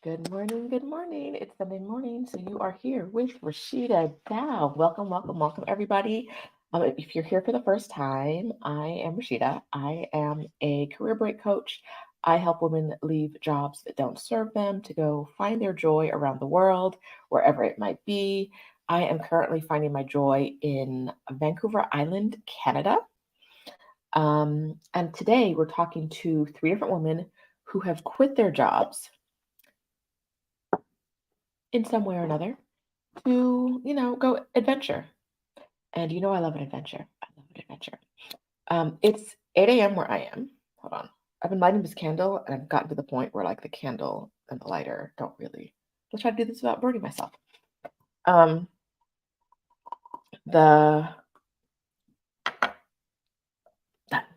Good morning. Good morning. It's Sunday morning, so you are here with Rashida Dow. Welcome, welcome, welcome, everybody. If you're here for the first time, I am Rashida. I am a career break coach. I help women leave jobs that don't serve them to go find their joy around the world, wherever it might be. I am currently finding my joy in Vancouver Island, Canada. And today we're talking to three different women who have quit their jobs in some way or another to, go adventure. And I love an adventure. I love an adventure. It's 8 a.m. where I am. Hold on. I've been lighting this candle and I've gotten to the point where like the candle and the lighter don't really. Let's try to do this without burning myself. Um, the that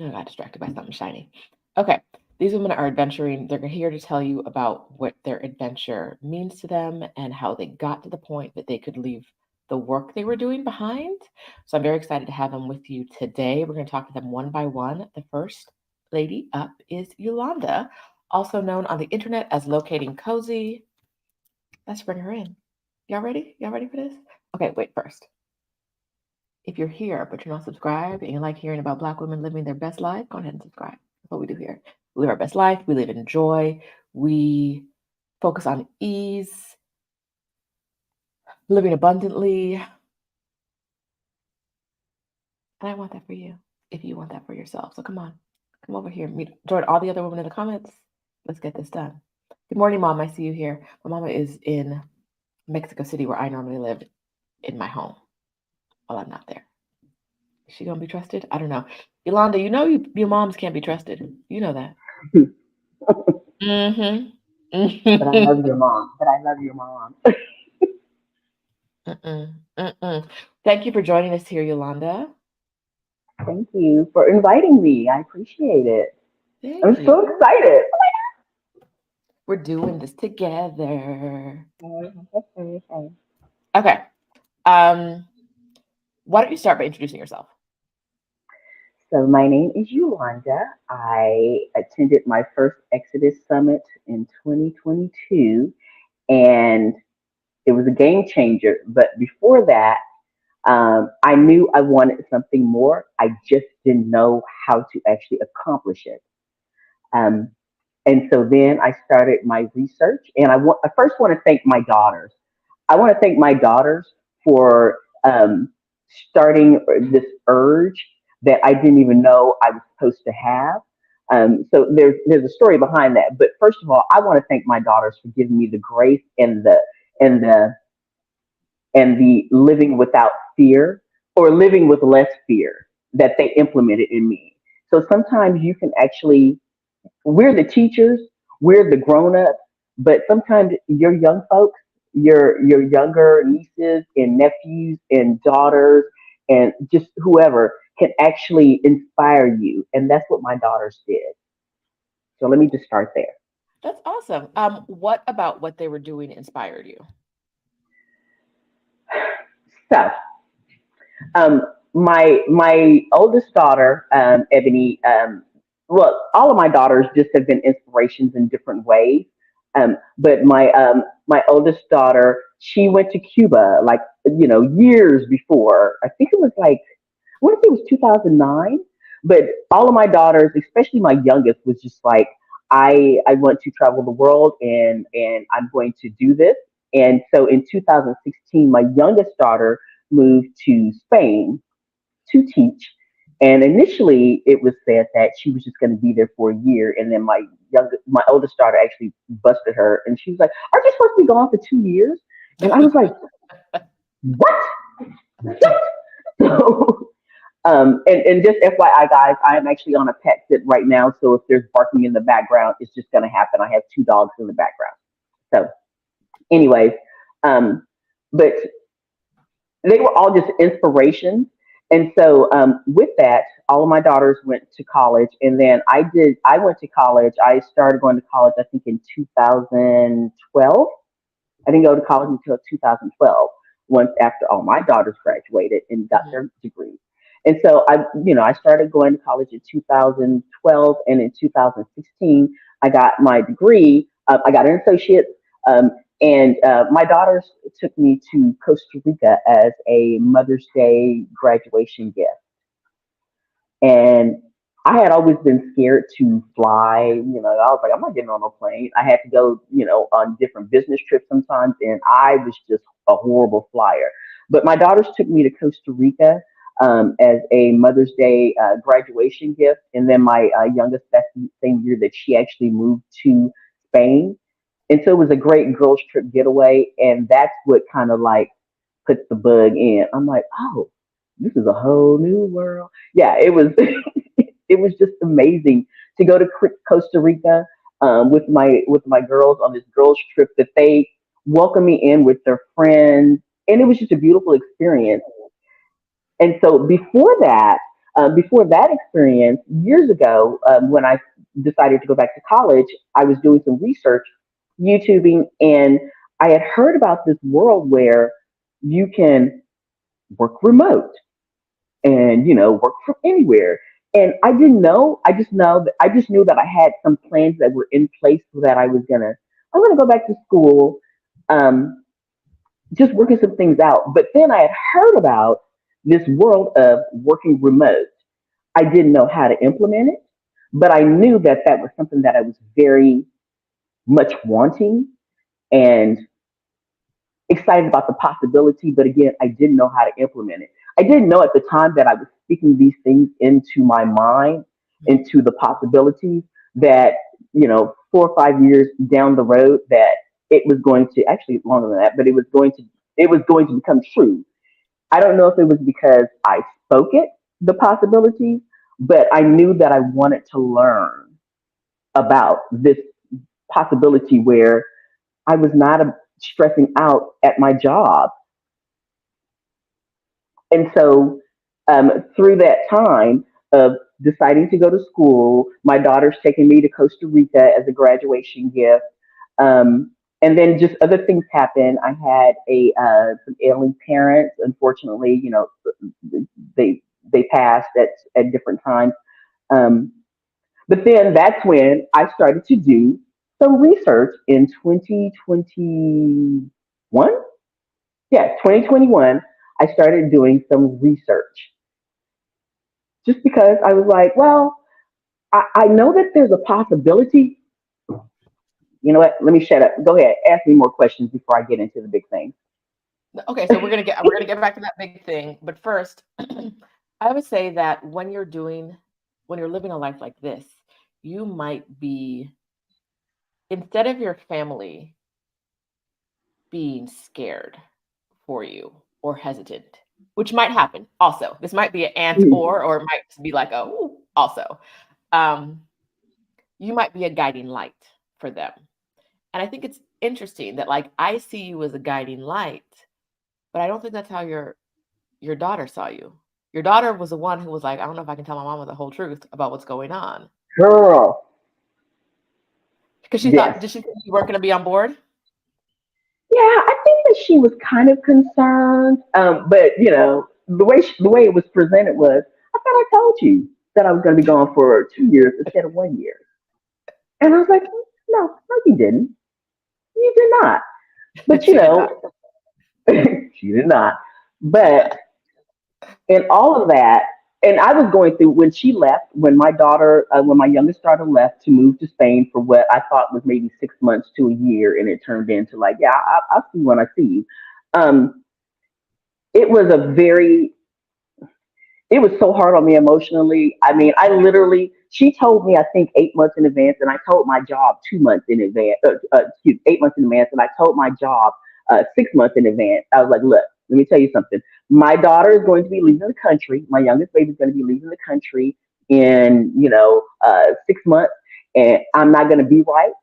I got distracted by something shiny. Okay. These women are adventuring. They're here to tell you about what their adventure means to them and how they got to the point that they could leave the work they were doing behind. So I'm very excited to have them with you today. We're going to talk to them one by one. The first lady up is Yolanda, also known on the internet as Locating Cozy. Let's bring her in. Y'all ready? Y'all ready for this? Okay, wait first. If you're here but you're not subscribed and you like hearing about Black women living their best life, go ahead and subscribe. That's what we do here. We live our best life. We live in joy. We focus on ease, living abundantly. And I want that for you if you want that for yourself. So come on, come over here. Join all the other women in the comments. Let's get this done. Good morning, Mom. I see you here. My mama is in Mexico City, where I normally live in my home. Well, I'm not there. Is she gonna be trusted? I don't know. Yolanda, your moms can't be trusted. You know that. But I love Mm-hmm. your mom. But I love your mom. Mm-mm. Mm-mm. Thank you for joining us here, Yolanda. Thank you for inviting me. I appreciate it. I'm Thank you. so excited. We're doing this together. Okay. Okay. Um, why don't you start by introducing yourself? So my name is Yolanda. I attended my first Exodus Summit in 2022, and it was a game changer. But before that, I knew I wanted something more. I just didn't know how to actually accomplish it. Um, And so then I started my research, and I first want to thank my daughters. I want to thank my daughters for starting this urge that I didn't even know I was supposed to have. So there's a story behind that. But first of all, I want to thank my daughters for giving me the grace and the and the living without fear or living with less fear that they implemented in me. So sometimes you can actually we're the teachers, we're the grown-ups, but sometimes your young folks, your younger nieces and nephews and daughters and just whoever can actually inspire you. And that's what my daughters did. So let me just start there. That's awesome. What about what they were doing inspired you? So um, my oldest daughter, Ebony, well, all of my daughters just have been inspirations in different ways. But my oldest daughter, she went to Cuba like years before. I think it was like I want to say it was 2009. But all of my daughters, especially my youngest, was just like I want to travel the world and I'm going to do this. And so in 2016, my youngest daughter moved to Spain to teach. And initially, it was said that she was just going to be there for a year, and then my oldest daughter actually busted her, and she was like, "Aren't you supposed to be gone for 2 years?" And I was like, "What?" So, and just FYI, guys, I am actually on a pet sit right now, so if there's barking in the background, it's just going to happen. I have two dogs in the background. So, anyways, um, but they were all just inspirations. And so with that, all of my daughters went to college, and then I went to college. I started going to college, I think, in 2012. I didn't go to college until 2012, once after all my daughters graduated and got Mhm. their degrees. And so I started going to college in 2012, and in 2016, I got my degree. I got an associate, um, and my daughters took me to Costa Rica as a Mother's Day graduation gift. And I had always been scared to fly. I was like, I'm not getting on a plane. I had to go, on different business trips sometimes, and I was just a horrible flyer. But my daughters took me to Costa Rica as a Mother's Day graduation gift. And then my youngest, that's the same year that she actually moved to Spain. And so it was a great girls' trip getaway. And that's what kind of like puts the bug in. I'm like, oh, this is a whole new world. Yeah, it was. It was just amazing to go to Costa Rica with my girls on this girls trip that they welcomed me in with their friends, and it was just a beautiful experience. And so before that experience, years ago, when I decided to go back to college, I was doing some research, YouTubing, and I had heard about this world where you can work remote and work from anywhere. And I didn't know. I just knew that I had some plans that were in place so that I'm gonna go back to school, um, just working some things out. But then I had heard about this world of working remote. I didn't know how to implement it, but I knew that that was something that I was very much wanting and excited about the possibility, but again, I didn't know how to implement it. I didn't know at the time that I was speaking these things into my mind, into the possibilities that, 4 or 5 years down the road, that it was going to actually longer than that, but it was going to become true. I don't know if it was because I spoke it, the possibilities, but I knew that I wanted to learn about this possibility where I was not stressing out at my job. And so, through that time of deciding to go to school, my daughter's taking me to Costa Rica as a graduation gift. And then just other things happened. I had some ailing parents. Unfortunately, they passed at different times. Um, but then that's when I started to do some research in 2021. Yeah, 2021, I started doing some research just because I was like, well, I know that there's a possibility. You know what? Let me shut up. Go ahead. Ask me more questions before I get into the big thing. Okay, so we're gonna get back to that big thing, but first, I would say that when you're living a life like this, you might be, instead of your family being scared for you or hesitant, which might happen also. This might be an and Mhm. or it might just be like a ooh, also. Um, you might be a guiding light for them. And I think it's interesting that like I see you as a guiding light, but I don't think that's how your daughter saw you. Your daughter was the one who was like, I don't know if I can tell my mama the whole truth about what's going on. Girl, Because she thought, yes. did she think you weren't going to be on board? Yeah, I think that she was kind of concerned. But the way it was presented was, I thought I told you that I was going to be gone for 2 years instead of 1 year. And I was like, no, no, you didn't. You did not. But She did not. she did not. But in all of that, and I was going through when she left, when my youngest daughter left to move to Spain for what I thought was maybe 6 months to a year, and it turned into like, yeah, I'll see you when I see you. Um, it was a very it was so hard on me emotionally. I mean, she told me, I think 8 months in advance, and I told my job 2 months in advance, 8 months in advance, and I told my job 6 months in advance. I was like, look, let me tell you something. My daughter is going to be leaving the country. My youngest baby is going to be leaving the country in, 6 months, and I'm not going to be right.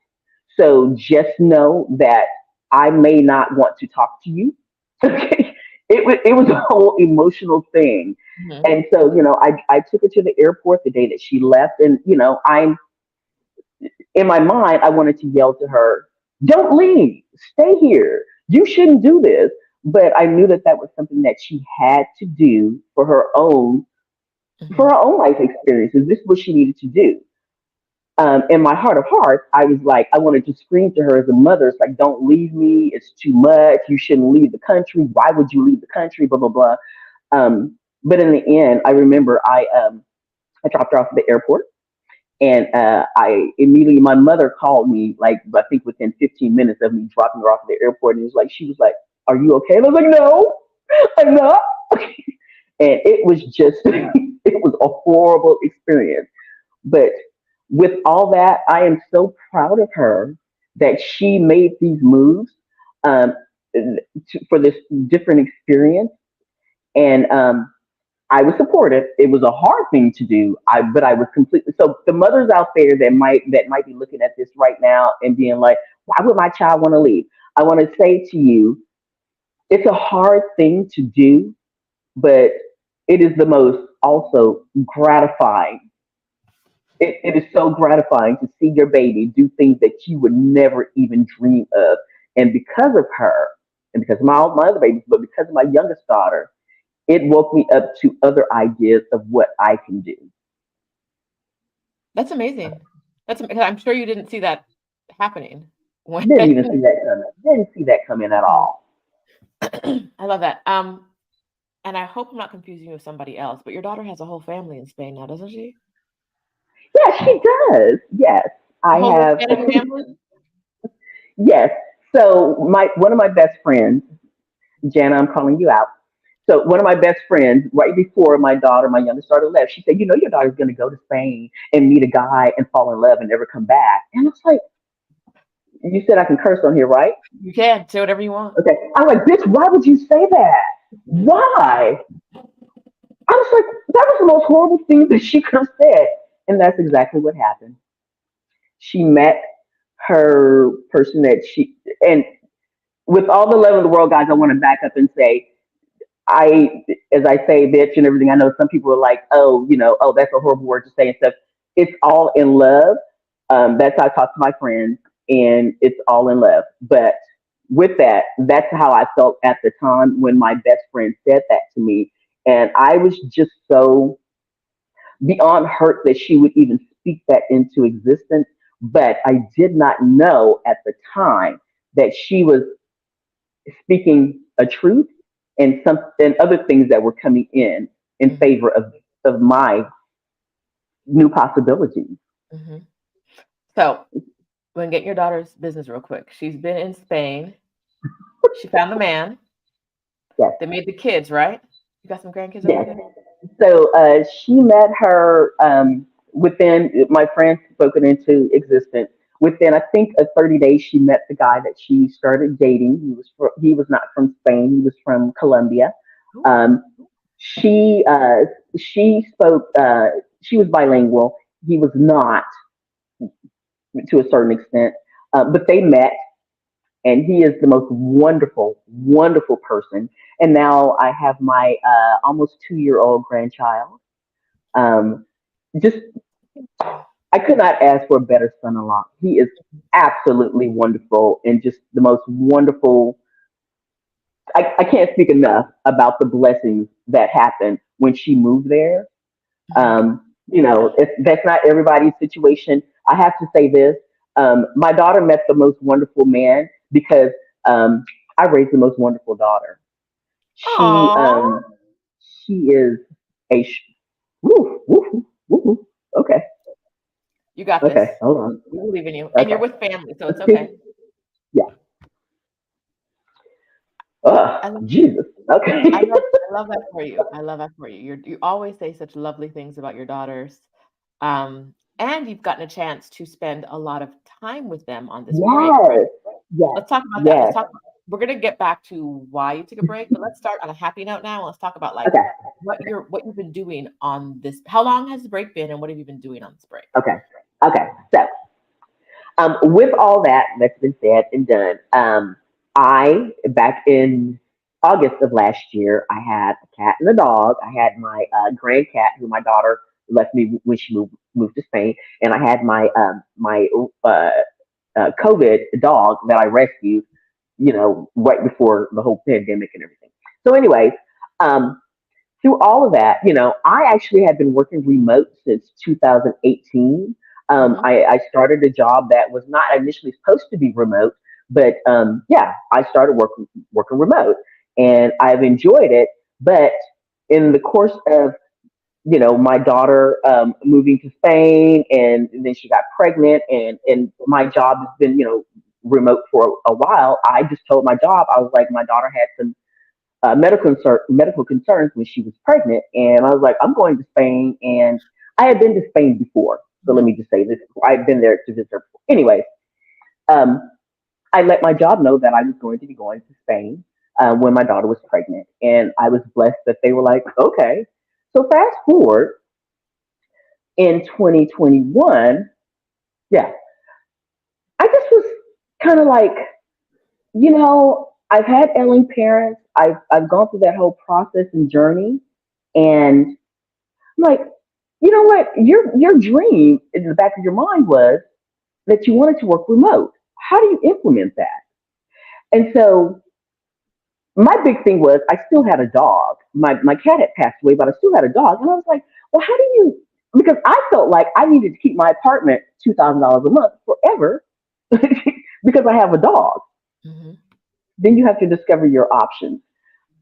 So just know that I may not want to talk to you. Okay. It was a whole emotional thing. Mhm. And so, I took her to the airport the day that she left. And, I'm in my mind, I wanted to yell to her, don't leave, stay here. You shouldn't do this. But I knew that that was something that she had to do for her own Hmm. for her own life experiences. This is what she needed to do. In my heart of hearts, I was like, I wanted to scream to her as a mother. It's like, don't leave me. It's too much. You shouldn't leave the country. Why would you leave the country? Blah blah blah. But in the end, I remember I dropped her off at the airport, and I immediately my mother called me like I think within 15 minutes of me dropping her off at the airport, and she was like, "Are you okay?" And I was like, "No, I'm not." And it was just it was a horrible experience. But with all that, I am so proud of her that she made these moves um, for this different experience. And I was supportive. It was a hard thing to do. But I was completely so. The mothers out there that might be looking at this right now and being like, "Why would my child want to leave?" I want to say to you, it's a hard thing to do, but it is the most also gratifying. It is so gratifying to see your baby do things that you would never even dream of. And because of her, and because of my other babies, but because of my youngest daughter, it woke me up to other ideas of what I can do. That's amazing. I'm sure you didn't see that happening when. Didn't even see that coming. Didn't see that coming at Yeah. all. I love that. And I hope I'm not confusing you with somebody else, but your daughter has a whole family in Spain now, doesn't she? Yeah, she does. Yes, A I whole have. Spanish family? Yes. So my one of my best friends, Jana, I'm calling you out. So one of my best friends, right before my youngest daughter left, she said, your daughter's going to go to Spain and meet a guy and fall in love and never come back. And I was like, you said I can curse on here, right? You can say whatever you want. Okay. I'm like, bitch, why would you say that? Why? I was like, that was the most horrible thing that she could have said. And that's exactly what happened. She met her person and with all the love of the world, guys, I want to back up and say, as I say, bitch and everything, I know some people are like, oh, oh, that's a horrible word to say and stuff. It's all in love. That's how I talk to my friends, and it's all in love. But with that, that's how I felt at the time when my best friend said that to me. And I was just so beyond hurt that she would even speak that into existence. But I did not know at the time that she was speaking a truth and other things that were coming in Hmm. favor of my new possibilities. Hmm. So, we're gonna get your daughter's business real quick. She's been in Spain. She found the man. Yes, They made the kids, right? You got some grandkids over yes. there? So she met her within my friend spoken into existence. Within I think a 30 days, she met the guy that she started dating. He was not from Spain. He was from Colombia. Ooh. Um, she she spoke. She was bilingual. He was not to a certain extent, but they met, and he is the most wonderful, wonderful person. And now I have my almost 2-year old grandchild. Um, just I could not ask for a better son-in-law. He is absolutely wonderful and just the most wonderful. I can't speak enough about the blessings that happened when she moved there. Hmm. That's not everybody's situation. I have to say this. My daughter met the most wonderful man because um, I raised the most wonderful daughter. She Aw. um, she is a woo, woo, woo, woo. Okay, You got this. okay, hold on. We believe in you. And you're Okay, with family, so it's okay. yeah. I love Jesus. Okay. I love that for you. I love that for you. You always say such lovely things about your daughters. And you've gotten a chance to spend a lot of time with them on this break, right? Yes, yes, Let's talk about that. yes. We're gonna get back to why you took a break, but let's start on a happy note now. Let's talk about like Okay, what you've been doing on this. How long has the break been and what have you been doing on this break? okay, okay. So, with all that's been said and done, I back in August of last year, I had a cat and a dog. I had my grand cat, who my daughter left me when she moved to Spain, and I had my COVID dog that I rescued, right before the whole pandemic and everything. So, anyways, um, through all of that, I actually had been working remote since 2018. Uh-huh. I started a job that was not initially supposed to be remote, but yeah, I started working remote, and I've enjoyed it. But in the course of my daughter moving to Spain, and then she got pregnant, and my job has been remote for a while. I just told my job, I was like, my daughter had some medical concerns when she was pregnant, and I was like, I'm going to Spain, and I had been to Spain before, so let Hmm. me just say this: I've been there to visit her. Anyway, um, I let my job know that I was going to be going to Spain when my daughter was pregnant, and I was blessed that they were like, okay. So fast forward in 2021, yeah, I just was kind of like, I've had ailing parents. I've gone through that whole process and journey, and I'm like, you know what? Your dream in the back of your mind was that you wanted to work remote. How do you implement that? And so my big thing was I still had a dog. My cat had passed away, but I still had a dog. And I was like, well, how do you? Because I felt like I needed to keep my apartment $2,000 a month forever because I have a dog. Hmm. Then you have to discover your options.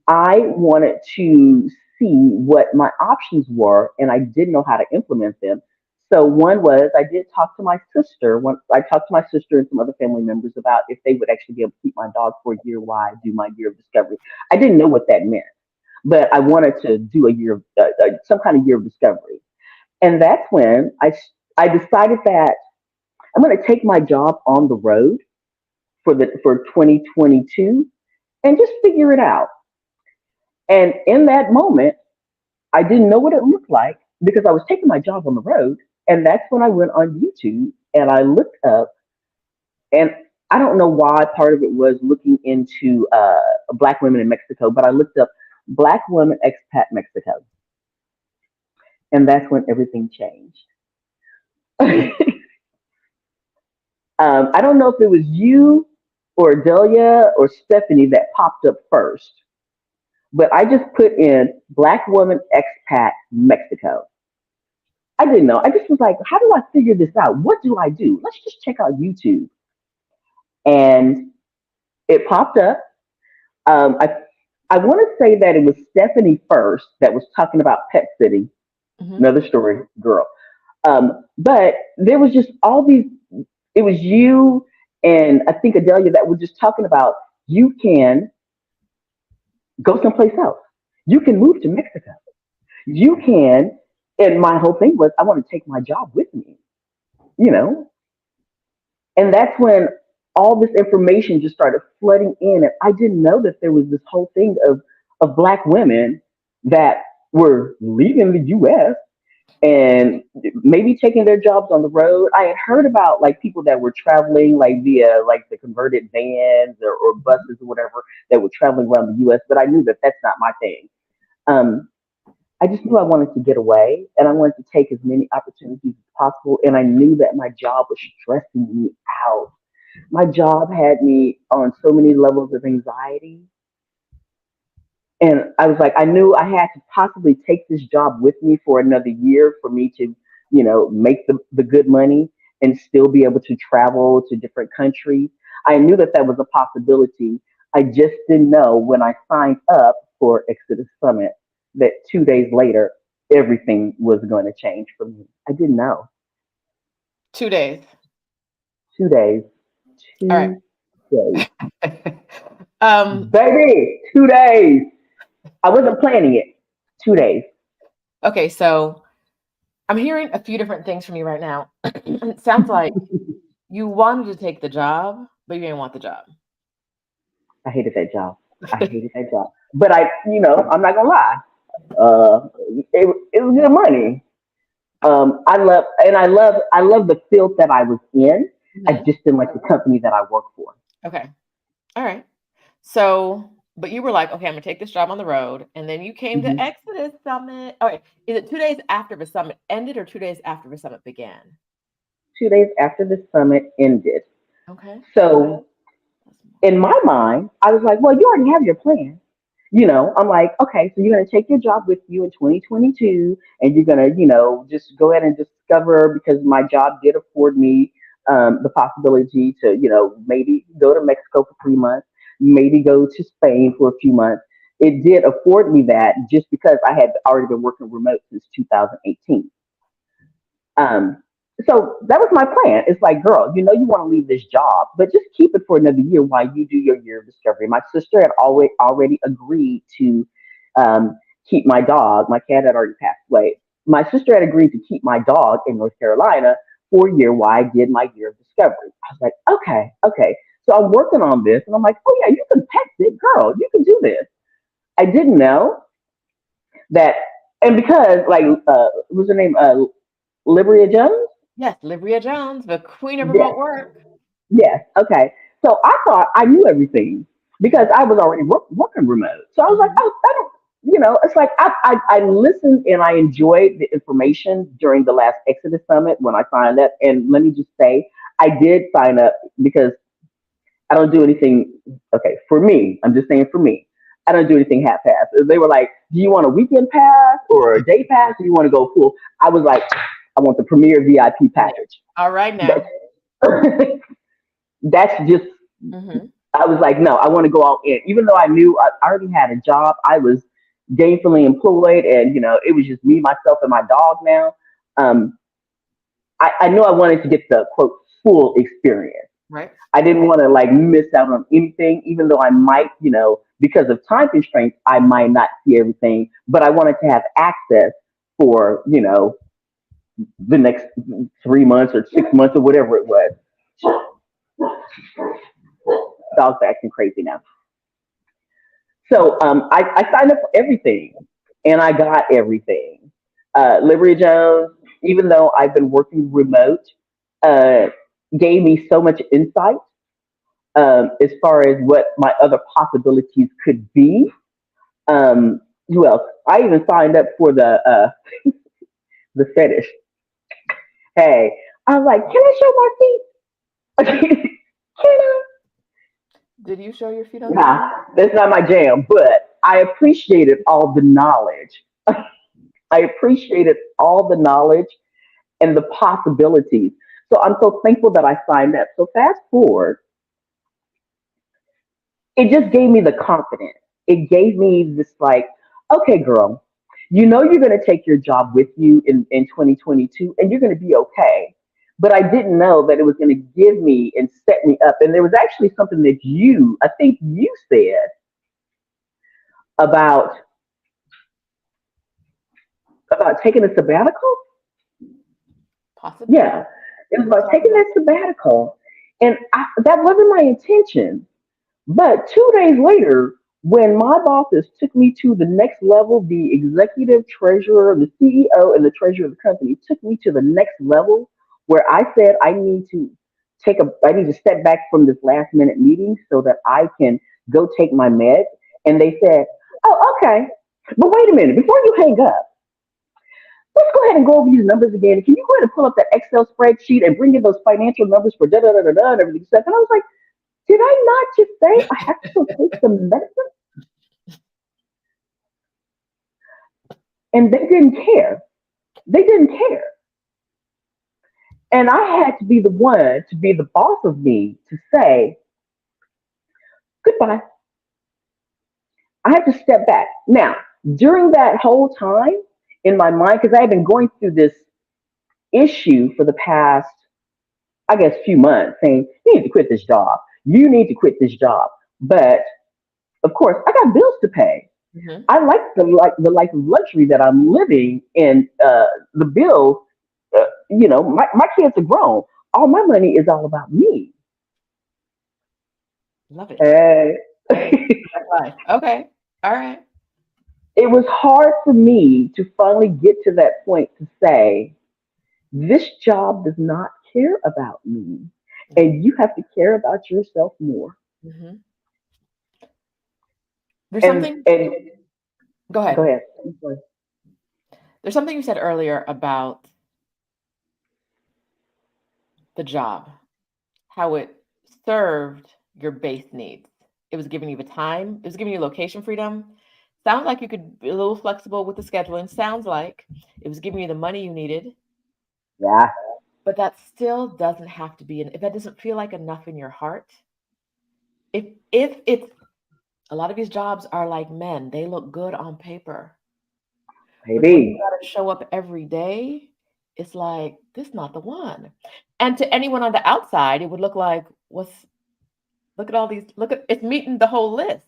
I wanted to see what my options were, and I didn't know how to implement them. So one was I did talk to my sister. When I talked to my sister and some other family members about if they would actually be able to keep my dog for a year while I do my year of discovery. I didn't know what that meant, but I wanted to do a year of some kind of year of discovery. And that's when I decided that I'm going to take my job on the road for 2022 and just figure it out. And in that moment, I didn't know what it looked like because I was taking my job on the road. And that's when I went on YouTube and I looked up, and I don't know why part of it was looking into Black women in Mexico, but I looked up Black women expat Mexico. And that's when everything changed. I don't know if it was you or Delia or Stephanie that popped up first, but I just put in Black woman expat Mexico. I didn't know. I just was like, how do I figure this out? What do I do? Let's just check out YouTube. And it popped up. Um, I I want to say that it was Stephanie first that was talking about pet sitting. Hmm. Another story, girl. But there was just all these. It was you and I think Adelia that were just talking about you can go someplace else. You can move to Mexico. You can. And my whole thing was I want to take my job with me. You know, And that's when all this information just started flooding in. And I didn't know that there was this whole thing of Black women that were leaving the US and maybe taking their jobs on the road. I had heard about like people that were traveling like via like the converted vans or buses or whatever that were traveling around the US, but I knew that that's not my thing. Um, I just knew I wanted to get away and I wanted to take as many opportunities as possible. And I knew that my job was stressing me out. My job had me on so many levels of anxiety. And I was like, I knew I had to possibly take this job with me for another year for me to, make the good money and still be able to travel to different countries. I knew that that was a possibility. I just didn't know when I signed up for Exodus Summit that 2 days later, everything was going to change for me. I didn't know. 2 days. 2 days, All right. 2 days. um, Baby, 2 days. I wasn't planning it. 2 days. okay, so I'm hearing a few different things from you right now. It sounds like you wanted to take the job, but you didn't want the job. I hated that job. I hated that job. But I'm not gonna lie. Uh, it was good money. I love the field that I was in. I Hmm. just didn't like the company that I worked for. Okay. All right. So, but you were like, okay, I'm gonna take this job on the road, and then you came to Mhm. Exodus Summit. All right. Is it 2 days after the summit ended or 2 days after the summit began? 2 days after the summit ended. Okay. So in my mind, I was like, well, you already have your plan. I'm like, okay, so you're going to take your job with you in 2022 and you're going to, just go ahead and discover because my job did afford me the possibility to, maybe go to Mexico for 3 months, maybe go to Spain for a few months. It did afford me that just because I had already been working remote since 2018. Um, so that was my plan. It's like, girl, you want to leave this job, but just keep it for another year while you do your year of discovery. My sister had already agreed to keep my dog. My cat had already passed away. My sister had agreed to keep my dog in North Carolina for a year while I did my year of discovery. I was like, okay, okay. So I'm working on this, and I'm like, oh yeah, you can text it, girl. You can do this. I didn't know that, and because what was her name? Libria Jones. Yes, Libria Jones, the queen of Yes, remote work. yes. Okay. So I thought I knew everything because Mhm, I was already working remote. So I was like, mhm. oh, I don't, it's like I listened and I enjoyed the information during the last Exodus Summit when I signed up. And let me just say, I did sign up because I don't do anything. Okay, for me, I'm just saying for me, I don't do anything half-assed. They were like, do you want a weekend pass or a day pass? Or do you want to go full? I was like, I want the premier VIP Yeah. package. All right That's now. that's just Mhm. I was like, no, I want to go all in. Even though I knew I already had a job, I was gainfully employed, and it was just me, myself, and my dog now. Um, I knew I wanted to get the quote full experience. Right. I didn't want to like miss out on anything, even though I might, because of time constraints, I might not see everything, but I wanted to have access for, the next 3 months or 6 months or whatever it was. Dog's acting crazy now. So I signed up for everything and I got everything. Liberty Jones, even though I've been working remote, uh, gave me so much insight as far as what my other possibilities could be. Who else? I even signed up for the fetish. Hey, I was like, can I show my feet? Can I? Did you show your feet on Nah, screen? that's not my jam. But I appreciated all the knowledge. I appreciated all the knowledge and the possibilities. So I'm so thankful that I signed up. So fast forward, it just gave me the confidence. It gave me this like, okay, girl, you're going to take your job with you in 2022 and you're going to be okay. But I didn't know that it was going to give me and set me up. And there was actually something that I think you said about taking a sabbatical. Possibly. Yeah, it was We about talked taking about that that. sabbatical. And that wasn't my intention. But 2 days later, when my bosses took me to the next level, the executive treasurer, the CEO, and the treasurer of the company took me to the next level where I said I need to step back from this last minute meeting so that I can go take my meds. And they said, oh, okay. But wait a minute, before you hang up, let's go ahead and go over these numbers again. Can you go ahead and pull up that Excel spreadsheet and bring in those financial numbers for da da da da da and everything stuff? And I was like, did I not just say I have to go take some medicine? And they didn't care. They didn't care. And I had to be the one to be the boss of me to say goodbye. I had to step back. Now, during that whole time in my mind, because I had been going through this issue for the past, I guess, few months, saying, you need to quit this job. You need to quit this job. But of course, I got bills to pay. Mhm. I like the life of luxury that I'm living, and the bills. My kids are grown. All my money is all about me. Love it. Hey. That's life. Okay. All right. It was hard for me to finally get to that point to say, this job does not care about me, Yeah. and you have to care about yourself more. Mhm. There's And something. and Go go ahead. ahead. There's something you said earlier about the job, how it served your base needs. It was giving you the time. It was giving you location freedom. Sounds like you could be a little flexible with the scheduling. Sounds like it was giving you the money you needed. Yeah, But that still doesn't have to be, if that doesn't feel like enough in your heart, if it's, a lot of these jobs are like men, they look good on paper. But when you maybe. gotta show up every day, it's like, this not the one. And to anyone on the outside, it would look like, look at all these, look at, it's meeting the whole list.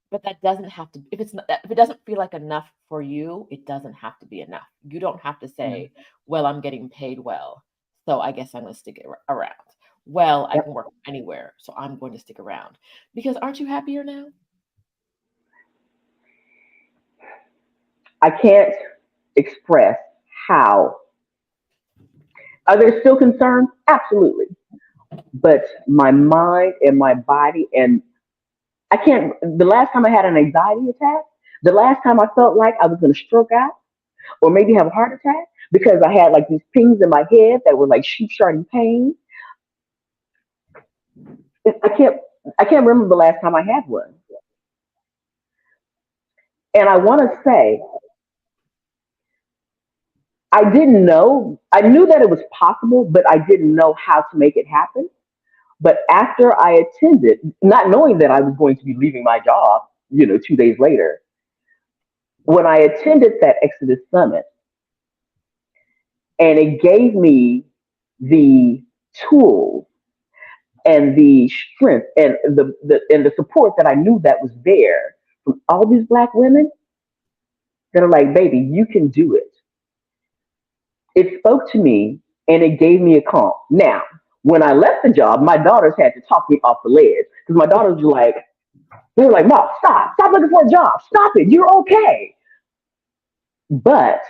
But that doesn't have to, if it's not, if it doesn't feel like enough for you, it doesn't have to be enough. You don't have to Yeah. say, well, I'm getting paid well, so I guess I'm going to stick around. Well, I can Yep. work anywhere, so I'm going to stick around. Because aren't you happier now? I can't express how. Are there still concerns? Absolutely. But my mind and my body, and I can't. The last time I had an anxiety attack, the last time I felt like I was going to stroke out or maybe have a heart attack because I had like these pings in my head that were like sheep sharding pain. I can't. I can't remember the last time I had one. And I want to say I didn't know. I knew that it was possible, but I didn't know how to make it happen. But after I attended, not knowing that I was going to be leaving my job, 2 days later, when I attended that Exodus Summit, and it gave me the tools and the strength and the support that I knew that was there from all these black women that are like, baby, you can do it. It spoke to me and it gave me a calm. Now, when I left the job, my daughters had to talk me off the ledge because my daughters were like, they were like, Mom, stop looking for a job, stop it, you're okay. But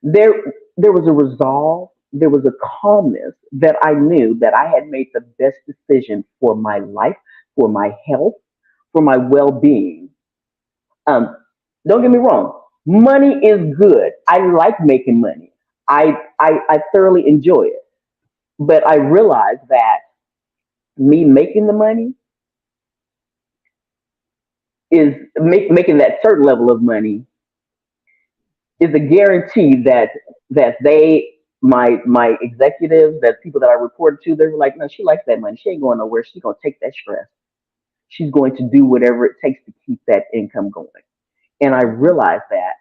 there, there was a resolve, there was a calmness that I knew that I had made the best decision for my life, for my health, for my well-being. Um, don't get me wrong, money is good. I like making money. I thoroughly enjoy it. But I realized that me making the money is making that certain level of money is a guarantee that they my executives, that people that I reported to, they were like, no, she likes that money. She ain't going nowhere. She's gonna take that stress. She's going to do whatever it takes to keep that income going. And I realized that,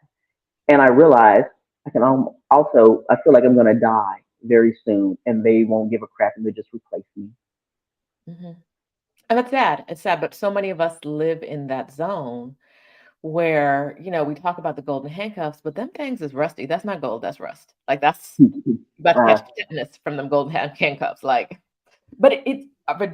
and I realized I can also I feel like I'm gonna die very soon, and they won't give a crap and they just replace me. Hmm. And that's sad. It's sad, but so many of us live in that zone where, we talk about the golden handcuffs, but them things is rusty. That's not gold, that's rust. Like that's, you about to Uh, catch tetanus from them golden handcuffs. Like, but but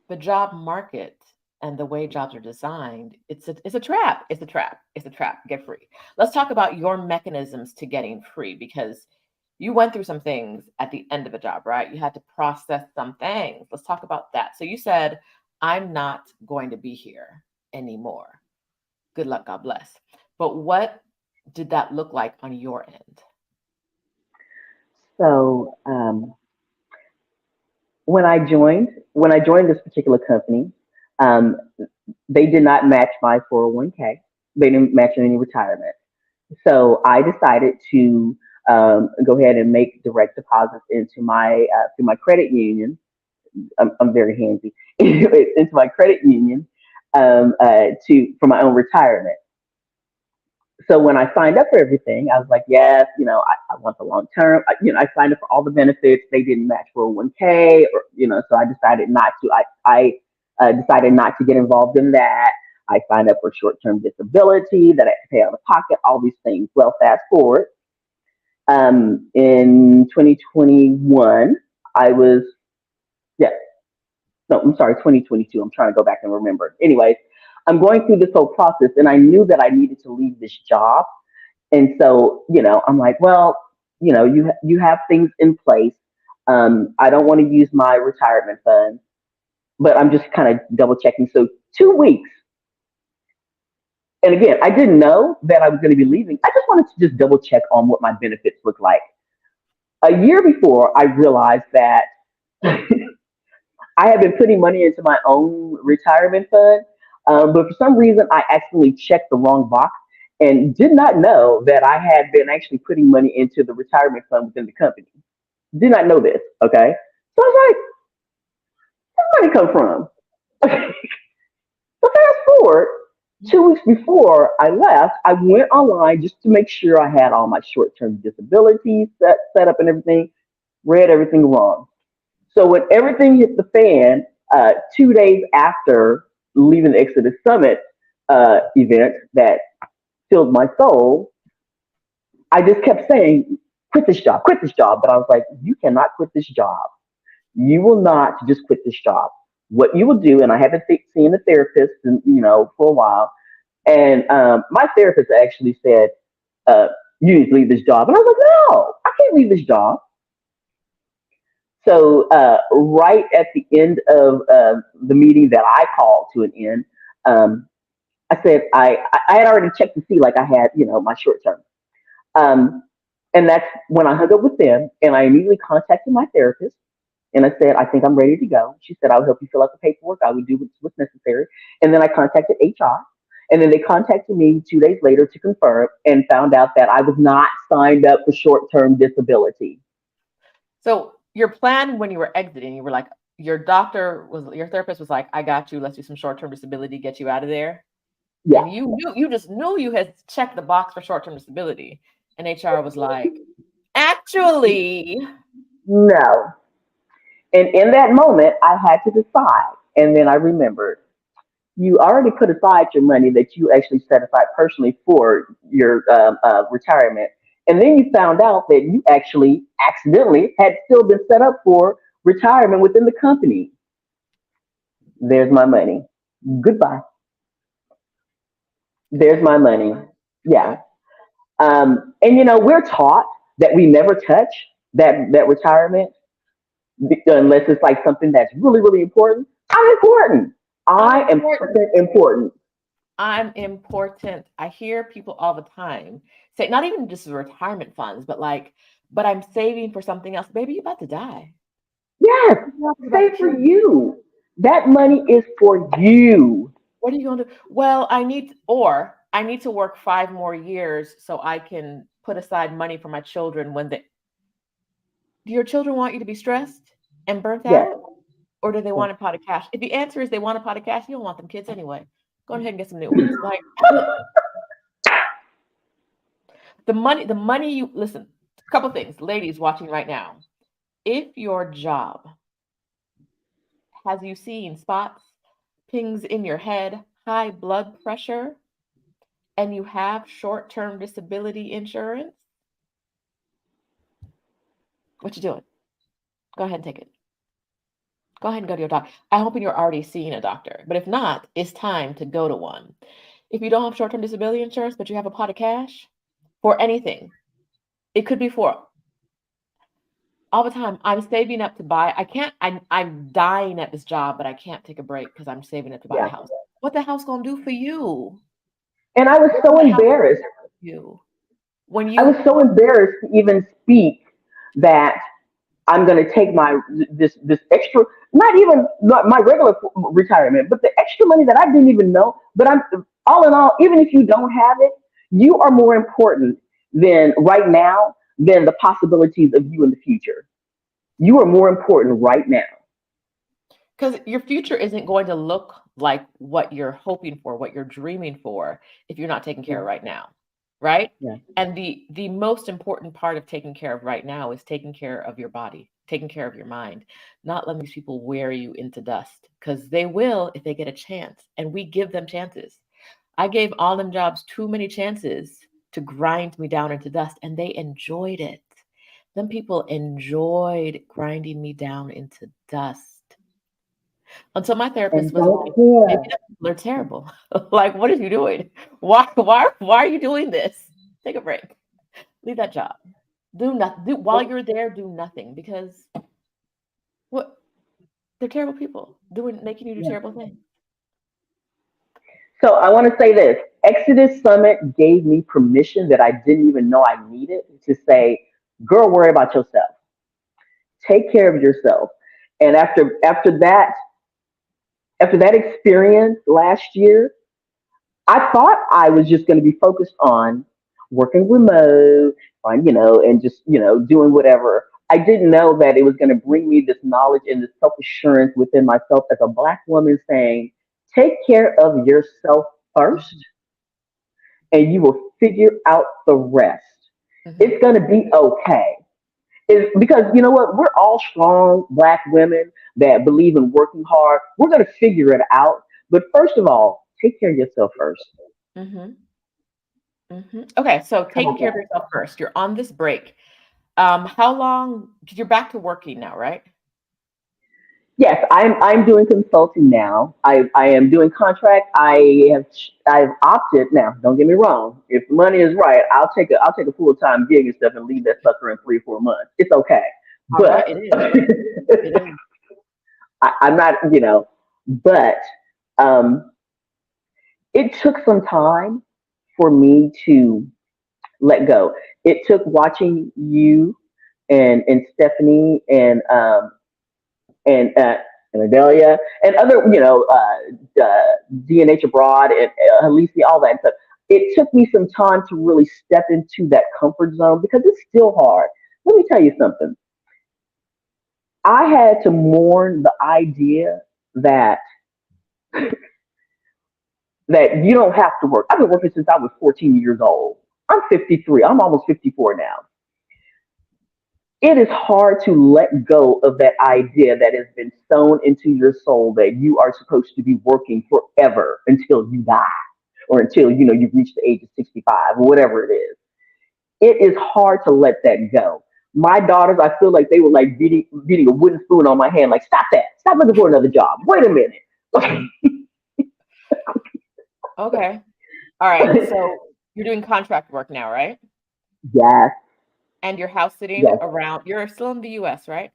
the job market and the way jobs are designed, it's a trap. It's a trap. It's a trap. Get free. Let's talk about your mechanisms to getting free because you went through some things at the end of a job, right? You had to process some things. Let's talk about that. So you said, I'm not going to be here anymore. Good luck, God bless. But what did that look like on your end? so when I joined this particular company, um, they did not match my 401k. They didn't match any retirement. So I decided to go ahead and make direct deposits into my through my credit union. I'm very handy into my credit union to for my own retirement. So when I signed up for everything, I was like, yes, I want the long term. I signed up for all the benefits. They didn't match 401k, or so I decided not to. I decided not to get involved in that. I signed up for short term disability that I had to pay out of pocket. All these things. Well, fast forward in 2021, I was yeah, no, I'm sorry, 2022. I'm trying to go back and remember. Anyways, I'm going through this whole process, and I knew that I needed to leave this job. And so, I'm like, well, you have things in place. I don't want to use my retirement fund, but I'm just kind of double checking. So 2 weeks, and again, I didn't know that I was going to be leaving. I just wanted to just double check on what my benefits look like. A year before, I realized that I had been putting money into my own retirement fund, but for some reason I accidentally checked the wrong box and did not know that I had been actually putting money into the retirement fund within the company. Did not know this. Okay, so I was like, where did money come from? So fast forward, 2 weeks before I left, I went online just to make sure I had all my short-term disability set up and everything. Read everything wrong. So when everything hit the fan, 2 days after leaving the Exodus Summit event that filled my soul, I just kept saying, "Quit this job, quit this job." But I was like, "You cannot quit this job. You will not just quit this job. What you will do," and I haven't seen a therapist, for a while. And my therapist actually said, uh, "You need to leave this job." And I was like, "No, I can't leave this job." So right at the end of the meeting that I called to an end, um, I said I had already checked to see like I had my short term, um, and that's when I hung up with them, and I immediately contacted my therapist, and I said I think I'm ready to go. She said I would help you fill out the paperwork. I would do what's necessary, and then I contacted HR. And then they contacted me 2 days later to confirm and found out that I was not signed up for short term disability. So your plan when you were exiting, you were like, your therapist was like, I got you. Let's do some short-term disability, get you out of there. Yeah, And you just knew you had checked the box for short-term disability. And HR was like, actually, no. And in that moment, I had to decide. And then I remembered you already put aside your money that you actually set aside personally for your retirement. And then you found out that you actually accidentally had still been set up for retirement within the company. There's my money. Goodbye. There's okay, my money. Yeah. okay. And we're taught that we never touch that retirement unless it's like something that's really, really important. I'm important. I'm I am important. freaking important. I'm important. I hear people all the time say, not even just the retirement funds, but like, but I'm saving for something else. Baby, you're about to die. Yes, Something else is about to say for kill you. you. That money is for you. What are you going to do? Well, I need to work 5 more years so I can put aside money for my children when they, do your children want you to be stressed and burnt Yes, out? Or do they yes. want a pot of cash? If the answer is they want a pot of cash, you don't want them kids anyway. Go ahead and get some new ones. Like the money you listen, a couple things, ladies watching right now. If your job has you seeing spots, pings in your head, high blood pressure, and you have short-term disability insurance, what you doing? Go ahead and take it. Go ahead and go to your doctor. I'm hoping you're already seeing a doctor, but if not, it's time to go to one. If you don't have short-term disability insurance, but you have a pot of cash for anything, it could be for all the time. I'm saving up to buy. I can't. I'm dying at this job, but I can't take a break because I'm saving up to buy a Yeah. house. What the house gonna do for you? And I was What is so the house gonna embarrassed. do for you when I was you? so embarrassed to even speak that I'm going to take my this extra, not my regular retirement, but the extra money that I didn't even know. But I'm all in all, even if you don't have it, you are more important than right now than the possibilities of you in the future. You are more important right now. Because your future isn't going to look like what you're hoping for, what you're dreaming for, if you're not taking care Yeah, of right now, right? yeah, And the most important part of taking care of right now is taking care of your body, taking care of your mind, not letting these people wear you into dust, because they will if they get a chance, and we give them chances. I gave all them jobs too many chances to grind me down into dust, and they enjoyed it. Them people enjoyed grinding me down into dust. Until my therapist and was don't like, maybe care. the people are terrible. Like, what are you doing? Why are you doing this? Take a break. Leave that job. Do nothing. While you're there, do nothing because what they're terrible people making you do Yeah. terrible things. So I want to say this: Exodus Summit gave me permission that I didn't even know I needed to say, "Girl, worry about yourself. Take care of yourself." And after that experience last year, I thought I was just going to be focused on working remote, on and just doing whatever. I didn't know that it was going to bring me this knowledge and this self assurance within myself as a Black woman, saying, "Take care of yourself first, Mhm. and you will figure out the rest. Mhm. It's going to be okay." Because you know what? We're all strong Black women that believe in working hard. We're going to figure it out. But first of all, take care of yourself first. Mhm. Mhm. Okay, so How take about care of that? yourself first. You're on this break. How long? Because you're back to working now, right? Yes, I'm doing consulting now. I am doing contract. I've opted now. Don't get me wrong. If the money is right, I'll take a full time gig and stuff and leave that sucker in 3 or 4 months. It's okay. All right, But it is. It is. I'm not. But um, it took some time for me to let go. It took watching you and Stephanie and and Adelia and other, DNH Abroad and Halisi, all that stuff. It took me some time to really step into that comfort zone because it's still hard. Let me tell you something. I had to mourn the idea that that you don't have to work. I've been working since I was 14 years old. I'm 53. I'm almost 54 now. It is hard to let go of that idea that has been sown into your soul that you are supposed to be working forever until you die or until you've reached the age of 65 or whatever it is. It is hard to let that go. My daughters, I feel like they were like beating a wooden spoon on my hand, like, stop that, stop looking for another job, wait a minute. Okay. All right. So you're doing contract work now, right? Yes, And you're house sitting yes. around. You're still in the US, right?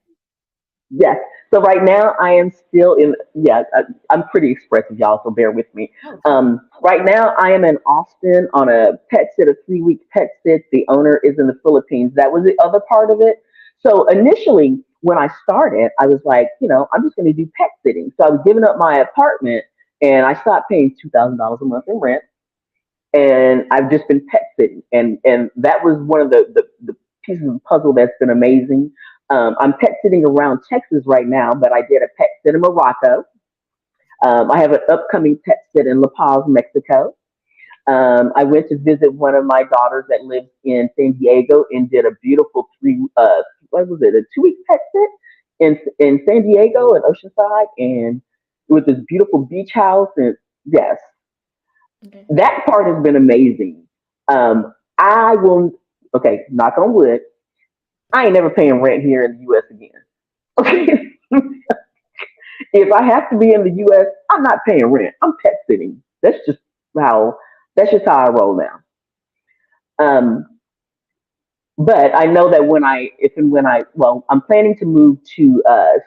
Yes. So right now I am still in. Yeah, I'm pretty expressive, y'all. So bear with me. Oh, it's fine. Right now I am in Austin on a pet sit, a 3 week pet sit. The owner is in the Philippines. That was the other part of it. So initially, when I started, I was like, I'm just going to do pet sitting. So I was giving up my apartment, and I stopped paying $2,000 a month in rent, and I've just been pet sitting, and that was one of the pieces of the puzzle that's been amazing. I'm pet sitting around Texas right now, but I did a pet sit in Morocco. I have an upcoming pet sit in La Paz, Mexico. I went to visit one of my daughters that lives in San Diego and did a beautiful what was it, a 2 week pet sit in San Diego and Oceanside, and with this beautiful beach house. And yes, Okay. that part has been amazing. I will, okay, knock on wood, I ain't never paying rent here in the US again. Okay. If I have to be in the US, I'm not paying rent. I'm pet sitting. How that's just how I roll now. Um, but I know that if and when I'm planning to move to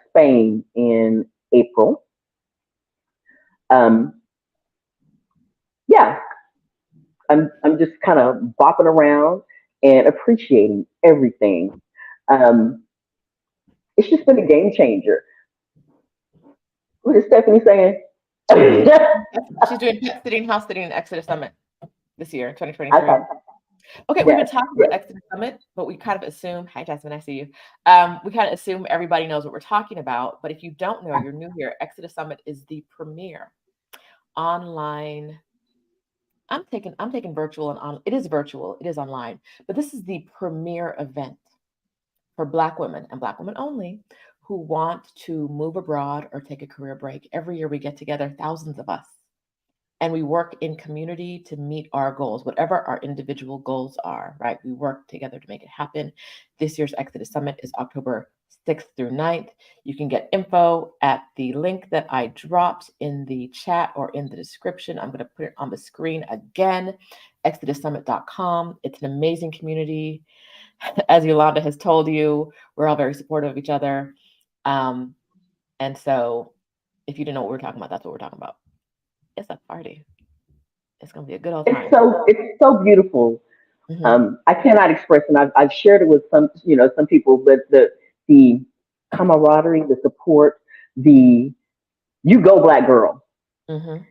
Spain in April. Um, yeah, I'm just kind of bopping around and appreciating everything. Um, it's just been a game changer. What is Stephanie saying? Okay. She's doing pet sitting, house sitting, and Exodus Summit this year, 2023. Okay, we've been Yes. talking about Yes. Exodus Summit, but we kind of assume, hi Jasmine, I see you. We kind of assume everybody knows what we're talking about, but if you don't know, you're new here. Exodus Summit is the premier online. I'm taking virtual and on. It is virtual, it is online, but this is the premier event for Black women and Black women only who want to move abroad or take a career break. Every year we get together, thousands of us, and we work in community to meet our goals, whatever our individual goals are, right? We work together to make it happen. This year's Exodus Summit is October 6th through 9th. You can get info at the link that I dropped in the chat or in the description. I'm going to put it on the screen again, exodussummit.com. It's an amazing community. As Yolanda has told you, we're all very supportive of each other. Um, and so if you didn't know what we're talking about, that's what we're talking about. It's a party. It's gonna be a good old time. It's so beautiful. Hmm. I cannot express, and I've shared it with some people, but the camaraderie, the support, the you go black girl Mm-hmm.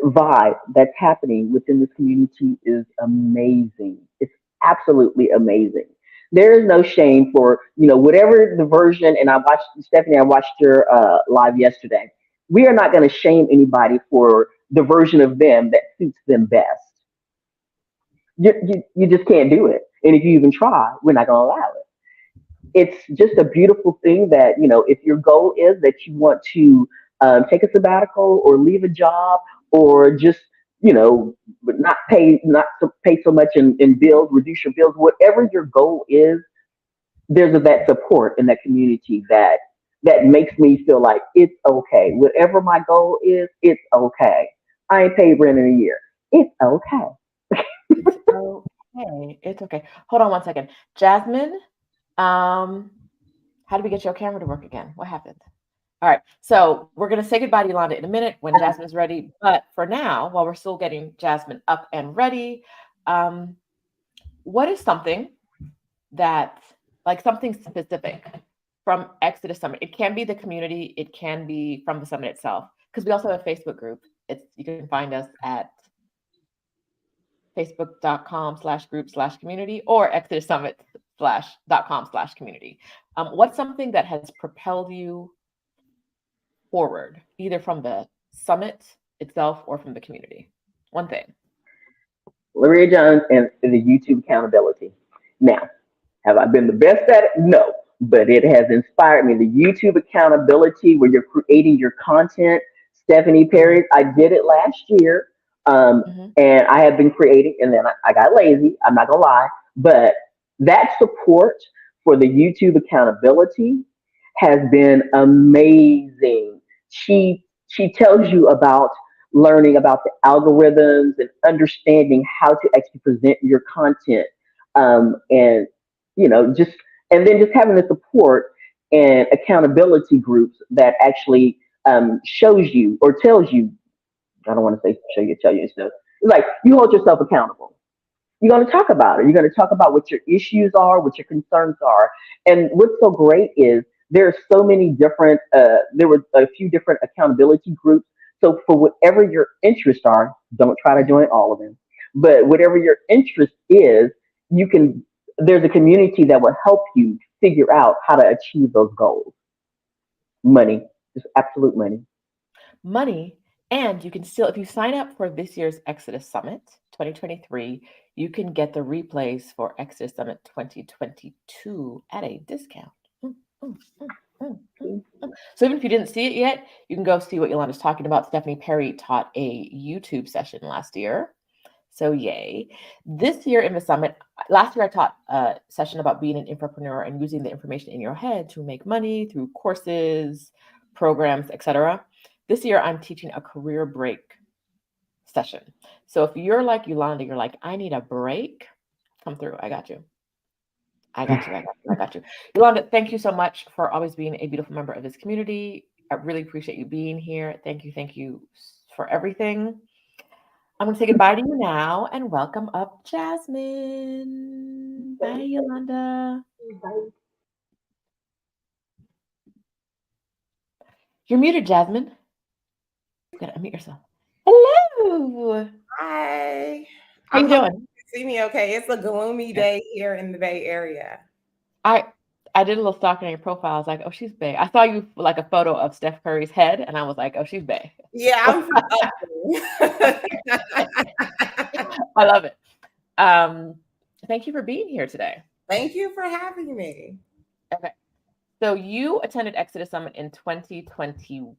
vibe that's happening within this community is amazing. It's absolutely amazing. There is no shame for, whatever the version, and I watched, Stephanie, I watched your live yesterday. We are not going to shame anybody for the version of them that suits them best. You just can't do it. And if you even try, we're not going to allow it. It's just a beautiful thing that, if your goal is that you want to take a sabbatical or leave a job or just, not pay so much in bills, reduce your bills, whatever your goal is, there's that support in that community that makes me feel like it's okay. Whatever my goal is, it's okay. I ain't paid rent in a year. It's okay. It's okay. It's okay. Hold on one second. Jasmine, how did we get your camera to work again? What happened? All right. So we're going to say goodbye to Yolanda in a minute when Jasmine is ready. But for now, while we're still getting Jasmine up and ready, um, what is something that, like something specific from Exodus Summit? It can be the community, it can be from the summit itself, because we also have a Facebook group. You can find us at facebook.com/group/community or exodussummit.com/community. What's something that has propelled you forward, either from the summit itself or from the community? One thing. Larry Jones and the YouTube accountability. Now, have I been the best at it? No, but it has inspired me. The YouTube accountability where you're creating your content. Stephanie Mm-hmm. Perry, I did it last year, Mm-hmm. and I have been creating, and then I got lazy. I'm not gonna lie, but that support for the YouTube accountability has been amazing. She tells you about learning about the algorithms and understanding how to actually present your content, and just and then just having the support and accountability groups that actually shows you or tells you. I don't want to say show you, tell you stuff. It's like you hold yourself accountable. You're going to talk about it. You're going to talk about what your issues are, what your concerns are. And what's so great is there are so many different, there were a few different accountability groups. So for whatever your interests are, don't try to join all of them. But whatever your interest is, you can, there's a community that will help you figure out how to achieve those goals. Money, just absolute money. Money. And you can still, if you sign up for this year's Exodus Summit 2023, you can get the replays for Exodus Summit 2022 at a discount. Mm, mm, mm, mm, mm, mm. So even if you didn't see it yet, you can go see what Yolanda's talking about. Stephanie Perry taught a YouTube session last year. So yay. This year in the summit, last year I taught a session about being an infopreneur and using the information in your head to make money through courses, programs, etc. This year I'm teaching a career break session. So if you're like Yolanda, you're like, I need a break, come through. I got you. I got you. I got you. I got you. Yolanda, thank you so much for always being a beautiful member of this community. I really appreciate you being here. Thank you. Thank you for everything. I'm going to say goodbye to you now and welcome up Jasmine. Bye, Yolanda. You're muted, Jasmine. You got to unmute yourself. Hello. Hi. How you I hope doing? you can see me okay. It's a gloomy day here in the Bay Area. I did a little stalking on your profile. I was like, oh, she's Bay. I saw you like a photo of Steph Curry's head, and I was like, oh, she's Bay. Yeah, I'm from Upton. I love it. Thank you for being here today. Thank you for having me. Okay. So you attended Exodus Summit in 2021,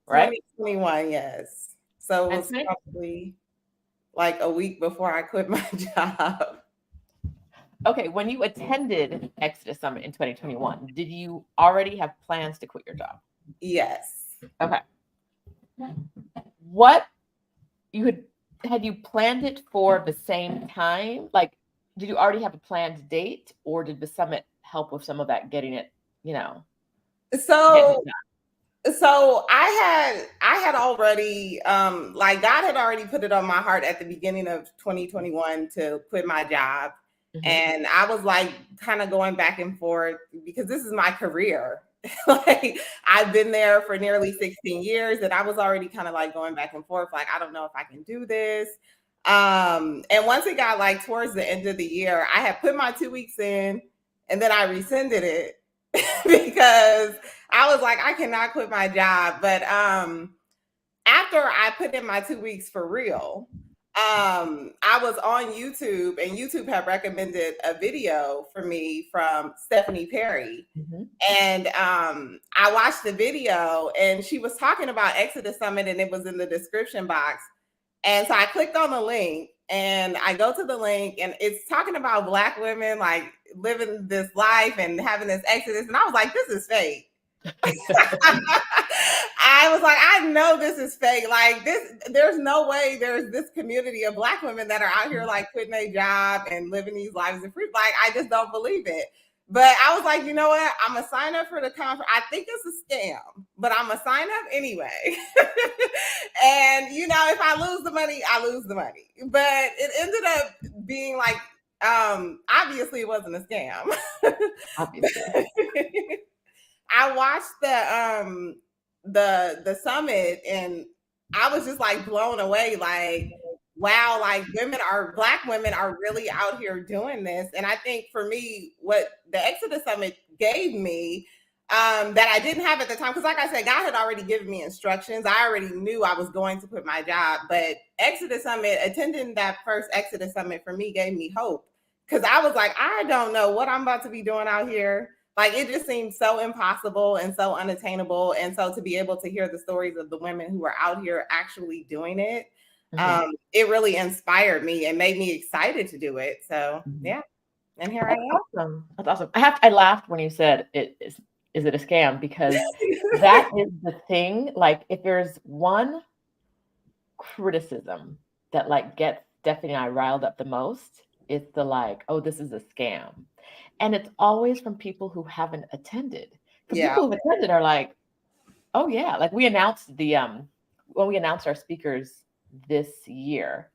right? 2021, yes. So it And was probably like a week before I quit my job. okay, when you attended Exodus Summit in 2021, did you already have plans to quit your job? Yes. Okay. What had you planned it for the same time? Like, did you already have a planned date, or did the summit help with some of that, getting it, getting So it done? so I had already like God had already put it on my heart at the beginning of 2021 to quit my job. Mhm. And I was like kind of going back and forth because this is my career. Like, I've been there for nearly 16 years, and I was already kind of like going back and forth, like, I don't know if I can do this. And once it got like towards the end of the year, I had put my 2 weeks in, and then I rescinded it because I was like, I cannot quit my job. But after I put in my 2 weeks for real, I was on YouTube, and YouTube had recommended a video for me from Stephanie Perry. Mhm. And I watched the video, and she was talking about Exodus Summit, and it was in the description box. And so I clicked on the link, and I go to the link, and it's talking about Black women like living this life and having this Exodus. And I was like, this is fake. I was like, I know this is fake. Like, there's no way there's this community of Black women that are out here like quitting a job and living these lives of freedom. Like, I just don't believe it. But I was like, you know what? I'm gonna sign up for the conference. I think it's a scam, but I'm gonna sign up anyway. And you know, if I lose the money, I lose the money. But it ended up being like, obviously it wasn't a scam. Obviously. I watched the summit, and I was just like blown away. Like, wow, like Black women are really out here doing this. And I think for me, what the Exodus Summit gave me that I didn't have at the time, because like I said, God had already given me instructions. I already knew I was going to quit my job. But Exodus Summit, attending that first Exodus Summit for me gave me hope, because I was like, I don't know what I'm about to be doing out here. Like, it just seemed so impossible and so unattainable. And so to be able to hear the stories of the women who are out here actually doing it, it really inspired me and made me excited to do it. So yeah, and here I am. Awesome. That's awesome. I laughed when you said is it a scam, because that is the thing. Like, if there's one criticism that like gets Stephanie and I riled up the most, it's the like, oh, this is a scam. And it's always from people who haven't attended. Because people who've attended are like, oh yeah. Like, we announced when we announced our speakers this year,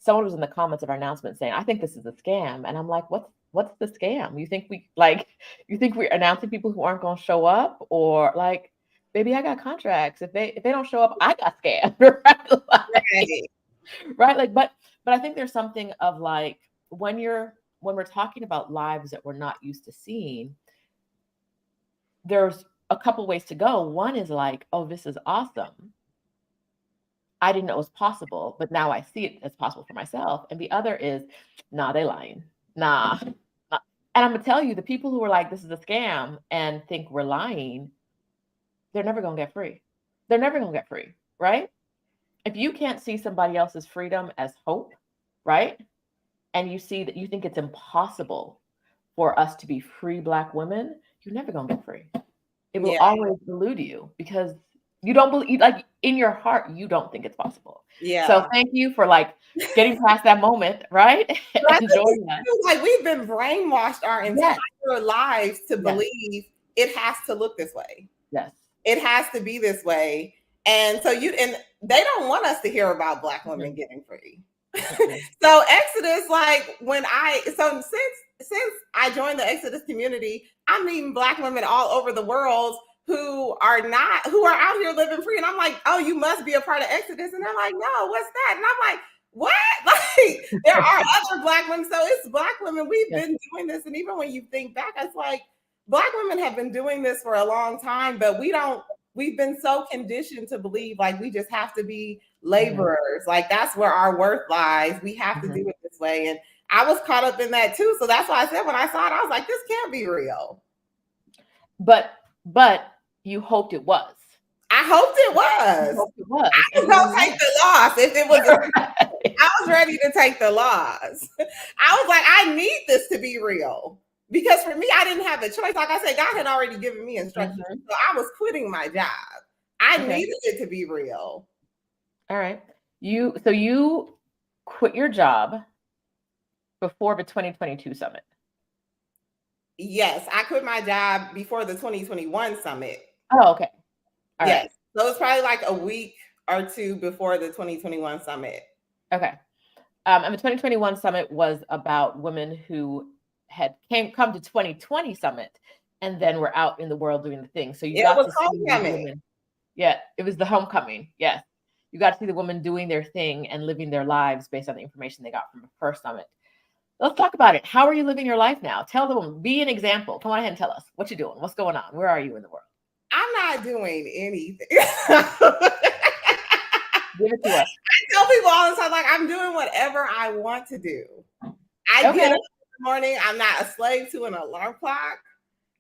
someone was in the comments of our announcement saying, I think this is a scam. And I'm like, what's the scam? You think we're announcing people who aren't going to show up? Or like, baby, I got contracts. If they don't show up, I got scammed. Right? Like, but I think there's something of like, when we're talking about lives that we're not used to seeing, there's a couple ways to go. One is like, oh, this is awesome. I didn't know it was possible, but now I see it as possible for myself. And the other is, nah, they lying. Nah. And I'm going to tell you, the people who are like, this is a scam and think we're lying, they're never going to get free. They're never going to get free, right? If you can't see somebody else's freedom as hope, right? And you see that you think it's impossible for us to be free Black women, you're never going to get free. It will always elude you, because you don't believe, like, in your heart, you don't think it's possible. Yeah. So thank you for like getting past that moment, right? Enjoying that. Like, we've been brainwashed our entire lives to believe it has to look this way. Yes. It has to be this way. And so and they don't want us to hear about Black women getting free. So Exodus, like, since I joined the Exodus community, I'm meeting Black women all over the world who are out here living free. And I'm like, oh, you must be a part of Exodus. And they're like, no, what's that? And I'm like, what? Like, there are other Black women. So it's Black women. We've been doing this. And even when you think back, it's like, Black women have been doing this for a long time, but we've been so conditioned to believe like we just have to be laborers. Like, that's where our worth lies. We have to do it this way. And I was caught up in that too. So that's why I said, when I saw it, I was like, this can't be real. But you hoped it was. I hoped it was. I was gonna take the loss if it was. I was ready to take the loss. I was like, I need this to be real. Because for me, I didn't have a choice. Like I said, God had already given me instructions. So I was quitting my job. I needed it to be real. All right. So you quit your job before the 2022 summit. Yes, I quit my job before the 2021 summit. Oh, okay. All right. So it's probably like a week or two before the 2021 summit. Okay. And the 2021 summit was about women who had come to 2020 summit and then we're out in the world doing the thing. So you It got was to see these homecoming. women. Yeah, it was the homecoming. Yes. You got to see the women doing their thing and living their lives based on the information they got from the first summit. Let's talk about it. How are you living your life now? Tell the woman, be an example. Come on ahead and tell us what you're doing. What's going on? Where are you in the world? I'm not doing anything. Give it to us. I tell people all the time, like, I'm doing whatever I want to do. I get up in the morning. I'm not a slave to an alarm clock.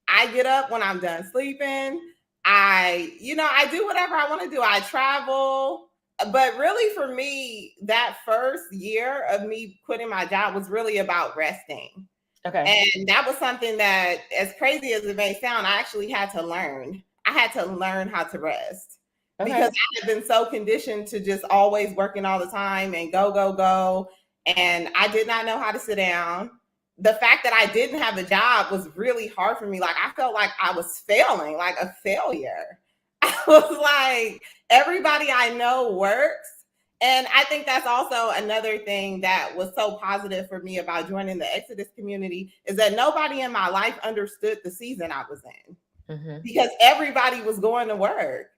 I get up when I'm done sleeping. I do whatever I want to do. I travel. But really, for me, that first year of me quitting my job was really about resting. Okay. And that was something that, as crazy as it may sound, I actually had to learn. I had to learn how to rest. Okay. Because I had been so conditioned to just always working all the time and go, go, go. And I did not know how to sit down. The fact that I didn't have a job was really hard for me. Like, I felt like I was failing, like a failure. I was like, everybody I know works. And I think that's also another thing that was so positive for me about joining the Exodus community, is that nobody in my life understood the season I was in, because everybody was going to work.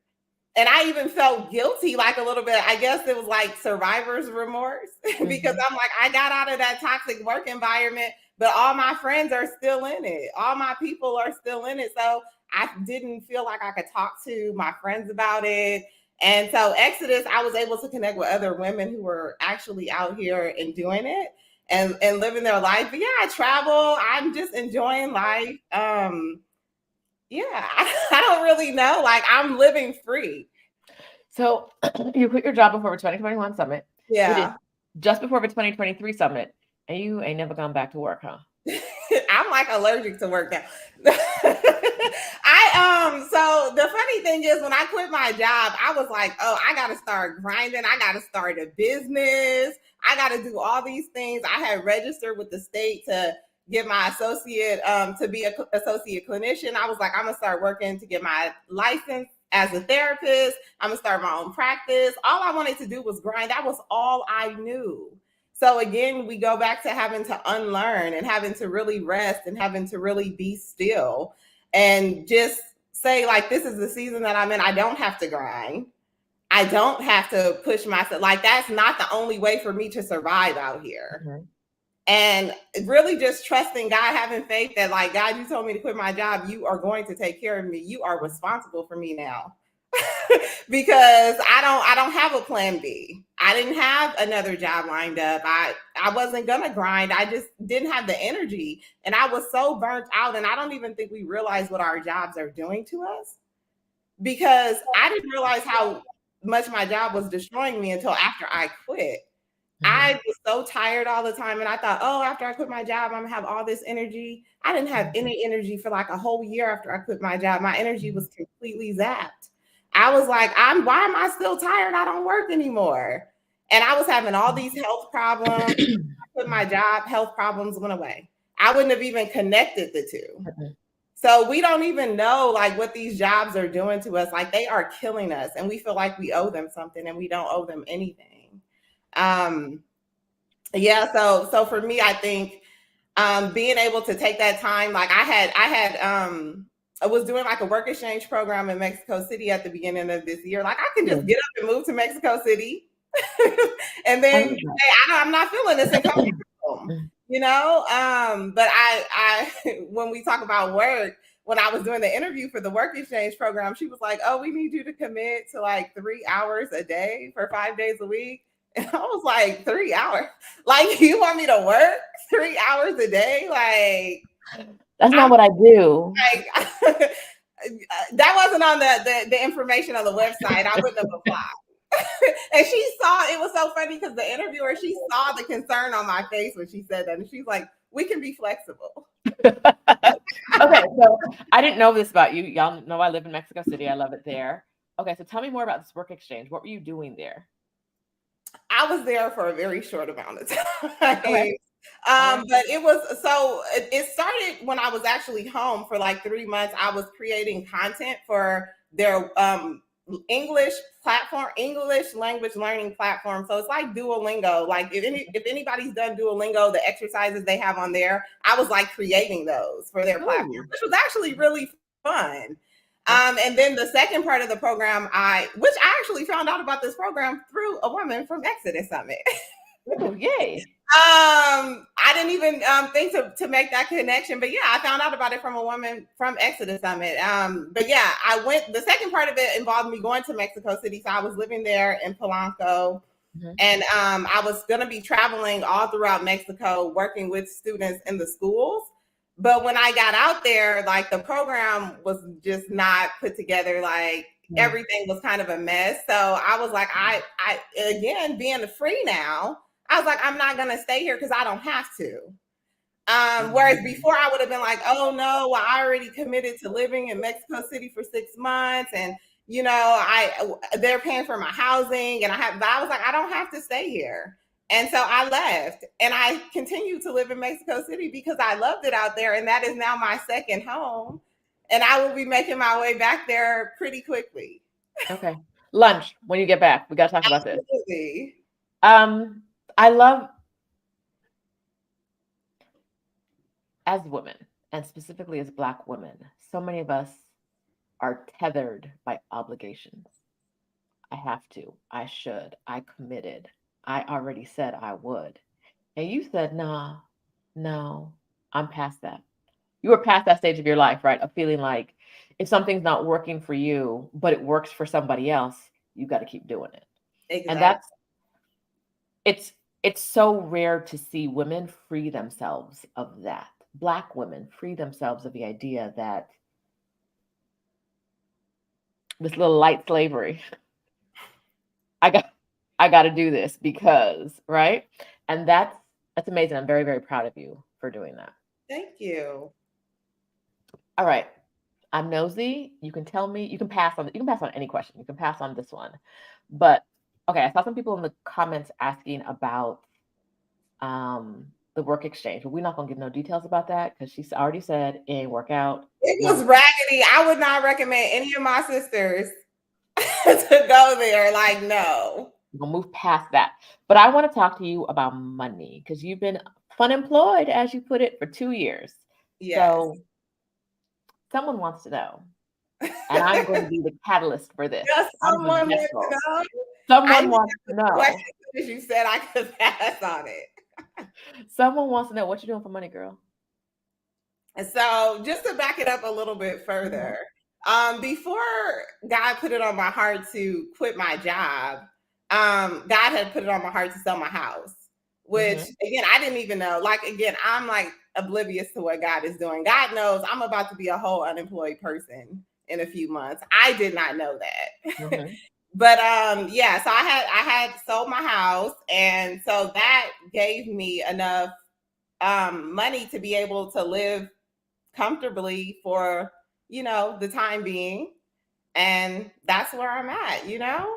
And I even felt guilty, like a little bit. I guess it was like survivor's remorse, because I'm like, I got out of that toxic work environment, but all my friends are still in it. All my people are still in it. So I didn't feel like I could talk to my friends about it. And so Exodus, I was able to connect with other women who were actually out here and doing it and living their life. But yeah, I travel. I'm just enjoying life. Yeah, I don't really know. Like, I'm living free. So you quit your job before the 2021 summit. Yeah. Just before the 2023 summit, and you ain't never gone back to work, huh? I'm like allergic to work now. So the funny thing is, when I quit my job, I was like, oh, I got to start grinding. I got to start a business. I got to do all these things. I had registered with the state to get my associate, to be an associate clinician. I was like, I'm going to start working to get my license as a therapist. I'm going to start my own practice. All I wanted to do was grind. That was all I knew. So again, we go back to having to unlearn and having to really rest and having to really be still and just say, like, this is the season that I'm in. I don't have to grind. I don't have to push myself. Like, that's not the only way for me to survive out here. And really just trusting God, having faith that, like, God, you told me to quit my job. You are going to take care of me. You are responsible for me now. Because I don't have a plan B. I didn't have another job lined up. I wasn't gonna grind. I just didn't have the energy, and I was so burnt out. And I don't even think we realize what our jobs are doing to us, because I didn't realize how much my job was destroying me until after I quit. I was so tired all the time, and I thought, oh, after I quit my job, I'm gonna have all this energy. I didn't have any energy for like a whole year after I quit my job. My energy was completely zapped. I was like, why am I still tired? I don't work anymore. And I was having all these health problems. I quit my job, health problems went away. I wouldn't have even connected the two. So we don't even know, like, what these jobs are doing to us. Like, they are killing us, and we feel like we owe them something, and we don't owe them anything. Yeah. So for me, I think being able to take that time, like I was doing like a work exchange program in Mexico City at the beginning of this year. Like, I can just get up and move to Mexico City and then say, I'm not feeling this and come home, you know? But I when we talk about work, when I was doing the interview for the work exchange program, she was like, oh, we need you to commit to like 3 hours a day for 5 days a week. And I was like, 3 hours? Like, you want me to work 3 hours a day? Like, that's not what I do. Like, that wasn't on the information on the website. I wouldn't have applied. And she saw, it was so funny because the interviewer, she saw the concern on my face when she said that. And she's like, we can be flexible. Okay, so I didn't know this about you. Y'all know I live in Mexico City. I love it there. Okay, so tell me more about this work exchange. What were you doing there? I was there for a very short amount of time. Okay. But it started when I was actually home for like 3 months. I was creating content for their English platform, English language learning platform. So it's like Duolingo. Like if anybody's done Duolingo, the exercises they have on there, I was like creating those for their platform, which was actually really fun. And then the second part of the program, which I actually found out about this program through a woman from Exodus Summit. Oh, yay. I didn't even think to make that connection, but yeah, I found out about it from a woman from Exodus Summit. But yeah, the second part of it involved me going to Mexico City. So I was living there in Polanco, and I was going to be traveling all throughout Mexico, working with students in the schools. But when I got out there, like the program was just not put together. Like everything was kind of a mess. So I was like, I again, being free now, I was like, I'm not going to stay here because I don't have to. Whereas before I would have been like, oh no, I already committed to living in Mexico City for 6 months. And, you know, they're paying for my housing but I was like, I don't have to stay here. And so I left and I continued to live in Mexico City because I loved it out there. And that is now my second home. And I will be making my way back there pretty quickly. Okay. Lunch when you get back. We got to talk about this. Absolutely. I love, as women, and specifically as Black women, so many of us are tethered by obligations. I have to, I should, I committed, I already said I would. And you said, nah, no, I'm past that. You were past that stage of your life, right? Of feeling like if something's not working for you, but it works for somebody else, you got to keep doing it. Exactly. And it's so rare to see women free themselves of that. Black women free themselves of the idea that this little light slavery, I got to do this because, right? And that's amazing. I'm very, very proud of you for doing that. Thank you. All right. I'm nosy. You can tell me, you can pass on any question. You can pass on this one. But okay, I saw some people in the comments asking about the work exchange, but we're not gonna give no details about that because she already said it ain't work out. It was raggedy. I would not recommend any of my sisters to go there. Like, no. We'll move past that. But I want to talk to you about money because you've been unemployed, as you put it, for 2 years. Yes. So someone wants to know, and I'm going to be the catalyst for this. Yes, someone wants to know. Someone wants to know. As you said, I could pass on it. Someone wants to know what you're doing for money, girl. And so just to back it up a little bit further, before God put it on my heart to quit my job, God had put it on my heart to sell my house, which again, I didn't even know. Like, again, I'm like oblivious to what God is doing. God knows I'm about to be a whole unemployed person in a few months. I did not know that. But yeah, so I had sold my house, and so that gave me enough money to be able to live comfortably for, you know, the time being. And that's where I'm at, you know.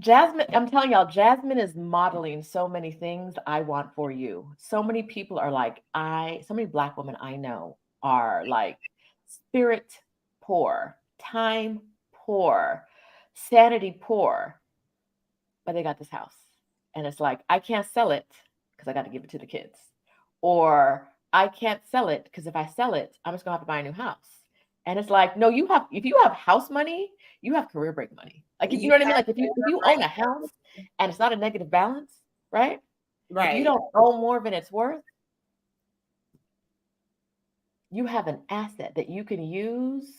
Jasmine, I'm telling y'all, Jasmine is modeling so many things I want for you. So many people are like, so many Black women I know are like spirit poor, time poor, sanity poor, but they got this house. And it's like, I can't sell it because I got to give it to the kids. Or I can't sell it because if I sell it, I'm just gonna have to buy a new house. And it's like, no, if you have house money, you have career break money. Like, you know what I mean? Like if you own a house and it's not a negative balance, right? Right. If you don't own more than it's worth, you have an asset that you can use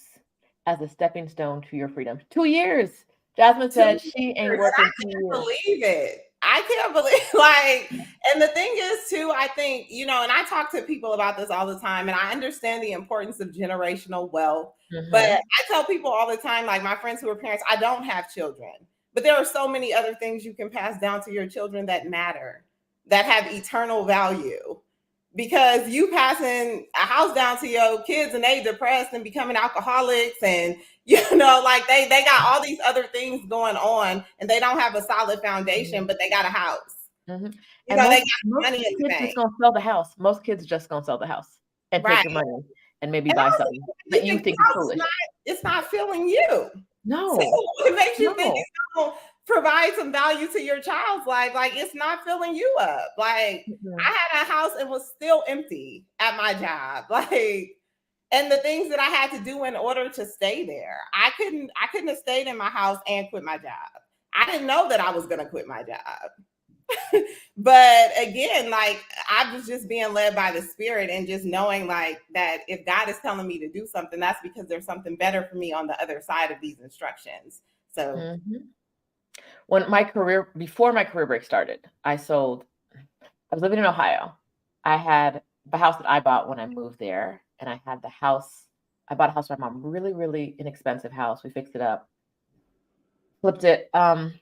as a stepping stone to your freedom. 2 years. Jasmine said she ain't working 2 years. I can't believe it. I can't believe, like, and the thing is too, I think, you know, and I talk to people about this all the time, and I understand the importance of generational wealth, but I tell people all the time, like my friends who are parents, I don't have children, but there are so many other things you can pass down to your children that matter, that have eternal value. Because you passing a house down to your kids and they depressed and becoming alcoholics, and you know, like they got all these other things going on, and they don't have a solid foundation, but they got a house. You know, they got money in the bank. Just gonna sell the house. Most kids just gonna sell the house and take the money and maybe buy something that you think is foolish. It's not filling you. So No, what makes you think no. it's gonna provide some value to your child's life? Like it's not filling you up. Like Mm-mm. I had a house and was still empty at my job. Like, and the things that I had to do in order to stay there. I couldn't have stayed in my house and quit my job. I didn't know that I was gonna quit my job. But again, like I was just being led by the spirit and just knowing like that if God is telling me to do something, that's because there's something better for me on the other side of these instructions. So Mhm. Before my career break started, I was living in Ohio. I had the house that I bought when I moved there, and I had I bought a house for my mom, really, really inexpensive house. We fixed it up, flipped it, and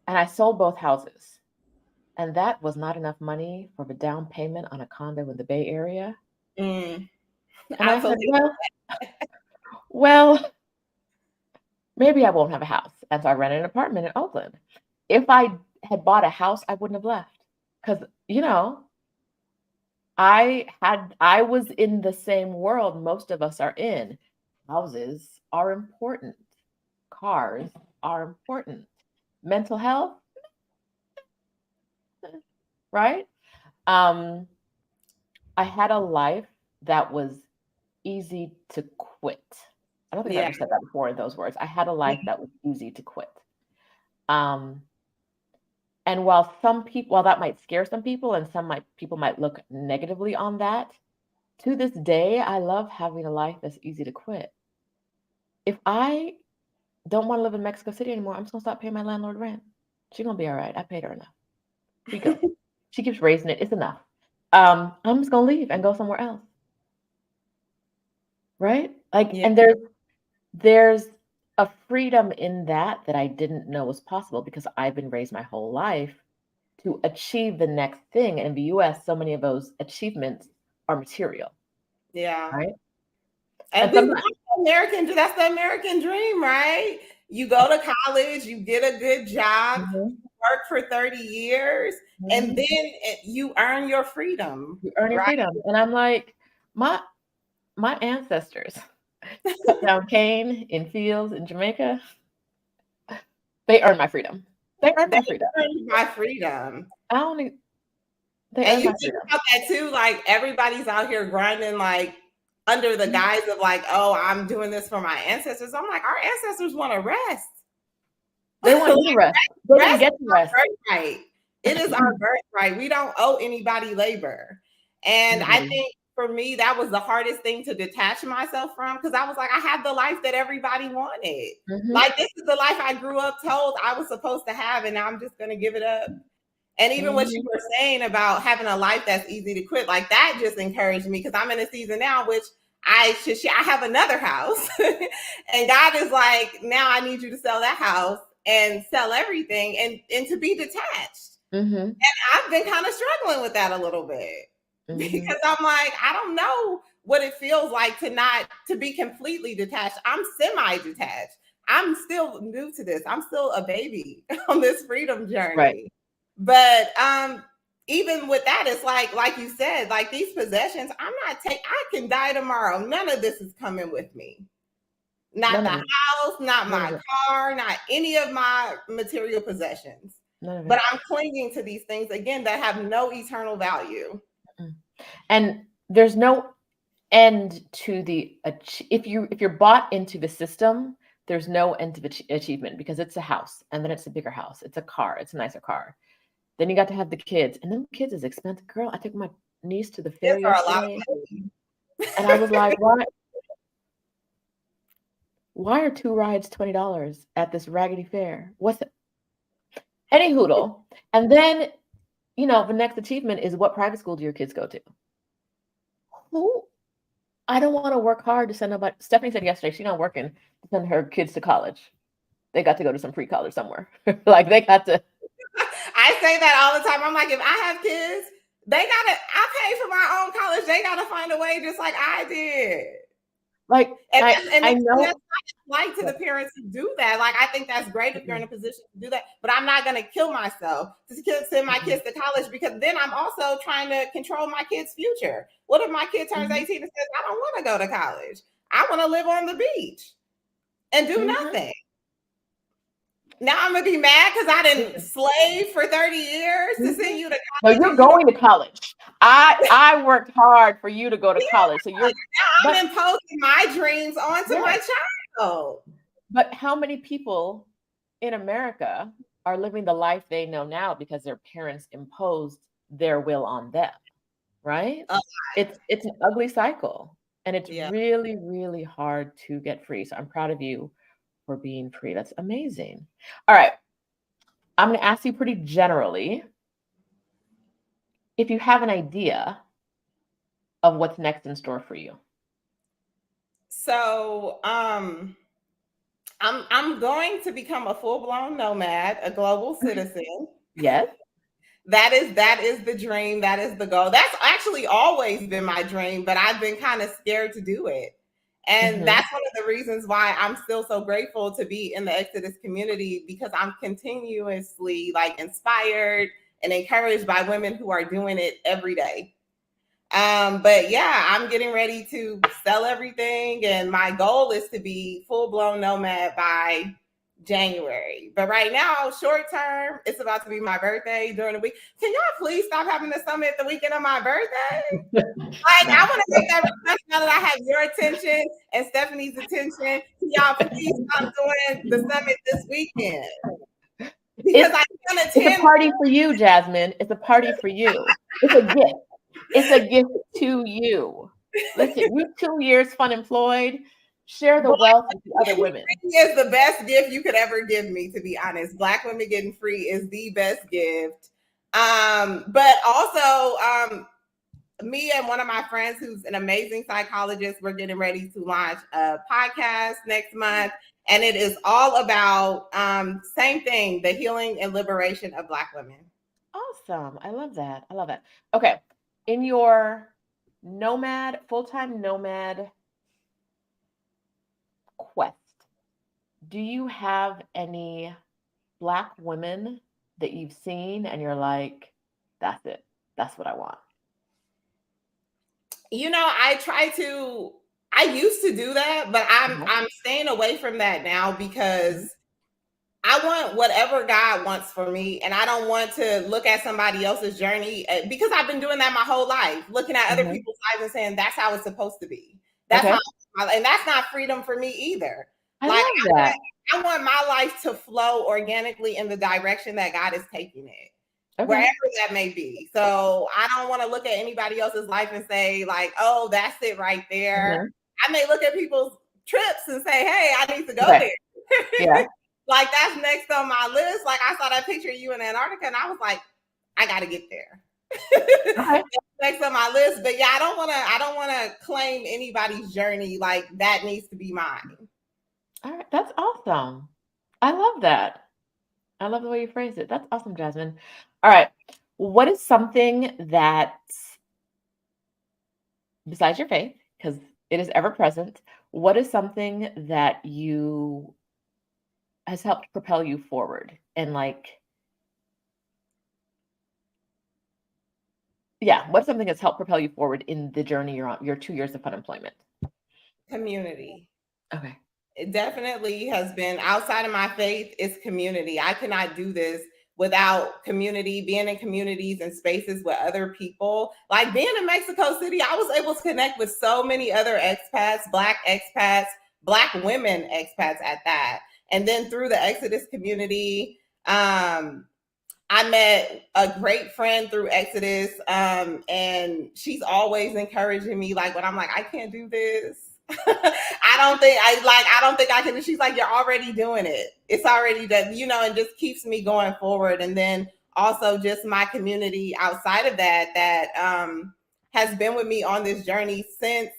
I sold both houses. And that was not enough money for the down payment on a condo in the Bay Area. And I said, absolutely. well, maybe I won't have a house. And so I rented an apartment in Oakland. If I had bought a house, I wouldn't have left. Because, I was in the same world most of us are in. Houses are important. Cars are important. Mental health, right? Um, I had a life that was easy to quit. I don't think I Yeah. ever said that before in those words. I had a life that was easy to quit. Um, and while that might scare some people and people might look negatively on that, to this day, I love having a life that's easy to quit. If I don't want to live in Mexico City anymore, I'm just gonna stop paying my landlord rent. She's gonna be all right. I paid her enough. Here you go. She keeps raising it. It's enough. I'm just gonna leave and go somewhere else. Right? Like, Yeah. and there's a freedom in that I didn't know was possible because I've been raised my whole life to achieve the next thing. And in the US, so many of those achievements are material, Yeah. right? And And we sometimes, want that's the American dream, right? You go to college, you get a good job, Mhm, work for 30 years, and mhm, then you earn your freedom, you earn your right? freedom. And I'm like, my ancestors cut down cane in fields in Jamaica. They earned my freedom. They earned They my freedom. earned my freedom. I only They And earned you my think freedom. about that too, like everybody's out here grinding like under the Mhm. guise of like, oh, I'm doing this for my ancestors. I'm like, our ancestors want to rest. They want you to Like, rest. They didn't rest get is to rest. our birthright. It is our birthright. We don't owe anybody labor. And I Nobody. think for me, that was the hardest thing to detach myself from because I was like, I have the life that everybody wanted. Mhm, Like, this is the life I grew up told I was supposed to have, and now I'm just going to give it up. And even what you mhm. were saying about having a life that's easy to quit, like that just encouraged me because I'm in a season now, which I should share. I have another house, and God is like, now I need you to sell that house and sell everything and to be detached. Mhm, I've been kind of struggling with that a little bit mhm. because I'm like, I don't know what it feels like to be completely detached. I'm semi-detached. I'm still new to this. I'm still a baby on this freedom Right. journey. But even with that, it's like you said, like these possessions, I can die tomorrow. None of this is coming with me. Not None the of it. house, not None of my it. car, not any of my material possessions. None of But it. I'm clinging to these things again that have no eternal value. Mm. And there's no end to if you're bought into the system, there's no end to the achievement because it's a house and then it's a bigger house. It's a car. It's a nicer car. Then you got to have the kids, and then kids is expensive. Girl, I took my niece to the fair Kids are a lot yesterday, of money. and I was like, why are 2 rides $20 at this raggedy fair? What's it? Any hoodle. And then, the next achievement is what private school do your kids go to? Who I don't want to work hard to send nobody. Stephanie said yesterday she's not working to send her kids to college. They got to go to some free college somewhere. Like they got to. I say that all the time. I'm like, if I have kids, I pay for my own college. They gotta find a way just like I did. Like I That's know. like to the parents who do that. Like, I think that's great if you're in a position to do that, but I'm not going to kill myself to send my kids to college because then I'm also trying to control my kid's future. What if my kid turns 18 and says, I don't want to go to college? I want to live on the beach. and do nothing. Now I'm gonna be mad because I didn't slave for 30 years to send you to college. No, you're going to college. I worked hard for you to go to college. So you're now I'm imposing my dreams onto my child. But how many people in America are living the life they know now because their parents imposed their will on them, right? It's an ugly cycle, and it's really, really hard to get free. So I'm proud of you for being free. That's amazing. All right. I'm going to ask you pretty generally if you have an idea of what's next in store for you. So, I'm going to become a full-blown nomad, a global citizen. Yes. That is the dream. That is the goal. That's actually always been my dream, but I've been kind of scared to do it. And that's one of the reasons why I'm still so grateful to be in the Exodus community, because I'm continuously like inspired and encouraged by women who are doing it every day. But yeah, I'm getting ready to sell everything, and my goal is to be full-blown nomad by January. But right now, short term, it's about to be my birthday during the week. Can y'all please stop having the summit the weekend of my birthday? Like, I want to make that request now that I have your attention and Stephanie's attention. Can y'all please stop doing the summit this weekend? Because I can't attend. It's a party for you, Jasmine. It's a party for you. It's a gift. It's a gift to you. Listen, you 2 years fun employed. Share the wealth with the other women. It's the best gift you could ever give me, to be honest. Black women getting free is the best gift. But also, me and one of my friends who's an amazing psychologist, we're getting ready to launch a podcast next month. And it is all about same thing, the healing and liberation of Black women. Awesome. I love that. I love that. Okay. In your full-time nomad quest, do you have any Black women that you've seen and you're like, that's it, that's what I want? You know, I used to do that, but I'm staying away from that now because I want whatever God wants for me, and I don't want to look at somebody else's journey, because I've been doing that my whole life, looking at other people's lives and saying that's how it's supposed to be. That's how, and that's not freedom for me either. I love that. I want my life to flow organically in the direction that God is taking it, wherever that may be. So I don't want to look at anybody else's life and say like, oh, that's it right there. I may look at people's trips and say, hey, I need to go there. Yeah. Like, that's next on my list. Like, I saw that picture of you in Antarctica, and I was like, I got to get there. Next on my list. But yeah, I don't want to claim anybody's journey. Like, that needs to be mine. All right. That's awesome. I love that. I love the way you phrased it. That's awesome, Jasmine. All right. What is something that, besides your faith, because it is ever present, what is something that has helped propel you forward? And like, what's something that's helped propel you forward in the journey you're on, your 2 years of unemployment? Community. Okay. It definitely has been, outside of my faith, it's community. I cannot do this without community, being in communities and spaces with other people. Like being in Mexico City, I was able to connect with so many other expats, Black women expats at that. And then through the Exodus community, I met a great friend through Exodus, and she's always encouraging me. Like when I'm like, I can't do this. I don't think I can. She's like, you're already doing it. It's already done, and just keeps me going forward. And then also just my community outside of that has been with me on this journey since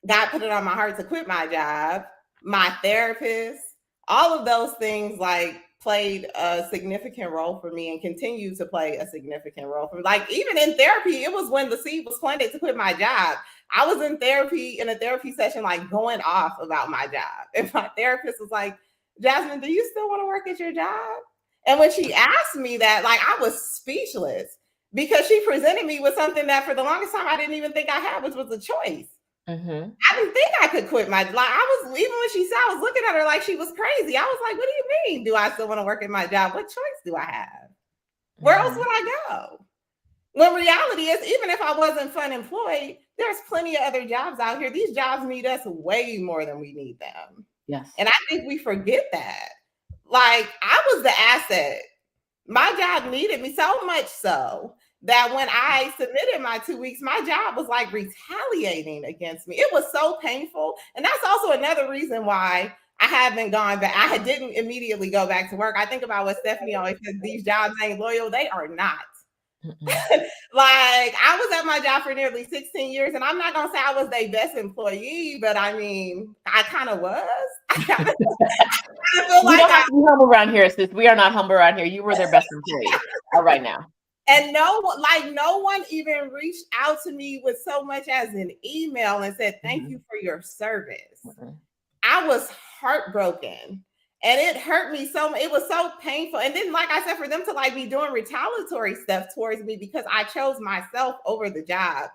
God put it on my heart to quit my job. My therapist, all of those things like played a significant role for me and continue to play a significant role for me. Like even in therapy, it was when the seed was planted to quit my job. I was in a therapy session, like going off about my job. And my therapist was like, Jasmine, do you still want to work at your job? And when she asked me that, like I was speechless because she presented me with something that for the longest time I didn't even think I had, which was a choice. I didn't think I could quit my, like I was even when she said, I was looking at her like she was crazy. I was like, what do you mean? Do I still want to work at my job? What choice do I have? Where else would I go? When reality is, even if I wasn't fun employed, there's plenty of other jobs out here. These jobs need us way more than we need them. Yes. And I think we forget that. Like, I was the asset. My job needed me so much so that when I submitted my 2 weeks, my job was like retaliating against me. It was so painful. And that's also another reason why I haven't gone back. I didn't immediately go back to work. I think about what Stephanie always says, these jobs ain't loyal. They are not. Like, I was at my job for nearly 16 years, and I'm not gonna say I was their best employee, but I mean, I kind of was. I kind of feel like don't have to be humble around here, sis. We are not humble around here. You were their best employee right now. And no one even reached out to me with so much as an email and said, thank you for your service. I was heartbroken. And it hurt me so much. It was so painful. And then, like I said, for them to like be doing retaliatory stuff towards me because I chose myself over the job.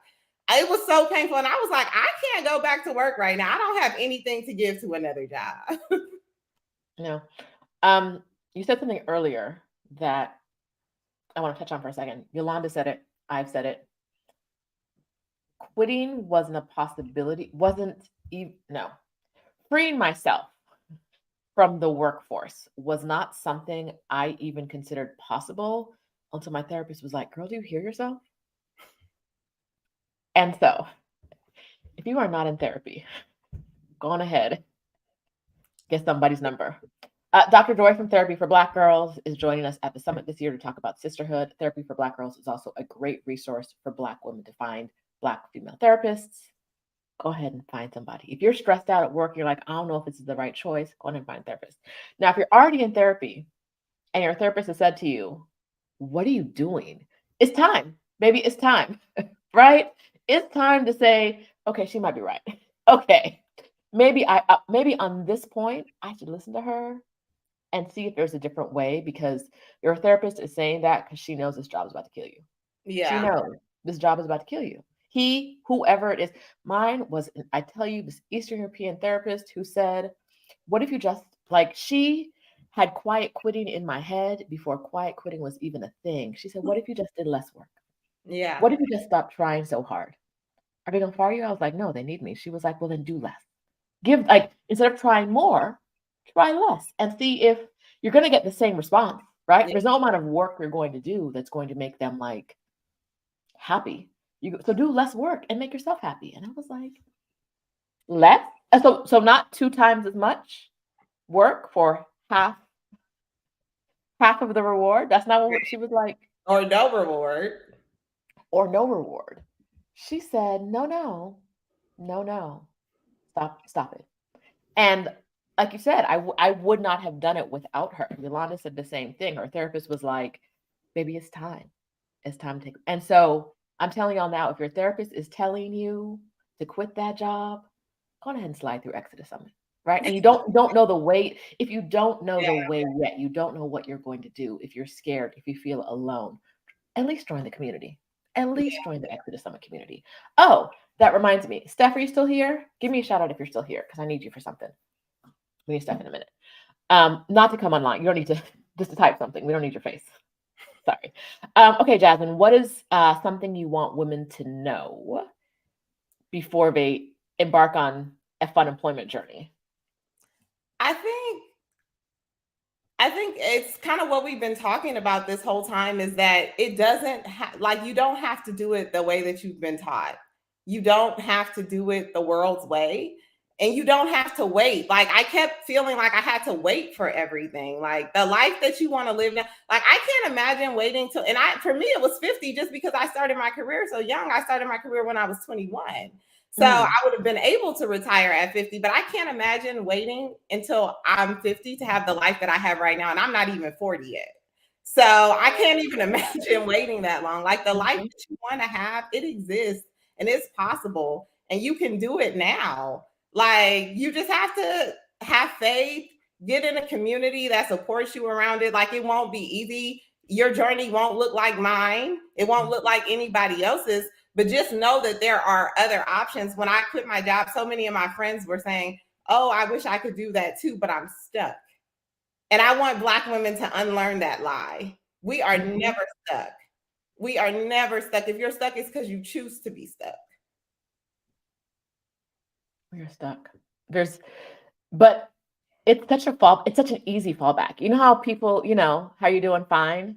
It was so painful. And I was like, I can't go back to work right now. I don't have anything to give to another job. No. You said something earlier that I want to touch on for a second. Yolanda said it. I've said it. Quitting wasn't a possibility. Freeing myself from the workforce was not something I even considered possible until my therapist was like, girl, do you hear yourself? And so if you are not in therapy, go on ahead, get somebody's number. Dr. Joy from Therapy for Black Girls is joining us at the summit this year to talk about sisterhood. Therapy for Black Girls is also a great resource for Black women to find Black female therapists. Go ahead and find somebody. If you're stressed out at work, you're like, I don't know if this is the right choice, go ahead and find a therapist. Now, if you're already in therapy and your therapist has said to you, what are you doing? It's time. Maybe it's time, right? It's time to say, okay, she might be right. Okay, maybe on this point, I should listen to her and see if there's a different way, because your therapist is saying that because she knows this job is about to kill you. Yeah. She knows this job is about to kill you. Whoever it is, mine was, I tell you, this Eastern European therapist who said, what if you just, like, she had quiet quitting in my head before quiet quitting was even a thing. She said, what if you just did less work? Yeah. What if you just stopped trying so hard? Are they going to fire you? I was like, no, they need me. She was like, well, then do less. Instead of trying more, try less and see if you're going to get the same response, right? Yeah. There's no amount of work you're going to do that's going to make them like happy. So do less work and make yourself happy. And I was like, less? So not 2 times as much work for half of the reward? That's not what she was like. Or no reward. She said, no. Stop it. And like you said, I would not have done it without her. Yolanda said the same thing. Her therapist was like, baby, it's time. It's time to take. And so I'm telling y'all now, if your therapist is telling you to quit that job, go ahead and slide through Exodus Summit, right? And you don't know the way. If you don't know the way yet, you don't know what you're going to do. If you're scared, if you feel alone, at least join the community. At least join the Exodus Summit community. Oh, that reminds me. Steph, are you still here? Give me a shout out if you're still here, because I need you for something. We need Steph in a minute. Not to come online. You don't need to, just to type something. We don't need your face. Sorry. Okay, Jasmine, what is something you want women to know before they embark on a fun employment journey? I think it's kind of what we've been talking about this whole time, is that it doesn't you don't have to do it the way that you've been taught. You don't have to do it the world's way. And you don't have to wait. Like, I kept feeling like I had to wait for everything. Like, the life that you want to live now. Like, I can't imagine waiting till, for me, it was 50 just because I started my career so young. I started my career when I was 21. So I would have been able to retire at 50, but I can't imagine waiting until I'm 50 to have the life that I have right now. And I'm not even 40 yet. So I can't even imagine waiting that long. Like, the life that you want to have, it exists and it's possible, and you can do it now. Like, you just have to have faith, get in a community that supports you around it. Like, it won't be easy. Your journey won't look like mine. It won't look like anybody else's, but just know that there are other options. When I quit my job, so many of my friends were saying, oh, I wish I could do that too, but I'm stuck. And I want Black women to unlearn that lie. We are never stuck. We are never stuck. If you're stuck, it's because you choose to be stuck. We're stuck. But it's such an easy fallback. You know how people, how you doing? Fine,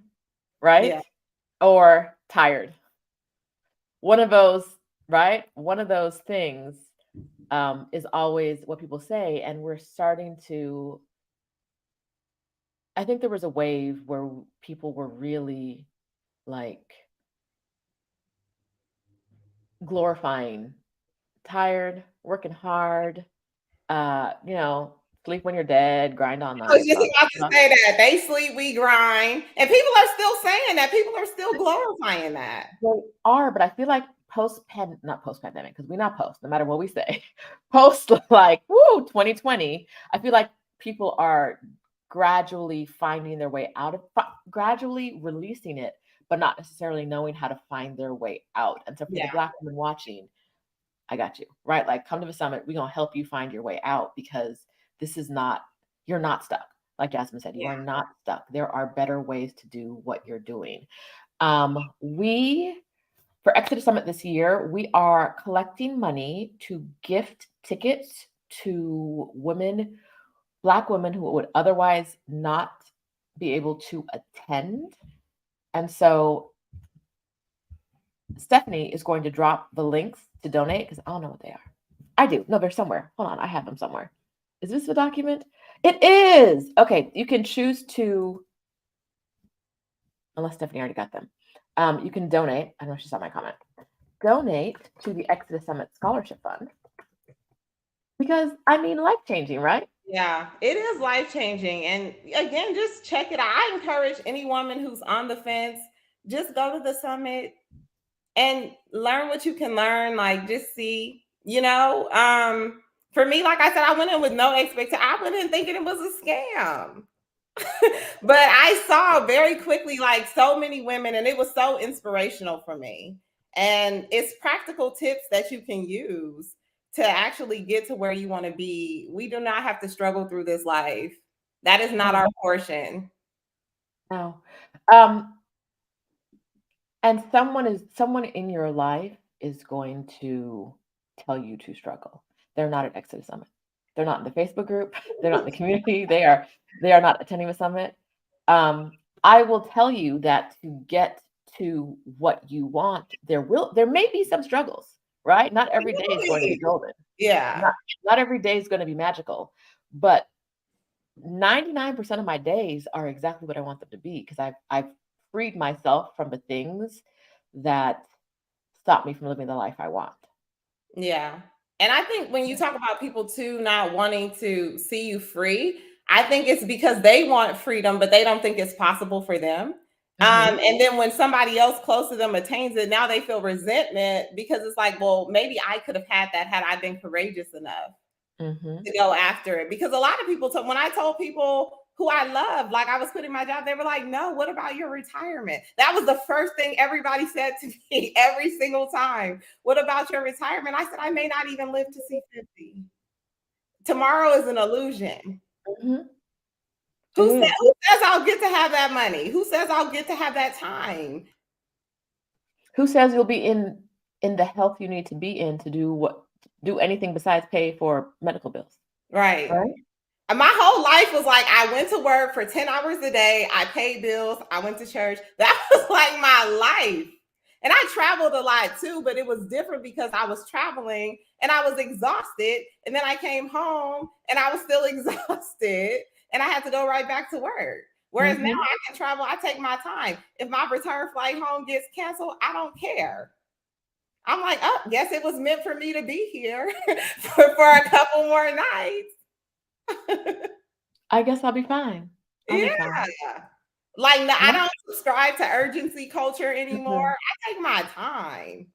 right? Yeah. Or tired. One of those, right? One of those things is always what people say. And we're starting to, I think there was a wave where people were really like glorifying tired, working hard, sleep when you're dead, grind all I was night. just Blah, about to blah, blah. say that. They sleep, we grind. And people are still saying that. People are still glorifying that. They are, but I feel like not post-pandemic, because we're not post, no matter what we say. Post like 2020, I feel like people are gradually finding their way out of gradually releasing it, but not necessarily knowing how to find their way out. And so for the Black women watching, I got you, right? Like, come to the summit. We're going to help you find your way out, because you're not stuck. Like Jasmine said, you are not stuck. There are better ways to do what you're doing. For Exodus Summit this year, we are collecting money to gift tickets to Black women who would otherwise not be able to attend. And so Stephanie is going to drop the links to donate, because I don't know what they are. I do. No, they're somewhere. Hold on. I have them somewhere. Is this the document? It is. Okay. You can choose to, unless Stephanie already got them. You can donate. I don't know if she saw my comment. Donate to the Exodus Summit Scholarship Fund. Because, life-changing, right? Yeah, it is life-changing. And again, just check it out. I encourage any woman who's on the fence, just go to the summit and learn what you can learn. Like, just see, for me, like I said, I went in with no expectation. I went in thinking it was a scam. But I saw very quickly, like, so many women, and it was so inspirational for me. And it's practical tips that you can use to actually get to where you want to be. We do not have to struggle through this life. That is not our portion. No. And someone in your life is going to tell you to struggle. They're not at Exodus Summit. They're not in the Facebook group. They're not in the community. They are not attending the summit. I will tell you that to get to what you want, there may be some struggles, right? Not every day is going to be golden. Yeah. Not every day is going to be magical, but 99% of my days are exactly what I want them to be, because I've freed myself from the things that stop me from living the life I want. Yeah. And I think when you talk about people too not wanting to see you free, I think it's because they want freedom, but they don't think it's possible for them. And then when somebody else close to them attains it, now they feel resentment, because it's like, well, maybe I could have had that had I been courageous enough to go after it. Because a lot of people, when I told people who I loved, like I was quitting my job, they were like, no, what about your retirement? That was the first thing everybody said to me every single time. What about your retirement? I said, I may not even live to see 50. Tomorrow is an illusion. Who says I'll get to have that money? Who says I'll get to have that time? Who says you'll be in the health you need to be in to do anything besides pay for medical bills? Right. And my whole life was like, I went to work for 10 hours a day. I paid bills. I went to church. That was like my life. And I traveled a lot too, but it was different because I was traveling and I was exhausted. And then I came home and I was still exhausted and I had to go right back to work. Whereas now I can travel. I take my time. If my return flight home gets canceled, I don't care. I'm like, oh, guess it was meant for me to be here for a couple more nights. I guess I'll be fine. Like, no, I don't subscribe to urgency culture anymore. I take my time.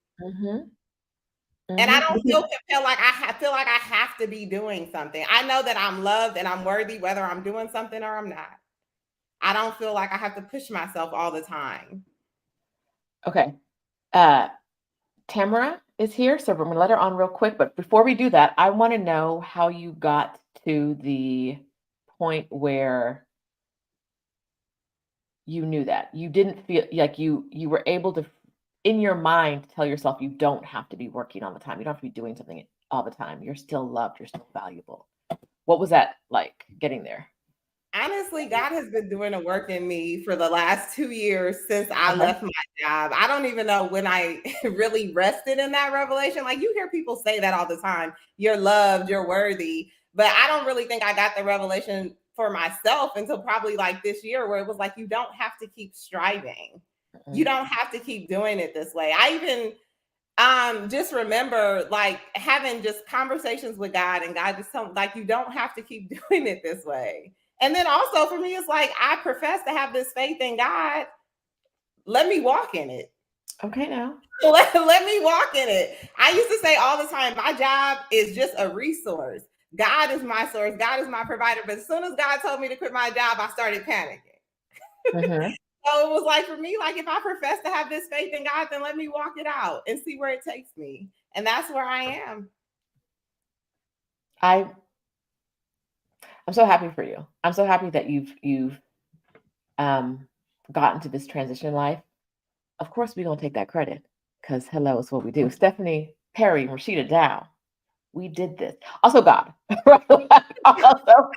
And I don't feel compelled, like I feel like I have to be doing something. I know that I'm loved and I'm worthy, whether I'm doing something or I'm not. I don't feel like I have to push myself all the time. Okay. Tamara is here, so we're going to let her on real quick. But before we do that, I want to know how you got to the point where you knew that you didn't feel like you were able to, in your mind, tell yourself you don't have to be working all the time. You don't have to be doing something all the time. You're still loved. You're still valuable. What was that like getting there? Honestly, God has been doing the work in me for the last 2 years since I left my job. I don't even know when I really rested in that revelation. Like, you hear people say that all the time. You're loved, you're worthy. But I don't really think I got the revelation for myself until probably like this year, where it was like, you don't have to keep striving. You don't have to keep doing it this way. I even just remember like having just conversations with God, and God just told me, like, you don't have to keep doing it this way. And then also for me, it's like, I profess to have this faith in God. Let me walk in it. Okay, now. Let me walk in it. I used to say all the time, my job is just a resource. God is my source. God is my provider. But as soon as God told me to quit my job, I started panicking. So it was like, for me, like, if I profess to have this faith in God, then let me walk it out and see where it takes me. And that's where I am. I'm so happy for you. I'm so happy that you've gotten to this transition in life. Of course, we're gonna take that credit because hello, it's what we do. Stephanie, Perry, Rashida Dow, we did this. Also, God. Also,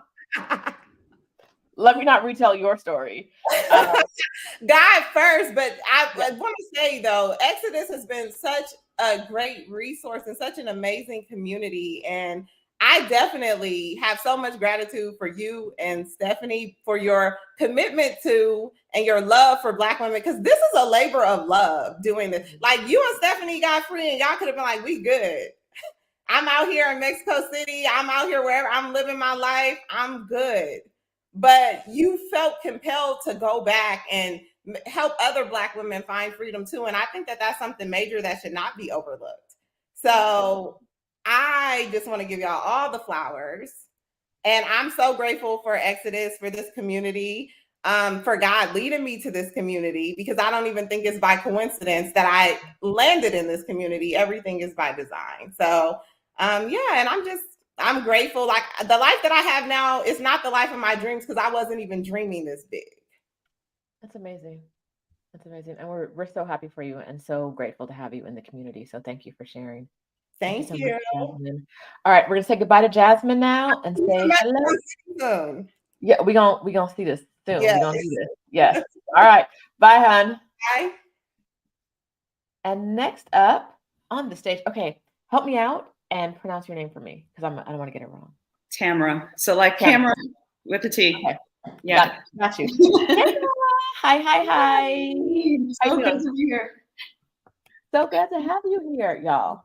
let me not retell your story. God first, but I want to say though, Exodus has been such a great resource and such an amazing community. And I definitely have so much gratitude for you and Stephanie for your commitment to and your love for Black women, because this is a labor of love doing this. Like, you and Stephanie got free and y'all could have been like, we good. I'm out here in Mexico City. I'm out here wherever I'm living my life. I'm good. But you felt compelled to go back and help other Black women find freedom too. And I think that that's something major that should not be overlooked. So I just want to give y'all all the flowers. And I'm so grateful for Exodus, for this community, for God leading me to this community, because I don't even think it's by coincidence that I landed in this community. Everything is by design. So yeah, and I'm grateful. Like, the life that I have now is not the life of my dreams, because I wasn't even dreaming this big. That's amazing. That's amazing. And we're so happy for you and so grateful to have you in the community. So thank you for sharing. Thank so you. much, Jasmine. All right, we're gonna say goodbye to Jasmine now and say hello. Yeah, we gonna see this soon. Yes. We're gonna do this. Yes. All right. Bye, hon. Bye. And next up on the stage, okay, help me out and pronounce your name for me, because I don't want to get it wrong. Tamara. So like camera with the T. Okay. Yeah. Got you. Hi. So good to be here. So good to have you here, y'all.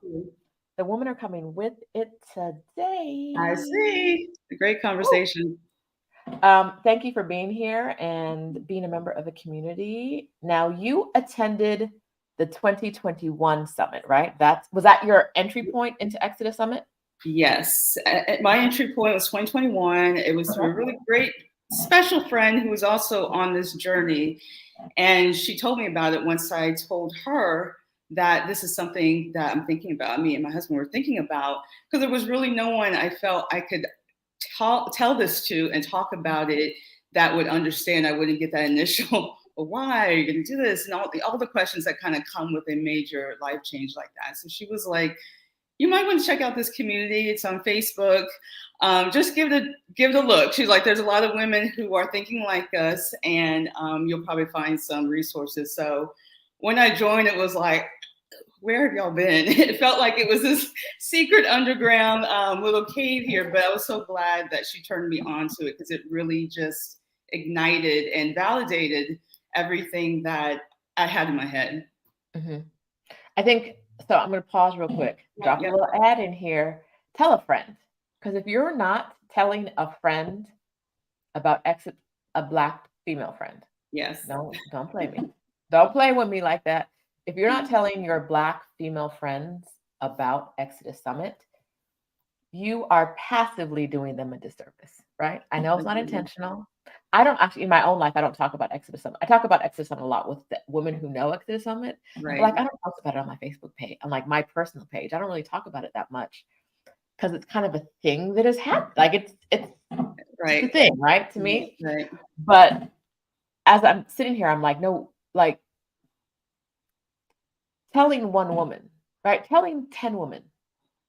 The women are coming with it today. I see. A great conversation. Thank you for being here and being a member of the community. Now, you attended the 2021 summit, right? Was that your entry point into Exodus Summit? Yes. My entry point was 2021. It was through a really great special friend who was also on this journey. And she told me about it once I told her that this is something that I'm thinking about, me and my husband were thinking about, because there was really no one I felt I could tell this to and talk about it that would understand. I wouldn't get that initial, well, why are you going to do this? And all the questions that kind of come with a major life change like that. So she was like, you might want to check out this community. It's on Facebook. Just give it a look. She's like, there's a lot of women who are thinking like us, and you'll probably find some resources. So when I joined, it was like, where have y'all been? It felt like it was this secret underground little cave here, but I was so glad that she turned me on to it, because it really just ignited and validated everything that I had in my head. Mm-hmm. I think, so I'm going to pause real quick, drop a little ad in here. Tell a friend, because if you're not telling a friend about a Black female friend, yes, don't play me. Don't play with me like that. If you're not telling your Black female friends about Exodus Summit, you are passively doing them a disservice, right? I know it's not intentional. I don't actually, in my own life, I don't talk about Exodus Summit. I talk about Exodus Summit a lot with the women who know Exodus Summit. But like, I don't talk about it on my Facebook page, on like my personal page. I don't really talk about it that much because it's kind of a thing that has happened. Like it's a thing, right? To me. Right. But as I'm sitting here, I'm like, no, like telling one woman, right? Telling 10 women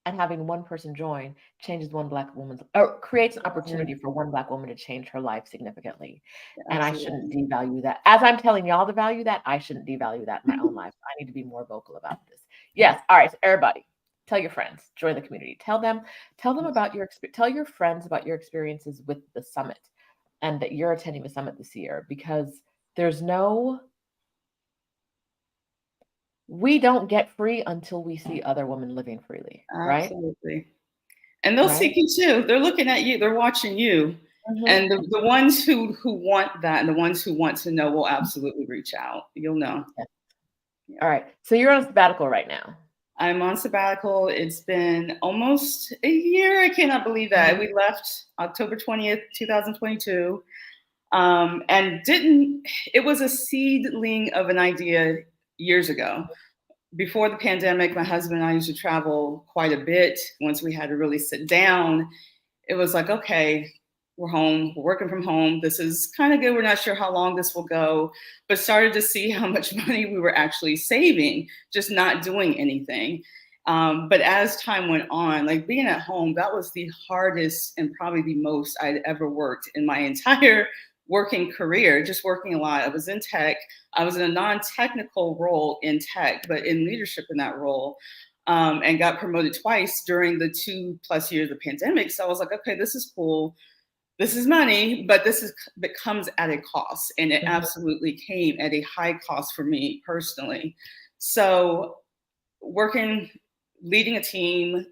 and having one person join changes one Black woman's, or creates an opportunity for one Black woman to change her life significantly. And I shouldn't devalue that. As I'm telling y'all to value that, I shouldn't devalue that in my own life. I need to be more vocal about this. Yes. All right. So everybody, tell your friends, join the community. Tell them about tell your friends about your experiences with the summit and that you're attending the summit this year, because we don't get free until we see other women living freely, right? Absolutely. And they'll seek you too. They're looking at you. They're watching you. And the ones who want that and the ones who want to know will absolutely reach out. You'll know. Yeah. All right. So you're on sabbatical right now. I'm on sabbatical. It's been almost a year. I cannot believe that. We left October 20th, 2022. And it was a seedling of an idea years ago. Before the pandemic, my husband and I used to travel quite a bit. Once we had to really sit down, it was like, okay, we're home, we're working from home. This is kind of good. We're not sure how long this will go, but started to see how much money we were actually saving, just not doing anything. But as time went on, like being at home, that was the hardest and probably the most I'd ever worked in my entire working career, just working a lot. I was in tech. I was in a non-technical role in tech, but in leadership in that role, and got promoted twice during the 2+ years of pandemic. So I was like, okay, this is cool. This is money, but it comes at a cost. And it absolutely came at a high cost for me personally. So leading a team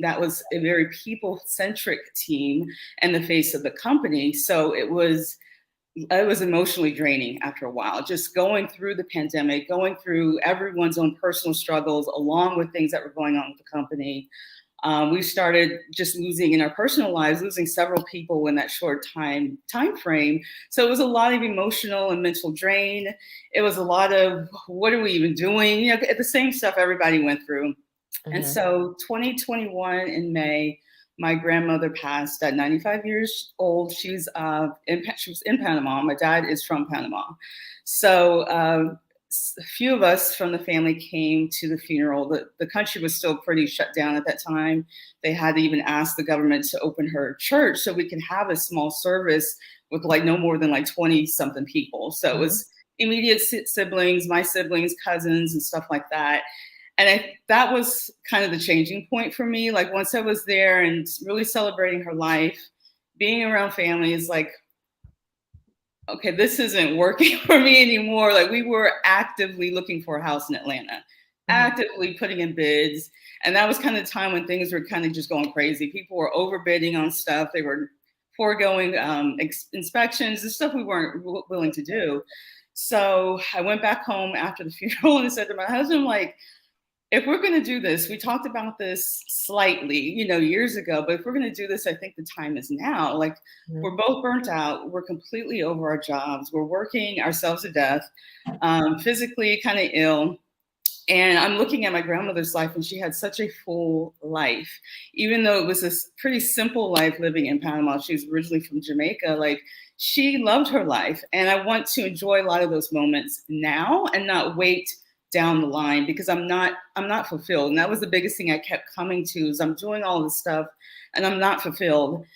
that was a very people-centric team and the face of the company. So it was emotionally draining after a while, just going through the pandemic, going through everyone's own personal struggles, along with things that were going on with the company. We started just losing in our personal lives, losing several people in that short time frame. So it was a lot of emotional and mental drain. It was a lot of, what are we even doing? The same stuff everybody went through. And so 2021 in May, my grandmother passed at 95 years old. She was in Panama. My dad is from Panama. So a few of us from the family came to the funeral. The country was still pretty shut down at that time. They had to even ask the government to open her church so we could have a small service with like no more than like 20 something people. So it was immediate siblings, my siblings, cousins, and stuff like that. And that was kind of the changing point for me. Like once I was there and really celebrating her life, being around family is like, okay, this isn't working for me anymore. Like we were actively looking for a house in Atlanta, actively putting in bids. And that was kind of the time when things were kind of just going crazy. People were overbidding on stuff. They were foregoing inspections and stuff we weren't willing to do. So I went back home after the funeral and said to my husband, like, if we're going to do this, we talked about this slightly, years ago, but if we're going to do this, I think the time is now. Like we're both burnt out. We're completely over our jobs. We're working ourselves to death, physically kind of ill. And I'm looking at my grandmother's life, and she had such a full life, even though it was a pretty simple life living in Panama. She was originally from Jamaica. Like she loved her life. And I want to enjoy a lot of those moments now and not wait down the line, because I'm not fulfilled. And that was the biggest thing I kept coming to, is I'm doing all this stuff and I'm not fulfilled.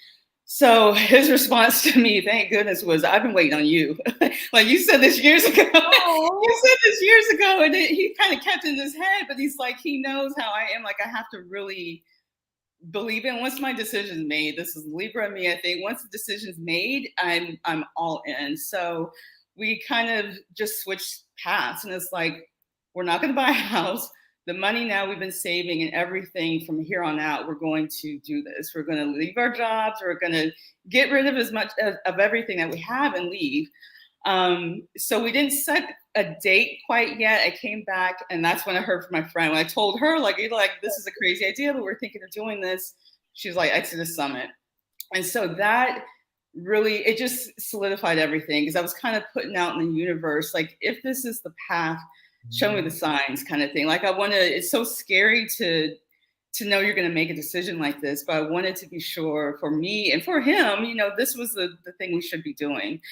So his response to me, thank goodness, was, I've been waiting on you. Like you said this years ago. You said this years ago. And he kind of kept in his head, but he's like, he knows how I am. Like I have to really believe it. Once my decision's made, this is Libra in me, I think. Once the decision's made, I'm all in. So we kind of just switched paths, and it's like, we're not going to buy a house. The money now we've been saving and everything from here on out, we're going to do this. We're going to leave our jobs. We're going to get rid of as much of everything that we have and leave. So we didn't set a date quite yet. I came back, and that's when I heard from my friend. When I told her, like, this is a crazy idea, but we're thinking of doing this. She was like, Exodus Summit. And so that really, it just solidified everything, because I was kind of putting out in the universe, like, if this is the path, show me the signs, kind of thing. Like, it's so scary to know you're going to make a decision like this, but I wanted to be sure for me and for him, this was the thing we should be doing.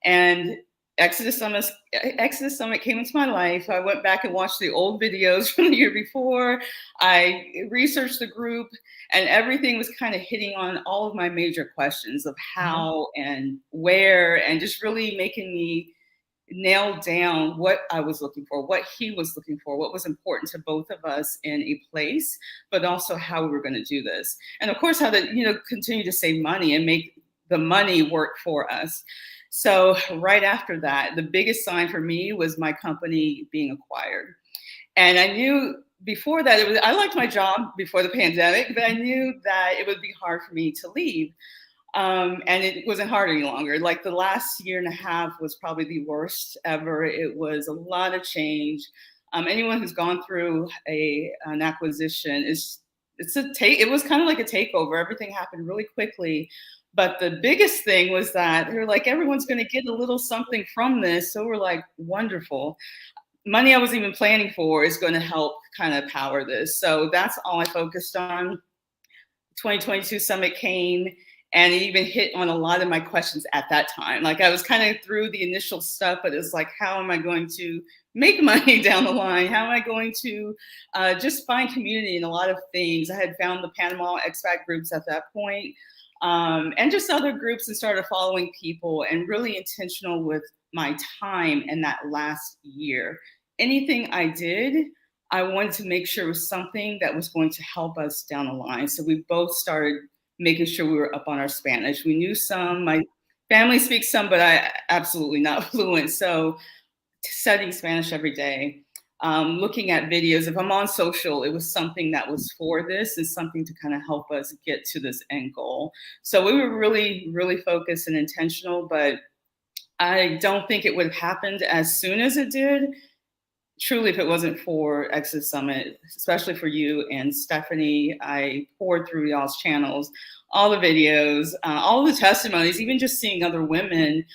And Exodus Summit came into my life. I went back and watched the old videos from the year before. I researched the group, and everything was kind of hitting on all of my major questions of how and where, and just really making me nail down what I was looking for, what he was looking for, what was important to both of us in a place, but also how we were going to do this. And of course, how to, continue to save money and make the money work for us. So right after that, the biggest sign for me was my company being acquired. And I knew before that, I liked my job before the pandemic, but I knew that it would be hard for me to leave. And it wasn't hard any longer. Like, the last year and a half was probably the worst ever. It was a lot of change. Anyone who's gone through an acquisition, it was kind of like a takeover. Everything happened really quickly. But the biggest thing was that they were like, everyone's going to get a little something from this. So we're like, wonderful. Money I wasn't even planning for is going to help kind of power this. So that's all I focused on. 2022 Summit came, and it even hit on a lot of my questions at that time. Like, I was kind of through the initial stuff, but it's like, how am I going to make money down the line? How am I going to just find community in a lot of things? I had found the Panama expat groups at that point. And just other groups, and started following people, and really intentional with my time in that last year. Anything I did, I wanted to make sure it was something that was going to help us down the line. So we both started making sure we were up on our Spanish. We knew some, my family speaks some, but I absolutely not fluent. So studying Spanish every day. Looking at videos. If I'm on social, it was something that was for this, and something to kind of help us get to this end goal. So we were really, really focused and intentional, but I don't think it would have happened as soon as it did, truly, if it wasn't for Exodus Summit, especially for you and Stephanie. I poured through y'all's channels, all the videos, all the testimonies, even just seeing other women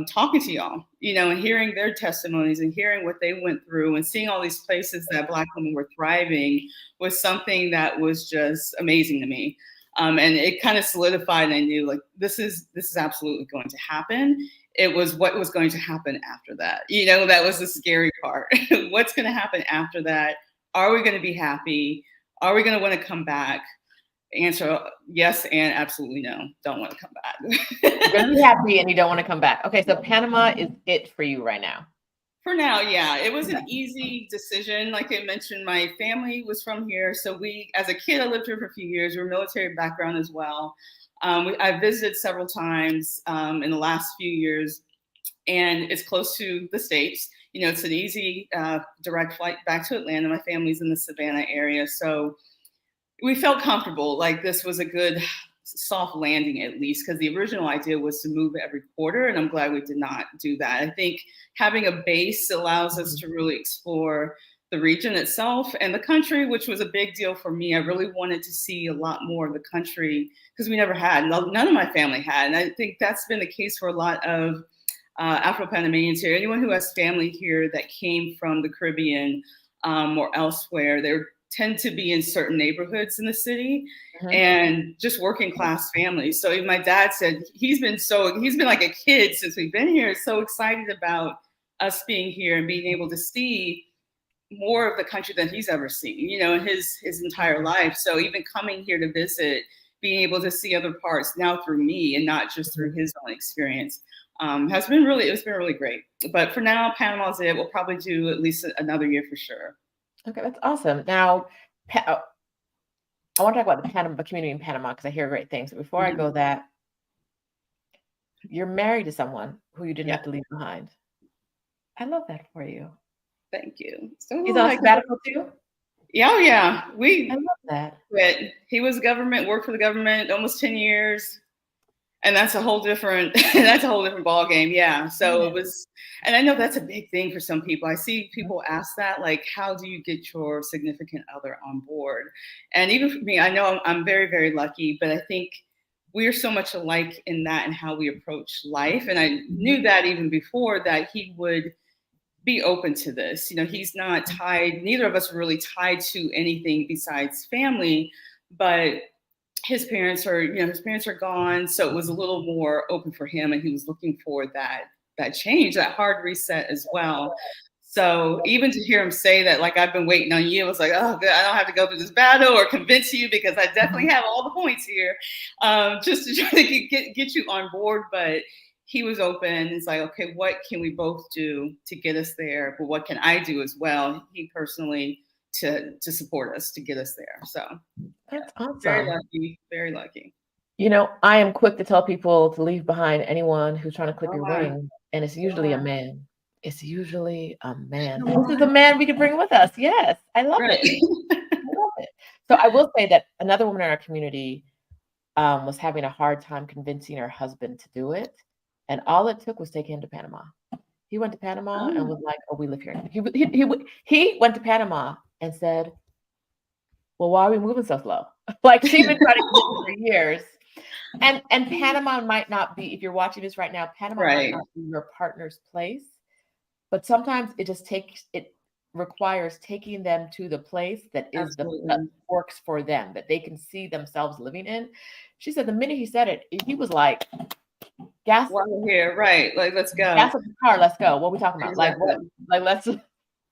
talking to y'all, and hearing their testimonies, and hearing what they went through, and seeing all these places that Black women were thriving was something that was just amazing to me. And it kind of solidified, and I knew, like, this is absolutely going to happen. It was what was going to happen after that. That was the scary part. What's going to happen after that? Are we going to be happy? Are we going to want to come back? Answer yes and absolutely no. Don't want to come back. You're going to be happy and you don't want to come back. Okay, so Panama is it for you right now? For now, yeah. It was an easy decision. Like I mentioned, my family was from here. So as a kid, I lived here for a few years. We're military background as well. I visited several times in the last few years, and it's close to the States. It's an easy direct flight back to Atlanta. My family's in the Savannah area. So we felt comfortable, like this was a good soft landing, at least, because the original idea was to move every quarter, and I'm glad we did not do that. I think having a base allows us to really explore the region itself and the country, which was a big deal for me. I really wanted to see a lot more of the country, because we never had. None of my family had, and I think that's been the case for a lot of Afro-Panamanians here. Anyone who has family here that came from the Caribbean or elsewhere, they're tend to be in certain neighborhoods in the city, and just working class families. So even my dad said he's been like a kid since we've been here, so excited about us being here and being able to see more of the country than he's ever seen, in his entire life. So even coming here to visit, being able to see other parts now through me and not just through his own experience, it's been really great. But for now, Panama's it. We'll probably do at least another year for sure. Okay, that's awesome. Now, I want to talk about the Panama community in Panama, because I hear great things. But before I go that, you're married to someone who you didn't have to leave behind. I love that for you. Thank you. So he's on sabbatical too? Yeah, yeah. I love that. But he was worked for the government almost 10 years. And that's a whole different ball game. Yeah. So it was, and I know that's a big thing for some people. I see people ask that, like, how do you get your significant other on board? And even for me, I know I'm very, very lucky, but I think we're so much alike in that and how we approach life. And I knew that even before, that he would be open to this. You know, he's not tied, neither of us are really tied to anything besides family, but his parents are gone. So it was a little more open for him, and he was looking for that change, that hard reset as well. So even to hear him say that, like, I've been waiting on you, I was like, oh, good, I don't have to go through this battle or convince you, because I definitely have all the points here, just to try to get you on board. But he was open. It's like, okay, what can we both do to get us there? But what can I do as well, he personally, to support us, to get us there? So That's awesome. very lucky, very lucky. You know, I am quick to tell people to leave behind anyone who's trying to clip your wings, and it's usually a man. It's usually a man. This is a man we can bring with us. Yes, I love it. I love it. So I will say that another woman in our community was having a hard time convincing her husband to do it, and all it took was taking him to Panama. He went to Panama and was like, "Oh, we live here." He went to Panama and said, "Well, why are we moving so slow?" Like, she's been trying to convince him for years. And Panama might not be, if you're watching this right now, Panama might not be your partner's place, but sometimes it requires taking them to the place that is that works for them, that they can see themselves living in. She said the minute he said it, he was like, gas here, right? Like, let's go. Gas up the car, let's go. What are we talking about? Exactly. Like, what? Like,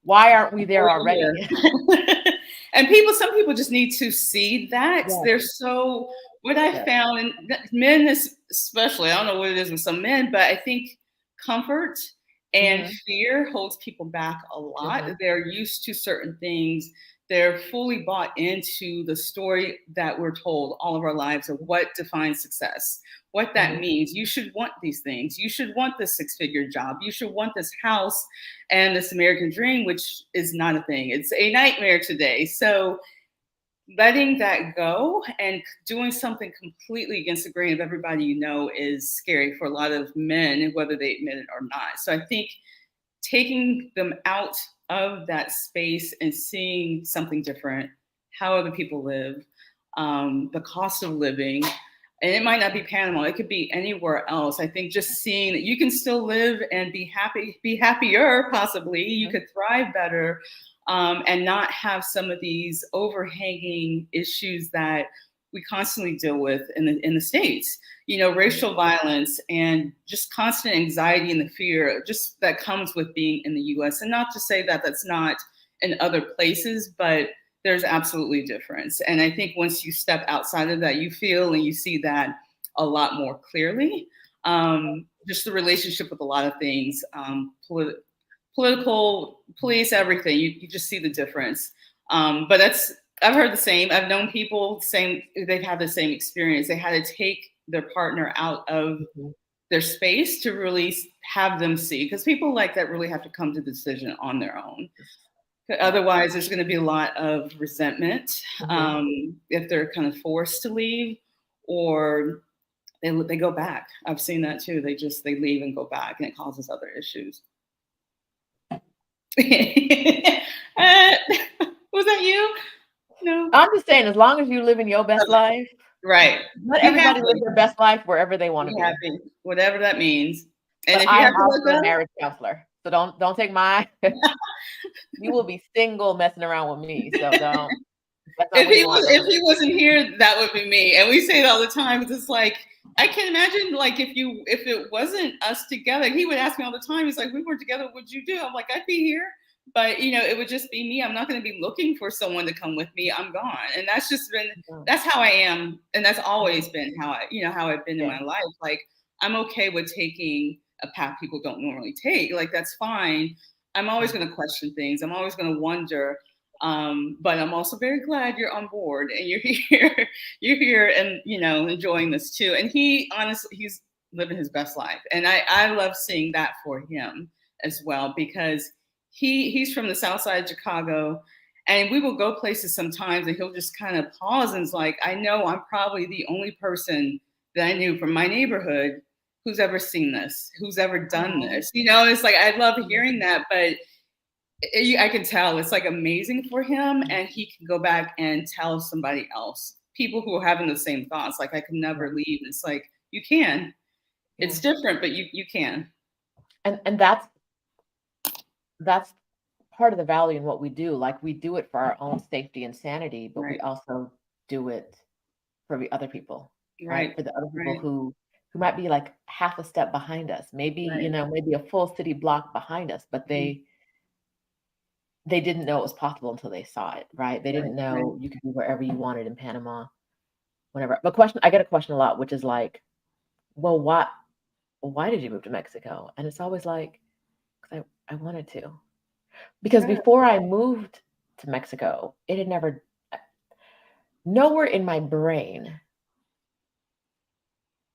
why aren't we there already? And some people just need to see that. Yes. They're so, what I found, and men especially, I don't know what it is with some men, but I think comfort and fear holds people back a lot. They're used to certain things. They're fully bought into the story that we're told all of our lives of what defines success, what that means. You should want these things. You should want this 6-figure job. You should want this house and this American dream, which is not a thing. It's a nightmare today. So letting that go and doing something completely against the grain of everybody you know is scary for a lot of men, whether they admit it or not. So I think taking them out of that space and seeing something different, how other people live, the cost of living, and it might not be Panama, it could be anywhere else. I think just seeing that you can still live and be happy, be happier, possibly, you could thrive better, and not have some of these overhanging issues that we constantly deal with in the States, you know, racial violence and just constant anxiety and the fear just that comes with being in the US. And not to say that that's not in other places, but there's absolutely a difference. And I think once you step outside of that, you feel and you see that a lot more clearly. Just the relationship with a lot of things, political, police, everything, you just see the difference. But I've heard the same. I've known people they've had the same experience. They had to take their partner out of their space to really have them see, because people like that really have to come to the decision on their own. Otherwise, there's going to be a lot of resentment if they're kind of forced to leave, or they go back. I've seen that too. They leave and go back, and it causes other issues. Was that you? No. I'm just saying, as long as you live in your best life, right? Let everybody live their best life wherever they want to be. Happy, whatever that means. And but if you I'm have to also a marriage counselor, so don't take my. You will be single messing around with me, so don't. If he wasn't here, that would be me. And we say it all the time. It's like, I can imagine, like, if it wasn't us together, he would ask me all the time. He's like, we weren't together, what'd you do? I'm like, I'd be here. But, you know, it would just be me. I'm not going to be looking for someone to come with me. I'm gone. And that's how I am. And that's always been how I've been in my life. Like, I'm okay with taking a path people don't normally take. Like, that's fine. I'm always going to question things. I'm always going to wonder. But I'm also very glad you're on board and you're here and, you know, enjoying this too. And he's living his best life. And I love seeing that for him as well, because he's from the South Side of Chicago, and we will go places sometimes and he'll just kind of pause and is like, I know I'm probably the only person that I knew from my neighborhood who's ever seen this, who's ever done this. You know, it's like, I love hearing that, but I can tell it's like amazing for him, and he can go back and tell somebody else, people who are having the same thoughts, like, I could never leave. It's like, you can. It's different, but you can. And that's part of the value in what we do. Like, we do it for our own safety and sanity, but we also do it for the other people, right? For the other people who might be like half a step behind us, maybe, you know, maybe a full city block behind us, but they didn't know it was possible until they saw it, right? They didn't know you could be wherever you wanted in Panama, whatever. But I get a question a lot, which is like, well, why did you move to Mexico? And it's always like, because I wanted to. Because before I moved to Mexico, it had never, nowhere in my brain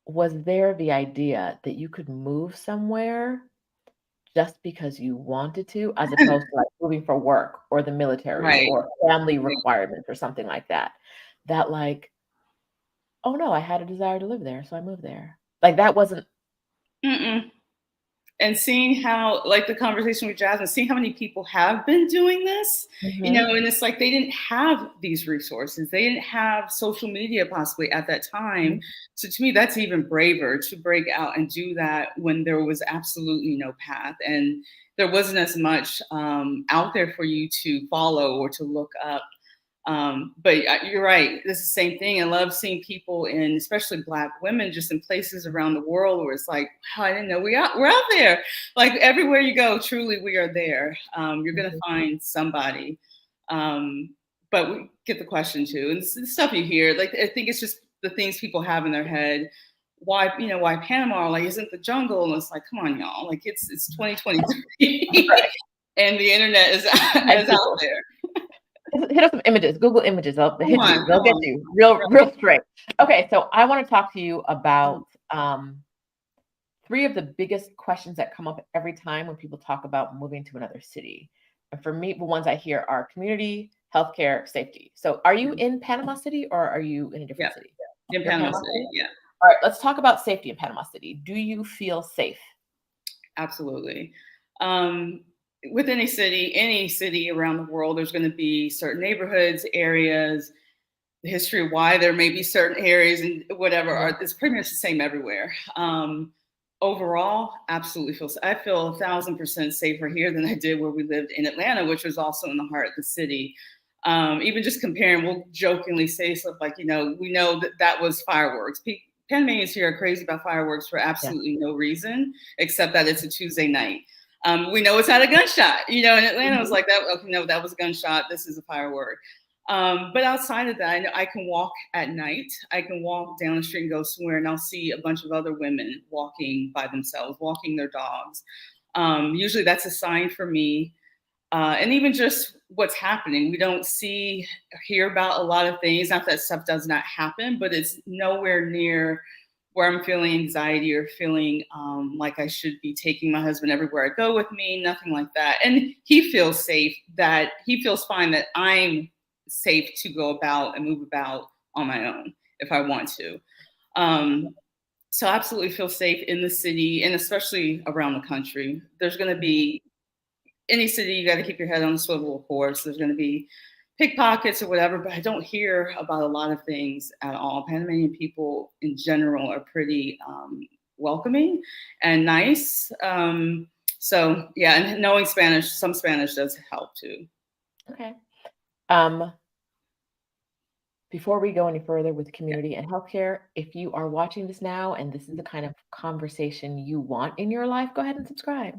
was there the idea that you could move somewhere just because you wanted to, as opposed to like moving for work or the military or family requirements or something like that. That like, oh no, I had a desire to live there, so I moved there. Like, that wasn't. And seeing how, like the conversation with Jasmine, seeing how many people have been doing this, you know, and it's like they didn't have these resources. They didn't have social media possibly at that time. So to me, that's even braver to break out and do that when there was absolutely no path and there wasn't as much out there for you to follow or to look up. But you're right. It's the same thing. I love seeing people in, especially Black women, just in places around the world where it's like, wow, I didn't know we're out there. Like, everywhere you go, truly, we are there. You're going to find somebody. But we get the question too. And it's the stuff you hear, like, I think it's just the things people have in their head. Why Panama? Like, isn't the jungle? And it's like, come on, y'all. Like, it's 2023 and the internet is out there. Hit up some images, Google images. They'll hit you. They'll get you real straight. Okay, so I want to talk to you about 3 of the biggest questions that come up every time when people talk about moving to another city. And for me, the ones I hear are community, healthcare, safety. So are you in Panama City or are you in a different city? In Panama City, yeah. All right, let's talk about safety in Panama City. Do you feel safe? Absolutely. With any city around the world, there's going to be certain neighborhoods, areas, the history of why there may be certain areas and whatever. It's pretty much the same everywhere. Overall, absolutely I feel 1,000% safer here than I did where we lived in Atlanta, which was also in the heart of the city. Even just comparing, we'll jokingly say stuff like, we know that was fireworks. Panamanians here are crazy about fireworks for absolutely no reason, except that it's a Tuesday night. We know it's not a gunshot. In Atlanta, it was like that. Okay, no, that was a gunshot. This is a firework. But outside of that, I know I can walk at night. I can walk down the street and go somewhere, and I'll see a bunch of other women walking by themselves, walking their dogs. Usually, that's a sign for me. And even just what's happening, we don't hear about a lot of things. Not that stuff does not happen, but it's nowhere near where I'm feeling anxiety or feeling like I should be taking my husband everywhere I go with me, nothing like that. And he feels safe, that he feels fine that I'm safe to go about and move about on my own if I want to. So I absolutely feel safe in the city and especially around the country. There's going to be any city, you got to keep your head on the swivel, of course. There's going to be pickpockets or whatever, but I don't hear about a lot of things at all. Panamanian people in general are pretty welcoming and nice. So yeah, and knowing Spanish, some Spanish does help too. Okay. Before we go any further with community and healthcare, if you are watching this now and this is the kind of conversation you want in your life, go ahead and subscribe.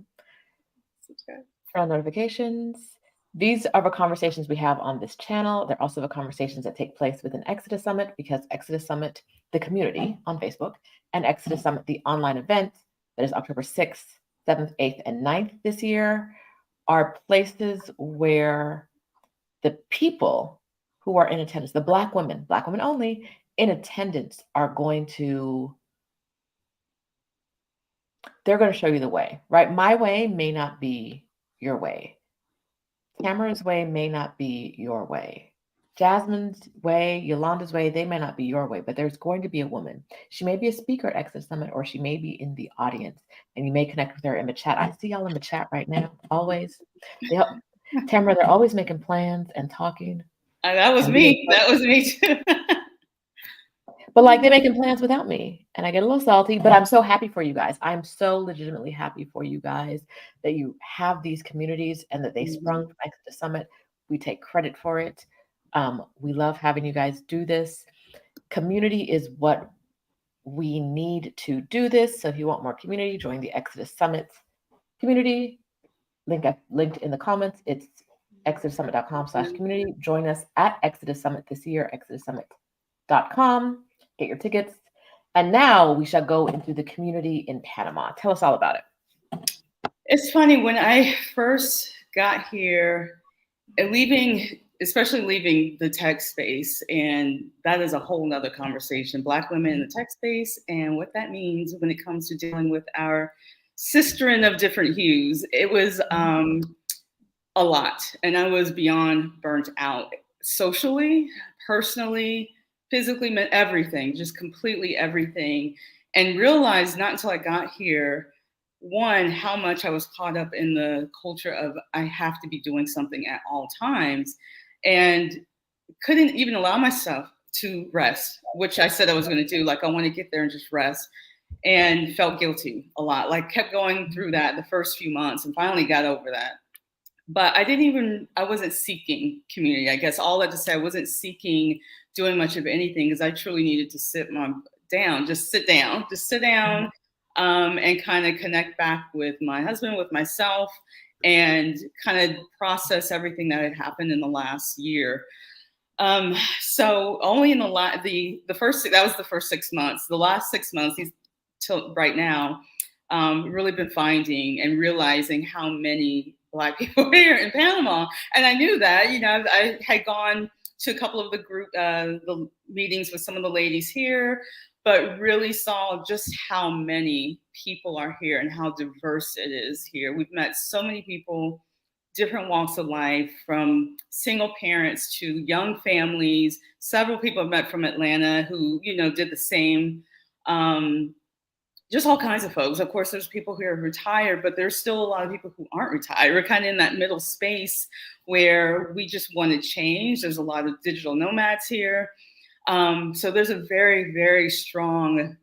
Turn on notifications. These are the conversations we have on this channel. They're also the conversations that take place within Exodus Summit, because Exodus Summit, the community on Facebook, and Exodus Summit, the online event that is October 6th, 7th, 8th, and 9th this year, are places where the people who are in attendance, the Black women only, in attendance are they're going to show you the way, right? My way may not be your way. Tamara's way may not be your way. Jasmine's way, Yolanda's way, they may not be your way, but there's going to be a woman. She may be a speaker at Exodus Summit, or she may be in the audience, and you may connect with her in the chat. I see y'all in the chat right now, always. They help. Tamara, they're always making plans and talking. That was me. That was me too. But like they're making plans without me, and I get a little salty, but I'm so happy for you guys. I'm so legitimately happy for you guys that you have these communities and that they sprung from Exodus Summit. We take credit for it. We love having you guys do this. Community is what we need to do this. So if you want more community, join the Exodus Summit community. Linked in the comments. It's exodussummit.com/community. Join us at Exodus Summit this year, exodussummit.com. Get your tickets. And now we shall go into the community in Panama. Tell us all about it. It's funny, when I first got here, especially leaving the tech space, and that is a whole nother conversation, Black women in the tech space and what that means when it comes to dealing with our sisterin of different hues. It was a lot, and I was beyond burnt out socially, personally, physically, meant everything, just completely everything. And realized not until I got here, one, how much I was caught up in the culture of I have to be doing something at all times, and couldn't even allow myself to rest, which I said I was going to do. Like, I want to get there and just rest, and felt guilty a lot. Like, kept going through that the first few months and finally got over that. But I wasn't seeking community. I guess all that to say, I wasn't seeking doing much of anything, because I truly needed to sit down, and kind of connect back with my husband, with myself, and kind of process everything that had happened in the last year. So only in the first 6 months. The last 6 months, till right now, really been finding and realizing how many Black people here in Panama. And I knew that, I had gone to a couple of the meetings with some of the ladies here, but really saw just how many people are here and how diverse it is here. We've met so many people, different walks of life, from single parents to young families. Several people I've met from Atlanta who, did the same. Just all kinds of folks. Of course, there's people who are retired, but there's still a lot of people who aren't retired. We're kind of in that middle space where we just want to change. There's a lot of digital nomads here. So there's a very, very strong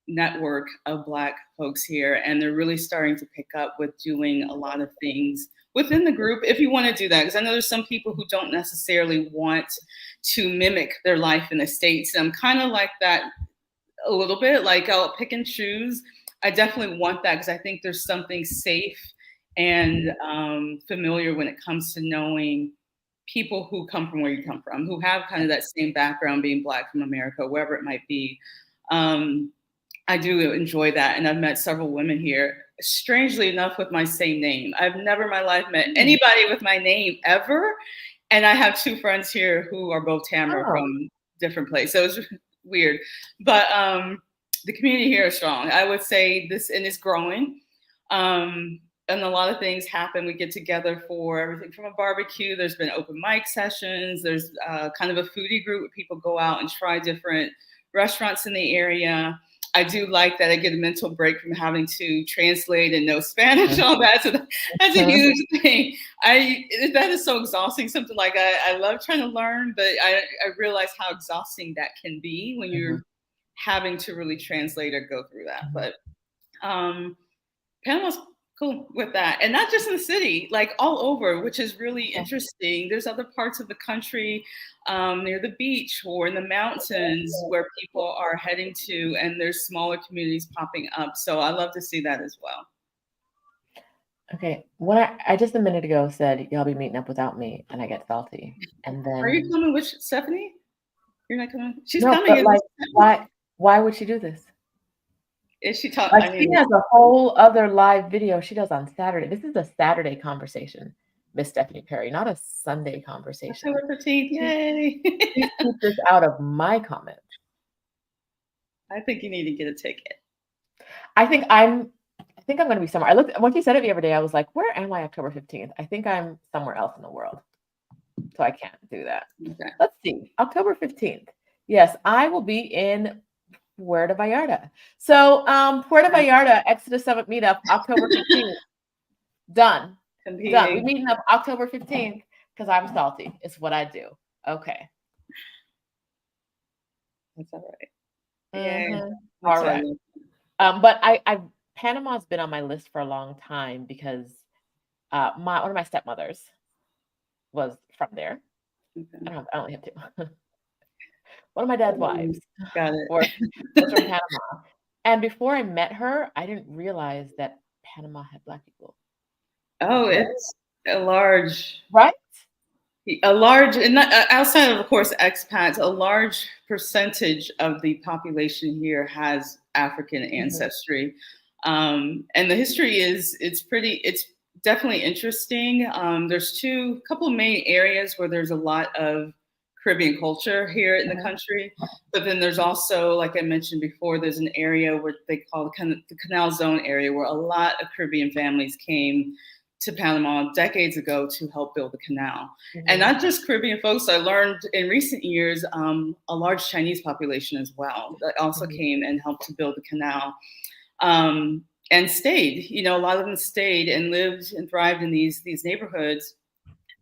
network of Black folks here, and they're really starting to pick up with doing a lot of things within the group, if you want to do that. Because I know there's some people who don't necessarily want to mimic their life in the States. And I'm kind of like that a little bit, like I'll pick and choose. I definitely want that, because I think there's something safe and familiar when it comes to knowing people who come from where you come from, who have kind of that same background, being Black from America, wherever it might be. I do enjoy that. And I've met several women here, strangely enough, with my same name. I've never in my life met anybody with my name ever. And I have two friends here who are both Tamara from different places. So it's weird. But the community here is strong. I would say this, and it's growing. And a lot of things happen. We get together for everything from a barbecue. There's been open mic sessions. There's kind of a foodie group where people go out and try different restaurants in the area. I do like that I get a mental break from having to translate and know Spanish and all that. So that's a huge thing. That is so exhausting. Something like I love trying to learn, but I realize how exhausting that can be when you're having to really translate or go through that. But Panama's cool with that. And not just in the city, like all over, which is really interesting. There's other parts of the country near the beach or in the mountains where people are heading to, and there's smaller communities popping up. So I love to see that as well. Okay, when I just a minute ago said y'all be meeting up without me, and I get salty. And then, are you coming with Stephanie? You're not coming? She's no, coming. But why would she do this? Is she talking? Like, she has a whole other live video she does on Saturday. This is a Saturday conversation, Miss Stephanie Perry, not a Sunday conversation. October 15th, yay! Please keep this out of my comments. I think you need to get a ticket. I think I'm going to be somewhere. Once you said it the other day, I was like, where am I October 15th? I think I'm somewhere else in the world. So I can't do that. Okay. Let's see. October 15th. Yes, I will be in Puerto Vallarta. So Puerto Vallarta Exodus Summit meetup, October 15th. Done. Done. We're Competing. meeting up October 15th because I'm salty. It's what I do. Okay. That's all right. Yeah. Mhm. All right. But Panama's been on my list for a long time because one of my stepmothers was from there. Okay. I only have two. One of my dad's wives Got it. was from Panama. And before I met her, I didn't realize that Panama had Black people. Oh, it's a large, right? And not, outside of course, expats, a large percentage of the population here has African ancestry. And the history it's definitely interesting. There's a couple of main areas where there's a lot of Caribbean culture here in the country, but then there's also, like I mentioned before, there's an area where they call the Canal Zone area, where a lot of Caribbean families came to Panama decades ago to help build the canal. And not just Caribbean folks, I learned in recent years, a large Chinese population as well that also came and helped to build the canal. And stayed, a lot of them stayed and lived and thrived in these neighborhoods.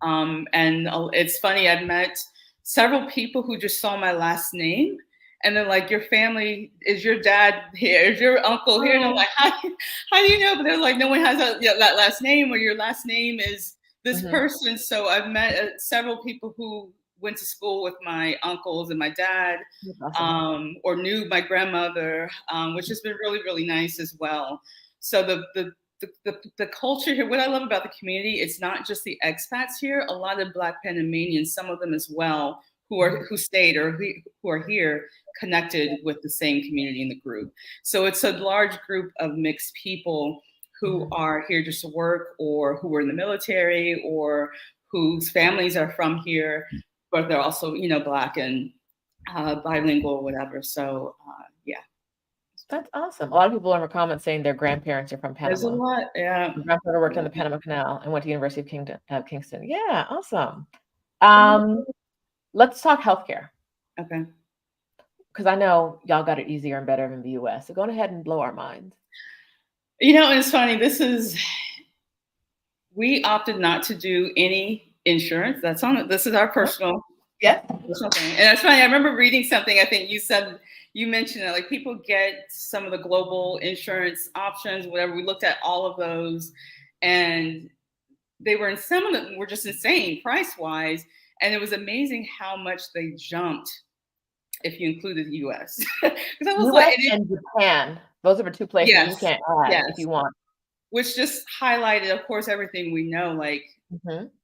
And it's funny, I've met several people who just saw my last name and they're like, your family, is your dad here? Is your uncle here? And I'm like, how do you know? But they're like, no one has that last name, or your last name is this person. So I've met several people who went to school with my uncles and my dad, or knew my grandmother, which has been really, really nice as well. So the culture here, what I love about the community, it's not just the expats here, a lot of Black Panamanians, some of them as well, who stayed or who are here, connected with the same community in the group. So it's a large group of mixed people who are here just to work, or who were in the military, or whose families are from here, but they're also, Black and bilingual or whatever. So yeah. That's awesome. A lot of people in the comments saying their grandparents are from Panama. There's a lot, yeah. My grandfather worked on the Panama Canal and went to University of Kingston. Yeah, awesome. Let's talk healthcare. Okay. Because I know y'all got it easier and better in the US. So go ahead and blow our minds. It's funny. We opted not to do any insurance. This is our personal. Yeah. Personal thing. And it's funny. I remember reading something. I think you mentioned it, like people get some of the global insurance options, whatever. We looked at all of those, and some of them were just insane price-wise. And it was amazing how much they jumped if you included the US. Because I was US and Japan, those are the two places you can't add if you want. Which just highlighted, of course, everything we know, like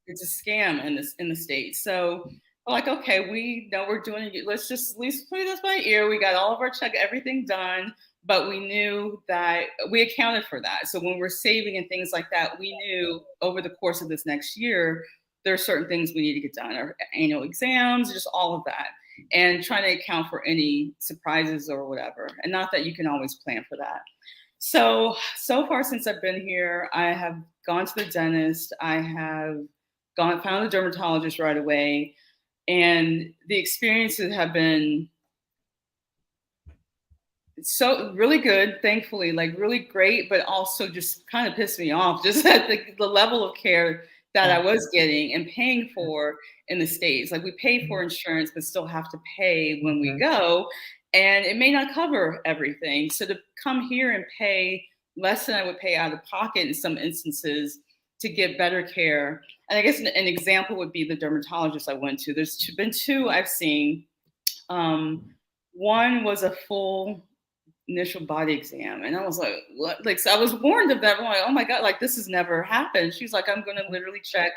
it's a scam in the States. So we're like, okay, we know we're doing it. Let's just at least play this by ear. We got all of our everything done, but we knew that we accounted for that. So when we're saving and things like that, we knew over the course of this next year, there are certain things we need to get done, our annual exams, just all of that, and trying to account for any surprises or whatever. And not that you can always plan for that. So far since I've been here, I have gone to the dentist. I have found a dermatologist right away. And the experiences have been so really good, thankfully, like really great, but also just kind of pissed me off just at the level of care that I was getting and paying for in the States. Like we pay for insurance, but still have to pay when we go. And it may not cover everything. So to come here and pay less than I would pay out of pocket in some instances to get better care. And I guess an example would be the dermatologist I went to. There's been two I've seen. One was a full initial body exam. And I was like, what? Like, so I was warned of that. I'm like, oh my God, like this has never happened. She's like, I'm going to literally check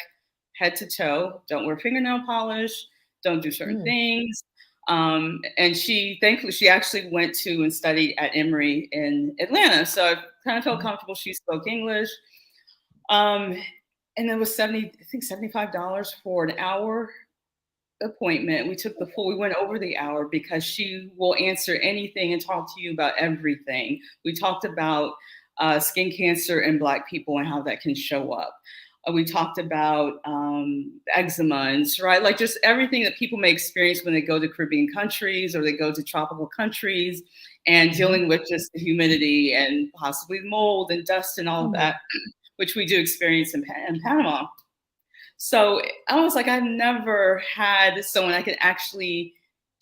head to toe. Don't wear fingernail polish. Don't do certain things. And thankfully, she actually went to and studied at Emory in Atlanta. So I kind of felt comfortable. She spoke English. And it was $75 for an hour appointment. We went over the hour because she will answer anything and talk to you about everything. We talked about skin cancer in Black people and how that can show up. We talked about eczema and right, like just everything that people may experience when they go to Caribbean countries or they go to tropical countries, and dealing with just the humidity and possibly mold and dust and all of that, which we do experience in Panama. So I was like, I've never had someone I could actually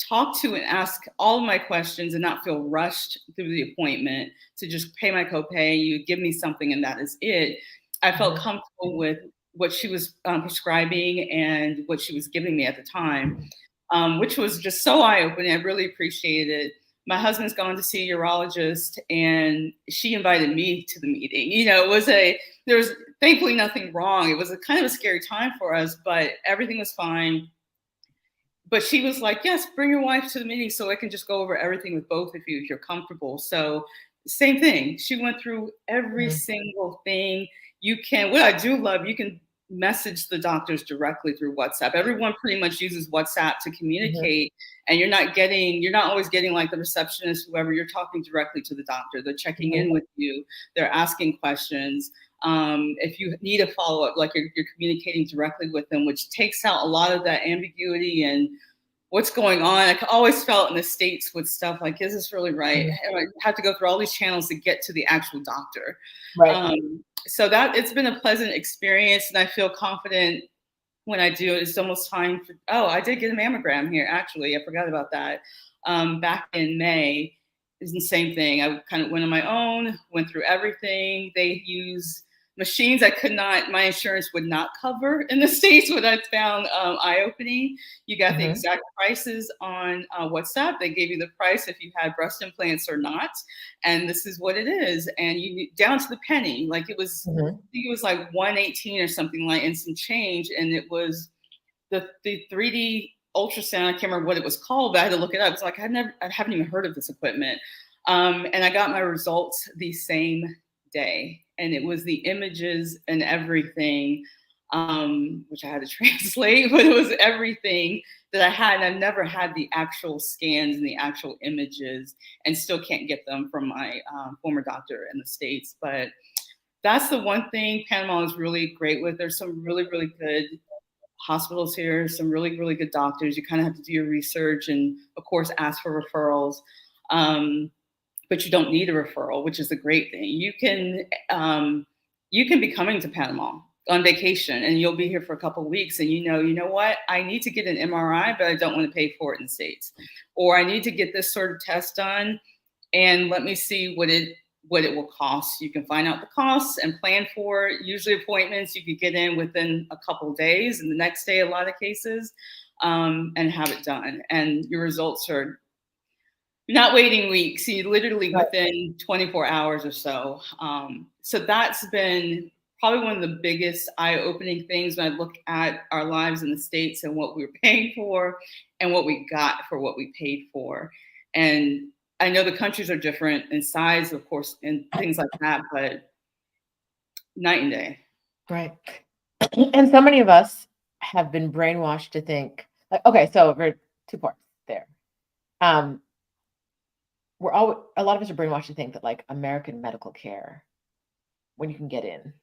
talk to and ask all of my questions and not feel rushed through the appointment to just pay my copay. You give me something and that is it. I felt comfortable with what she was prescribing and what she was giving me at the time, which was just so eye-opening. I really appreciated it. My husband's gone to see a urologist, and she invited me to the meeting. You know, there was thankfully nothing wrong. It was a kind of a scary time for us, but everything was fine. But she was like, yes, bring your wife to the meeting so I can just go over everything with both of you if you're comfortable. So same thing. She went through every single thing. What I do love, you can message the doctors directly through WhatsApp. Everyone pretty much uses WhatsApp to communicate, and you're not always getting like the receptionist, whoever. You're talking directly to the doctor. They're checking in with you. They're asking questions. If you need a follow-up, like you're communicating directly with them, which takes out a lot of that ambiguity and what's going on. I always felt in the States with stuff like, is this really right? I have to go through all these channels to get to the actual doctor. Right. So it's been a pleasant experience, and I feel confident when I do it. It's almost time for, I did get a mammogram here, actually. I forgot about that. Back in May. It's the same thing. I kind of went on my own, went through everything. They use machines my insurance would not cover in the States, what I found eye-opening. You got the exact prices on WhatsApp. They gave you the price if you had breast implants or not. And this is what it is. And you down to the penny. Like it was, I think it was like 118 or something like, and some change. And it was the 3D ultrasound. I can't remember what it was called, but I had to look it up. It's like, I haven't even heard of this equipment. And I got my results the same day. And it was the images and everything, which I had to translate, but it was everything that I had. And I've never had the actual scans and the actual images, and still can't get them from my former doctor in the States. But that's the one thing Panama is really great with. There's some really, really good hospitals here, some really, really good doctors. You kind of have to do your research and, of course, ask for referrals. But you don't need a referral, which is a great thing. You can be coming to Panama on vacation, and you'll be here for a couple of weeks, and you know what? I need to get an MRI, but I don't want to pay for it in the States. Or I need to get this sort of test done, and let me see what it will cost. You can find out the costs and plan for it. Usually appointments you could get in within a couple of days, and the next day, a lot of cases, and have it done. And your results are, you're not waiting weeks. You literally within 24 hours or so. So that's been probably one of the biggest eye-opening things when I look at our lives in the States and what we were paying for and what we got for what we paid for. And I know the countries are different in size, of course, and things like that, but night and day. Right. And so many of us have been brainwashed to think, okay, so we're 2 parts there. A lot of us are brainwashed to think that like American medical care, when you can get in,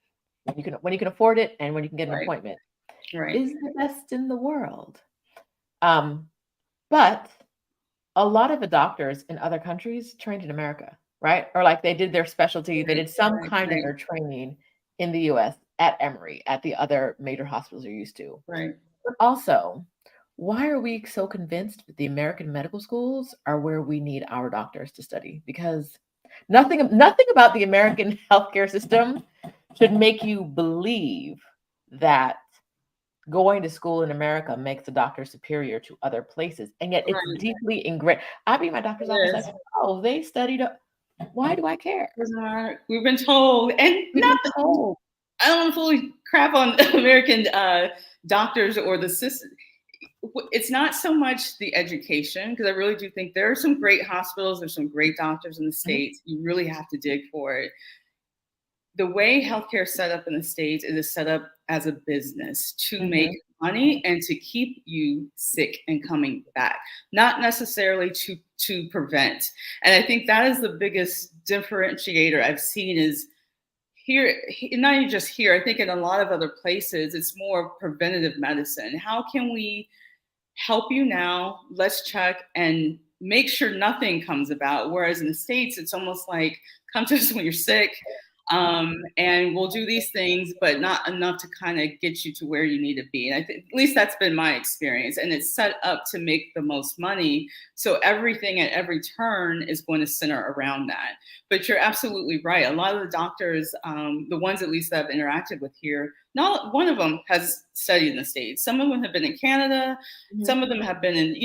when you can afford it, and when you can get an appointment, is the best in the world. But a lot of the doctors in other countries trained in America, right? Or like they did their specialty, they did some kind of their training in the US at Emory, at the other major hospitals you're used to. Right. But also, why are we so convinced that the American medical schools are where we need our doctors to study? Because nothing about the American healthcare system should make you believe that going to school in America makes a doctor superior to other places. And yet it's deeply ingrained. I be in my doctor's office, like, oh, they studied. Why do I care? We've been told, and not told. I don't want to fully crap on American doctors or the system. It's not so much the education, because I really do think there are some great hospitals, there's some great doctors in the States. You really have to dig for it. The way healthcare is set up in the States, it is set up as a business to make money and to keep you sick and coming back, not necessarily to prevent. And I think that is the biggest differentiator I've seen is here, not even just here, I think in a lot of other places, it's more preventative medicine. How can we help you now? Let's check and make sure nothing comes about. Whereas in the States, it's almost like, come to us when you're sick, and we'll do these things, but not enough to kind of get you to where you need to be. And I think at least that's been my experience. And it's set up to make the most money. So everything at every turn is going to center around that. But you're absolutely right. A lot of the doctors, the ones at least that I've interacted with here, not one of them has studied in the States. Some of them have been in Canada. Some of them have been in,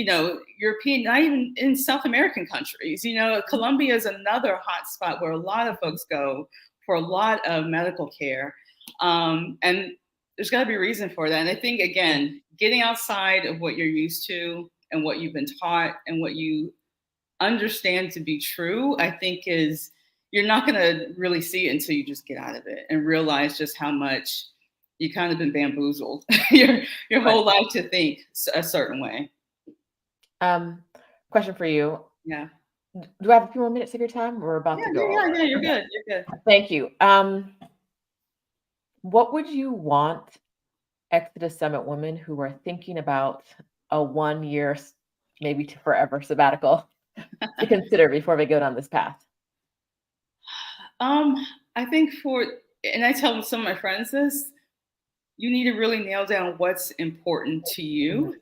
European, not even in South American countries. Colombia is another hot spot where a lot of folks go for a lot of medical care. And there's got to be a reason for that. And I think, again, getting outside of what you're used to and what you've been taught and what you understand to be true, I think you're not going to really see it until you just get out of it and realize just how much you kind of been bamboozled your whole life to think a certain way. Question for you. Yeah. Do I have a few more minutes of your time? We're about to go. Yeah, you're good. You're good. Thank you. What would you want Exodus Summit women who are thinking about a 1 year, maybe to forever sabbatical to consider before they go down this path? I think and I tell some of my friends this, you need to really nail down what's important to you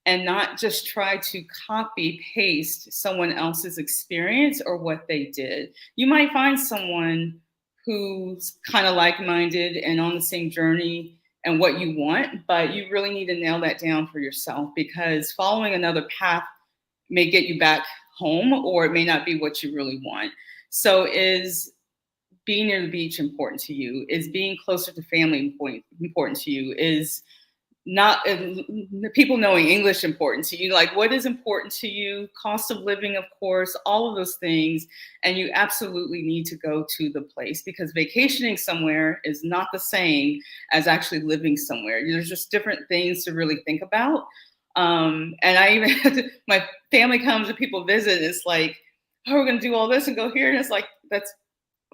and not just try to copy paste someone else's experience or what they did. You might find someone who's kind of like-minded and on the same journey and what you want, but you really need to nail that down for yourself, because following another path may get you back home, or it may not be what you really want. So is being near the beach important to you? Is being closer to family important to you? Is not people knowing English important to you? Like, what is important to you? Cost of living, of course, all of those things. And you absolutely need to go to the place, because vacationing somewhere is not the same as actually living somewhere. There's just different things to really think about. And I even, my family comes and people visit, it's like, oh, we're going to do all this and go here. And it's like, that's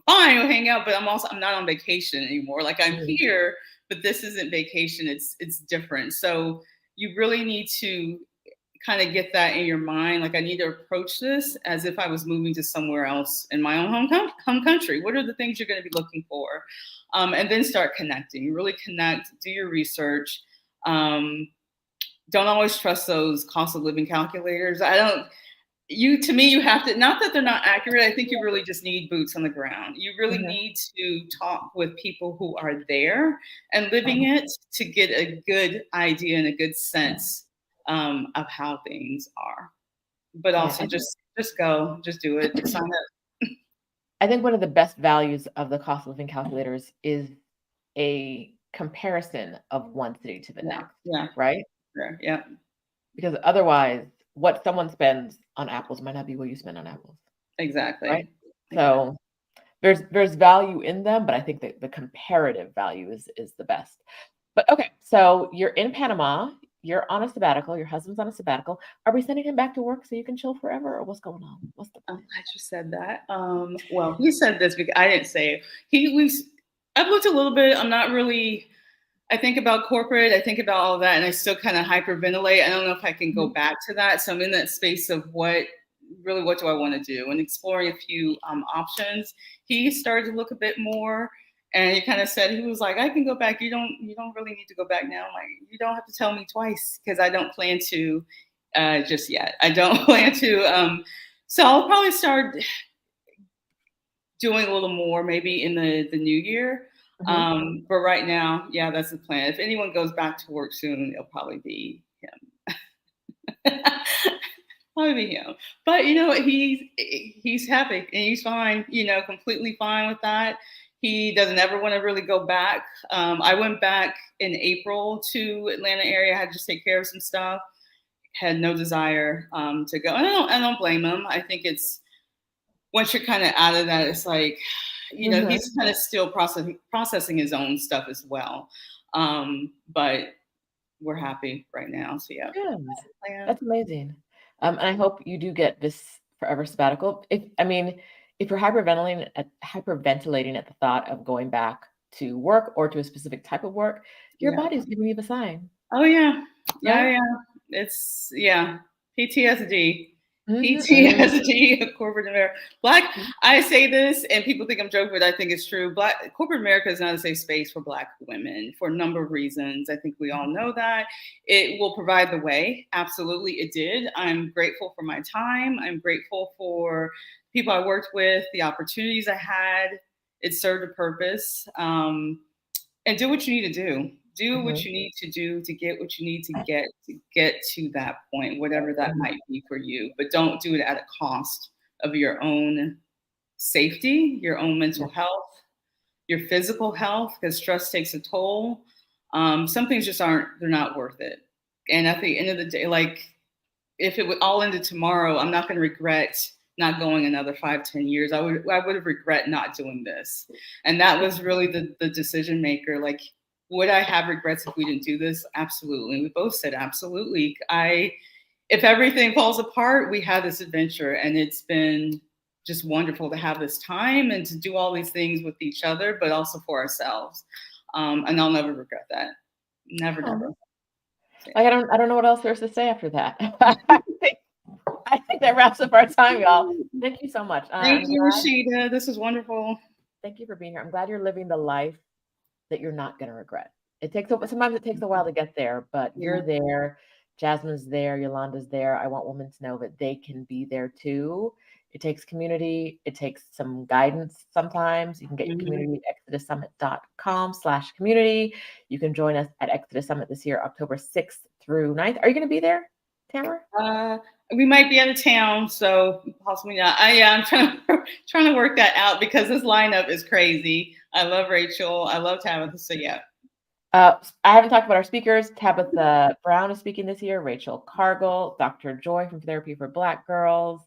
fine, we'll hang out, but I'm not on vacation anymore. Like, I'm here, but this isn't vacation. It's different. So you really need to kind of get that in your mind. Like, I need to approach this as if I was moving to somewhere else in my own home country. What are the things you're going to be looking for? And then start connecting, really connect, do your research. Don't always trust those cost of living calculators. To me, you have to, not that they're not accurate. I think you really just need boots on the ground. You really need to talk with people who are there and living it to get a good idea and a good sense of how things are. But also just go, just do it. Sign up. I think one of the best values of the cost of living calculators is a comparison of one city to the next. Yeah. Right? Yeah. Because otherwise, what someone spends on apples might not be what you spend on apples. Exactly. Right? So there's value in them, but I think that the comparative value is the best. But okay, so you're in Panama, you're on a sabbatical, your husband's on a sabbatical. Are we sending him back to work so you can chill forever, or what's going on? What's the plan? I just said that. Well, he said this because I didn't say it. I've looked a little bit. I'm not really, I think about corporate, I think about all that, and I still kind of hyperventilate. I don't know if I can go back to that. So I'm in that space of what do I want to do, and exploring a few options. He started to look a bit more, and he kind of said, he was like, I can go back. You don't really need to go back now. I'm like, you don't have to tell me twice, because I don't plan to just yet. I don't plan to. So I'll probably start doing a little more maybe in the new year. But right now, yeah, that's the plan. If anyone goes back to work soon, it'll probably be him. Probably be him. But he's happy and he's fine. Completely fine with that. He doesn't ever want to really go back. I went back in April to Atlanta area. I had to just take care of some stuff. Had no desire to go. And I don't blame him. I think it's, once you're kind of out of that, it's like, he's kind of still processing his own stuff as well. But we're happy right now. So yeah. Good. That's amazing. And I hope you do get this forever sabbatical. If if you're hyperventilating at the thought of going back to work or to a specific type of work, your body's giving you the sign. Oh yeah. Right? Yeah. It's PTSD. Mhm, PTSD, corporate America. I say this and people think I'm joking, but I think it's true. Corporate America is not a safe space for Black women for a number of reasons. I think we all know that. It will provide the way. Absolutely, it did. I'm grateful for my time. I'm grateful for people I worked with, the opportunities I had. It served a purpose. And do what you need to do. Do what you need to do to get what you need to get to that point, whatever that might be for you. But don't do it at a cost of your own safety, your own mental health, your physical health, because stress takes a toll. Some things just they're not worth it. And at the end of the day, like if it would all ended tomorrow, I'm not going to regret not going another 5-10 years. I would have regret not doing this. And that was really the decision maker. Like, would I have regrets if we didn't do this? Absolutely. We both said absolutely. If everything falls apart, we had this adventure, and it's been just wonderful to have this time and to do all these things with each other, but also for ourselves. And I'll never regret that. Never. I don't know what else there's to say after that. I think that wraps up our time, y'all. Thank you so much. Thank you, Rashida. This is wonderful. Thank you for being here. I'm glad you're living the life that you're not going to regret. Sometimes it takes a while to get there, but you're there. Jasmine's there. Yolanda's there. I want women to know that they can be there too. It takes community. It takes some guidance sometimes. You can get your community at exodussummit.com/community. You can join us at Exodus Summit this year, October 6th through 9th. Are you going to be there, Tamara? We might be out of town, so possibly not. I'm trying to work that out because this lineup is crazy. I love Rachel. I love Tabitha. So yeah. I haven't talked about our speakers. Tabitha Brown is speaking this year. Rachel Cargill, Dr. Joy from Therapy for Black Girls.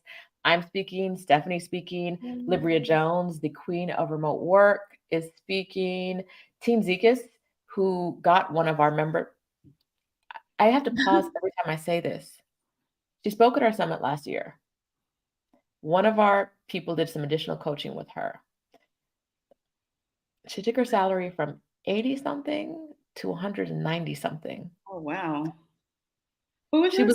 I'm speaking. Stephanie's speaking. Libria Jones, the queen of remote work, is speaking. Team Zekas, who got one of our members. I have to pause every time I say this. She spoke at our summit last year. One of our people did some additional coaching with her. She took her salary from 80 something to 190 something. Oh, wow. Who was Team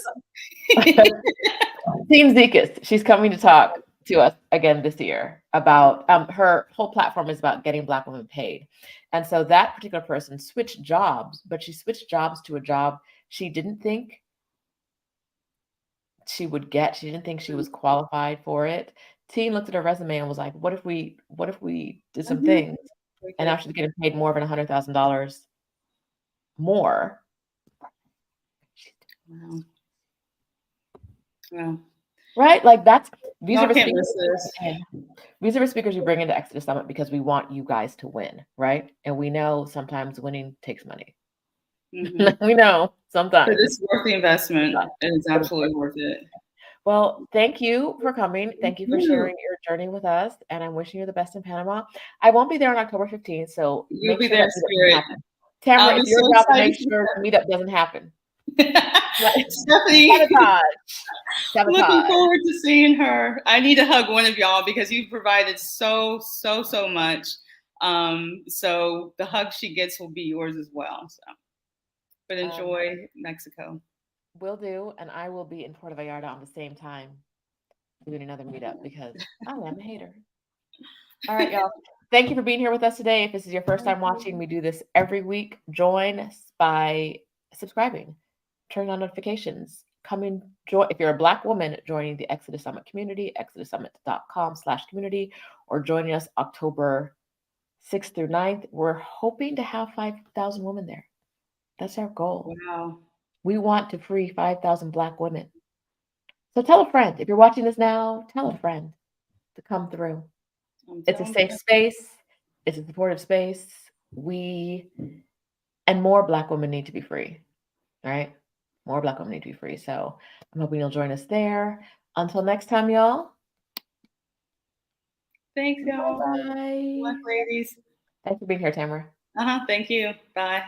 Zekas. She's coming to talk to us again this year about her whole platform is about getting Black women paid. And so that particular person switched jobs, but she switched jobs to a job she didn't think she would get. She didn't think she was qualified for it. Team looked at her resume and was like, what if we did some things? And now she's getting paid more than $100,000 more. Wow. Right? Like these are the speakers we bring into Exodus Summit because we want you guys to win, right? And we know sometimes winning takes money. We know sometimes. But it's worth the investment. It is absolutely worth it. Well, thank you for coming. Thank you for sharing your journey with us. And I'm wishing you the best in Panama. I won't be there on October 15th, so you'll be there. Tamara, it's your job to make sure the meetup doesn't happen. Stephanie, looking forward to seeing her. I need to hug one of y'all because you've provided so much. So the hug she gets will be yours as well. So, but enjoy Mexico. Will do, and I will be in Puerto Vallarta on the same time doing another meetup because I am a hater. All right, y'all. Thank you for being here with us today. If this is your first time watching, we do this every week. Join by subscribing. Turn on notifications. Come and join. If you're a Black woman joining the Exodus Summit community, exodussummit.com/community, or joining us October 6th through 9th, we're hoping to have 5,000 women there. That's our goal. Wow. We want to free 5,000 Black women. So tell a friend. If you're watching this now, tell a friend to come through. It's a safe space. It's a supportive space. And more Black women need to be free. All right? More Black women need to be free. So I'm hoping you'll join us there. Until next time, y'all. Thanks, y'all. Bye. Ladies. Thanks for being here, Tamara. Thank you. Bye.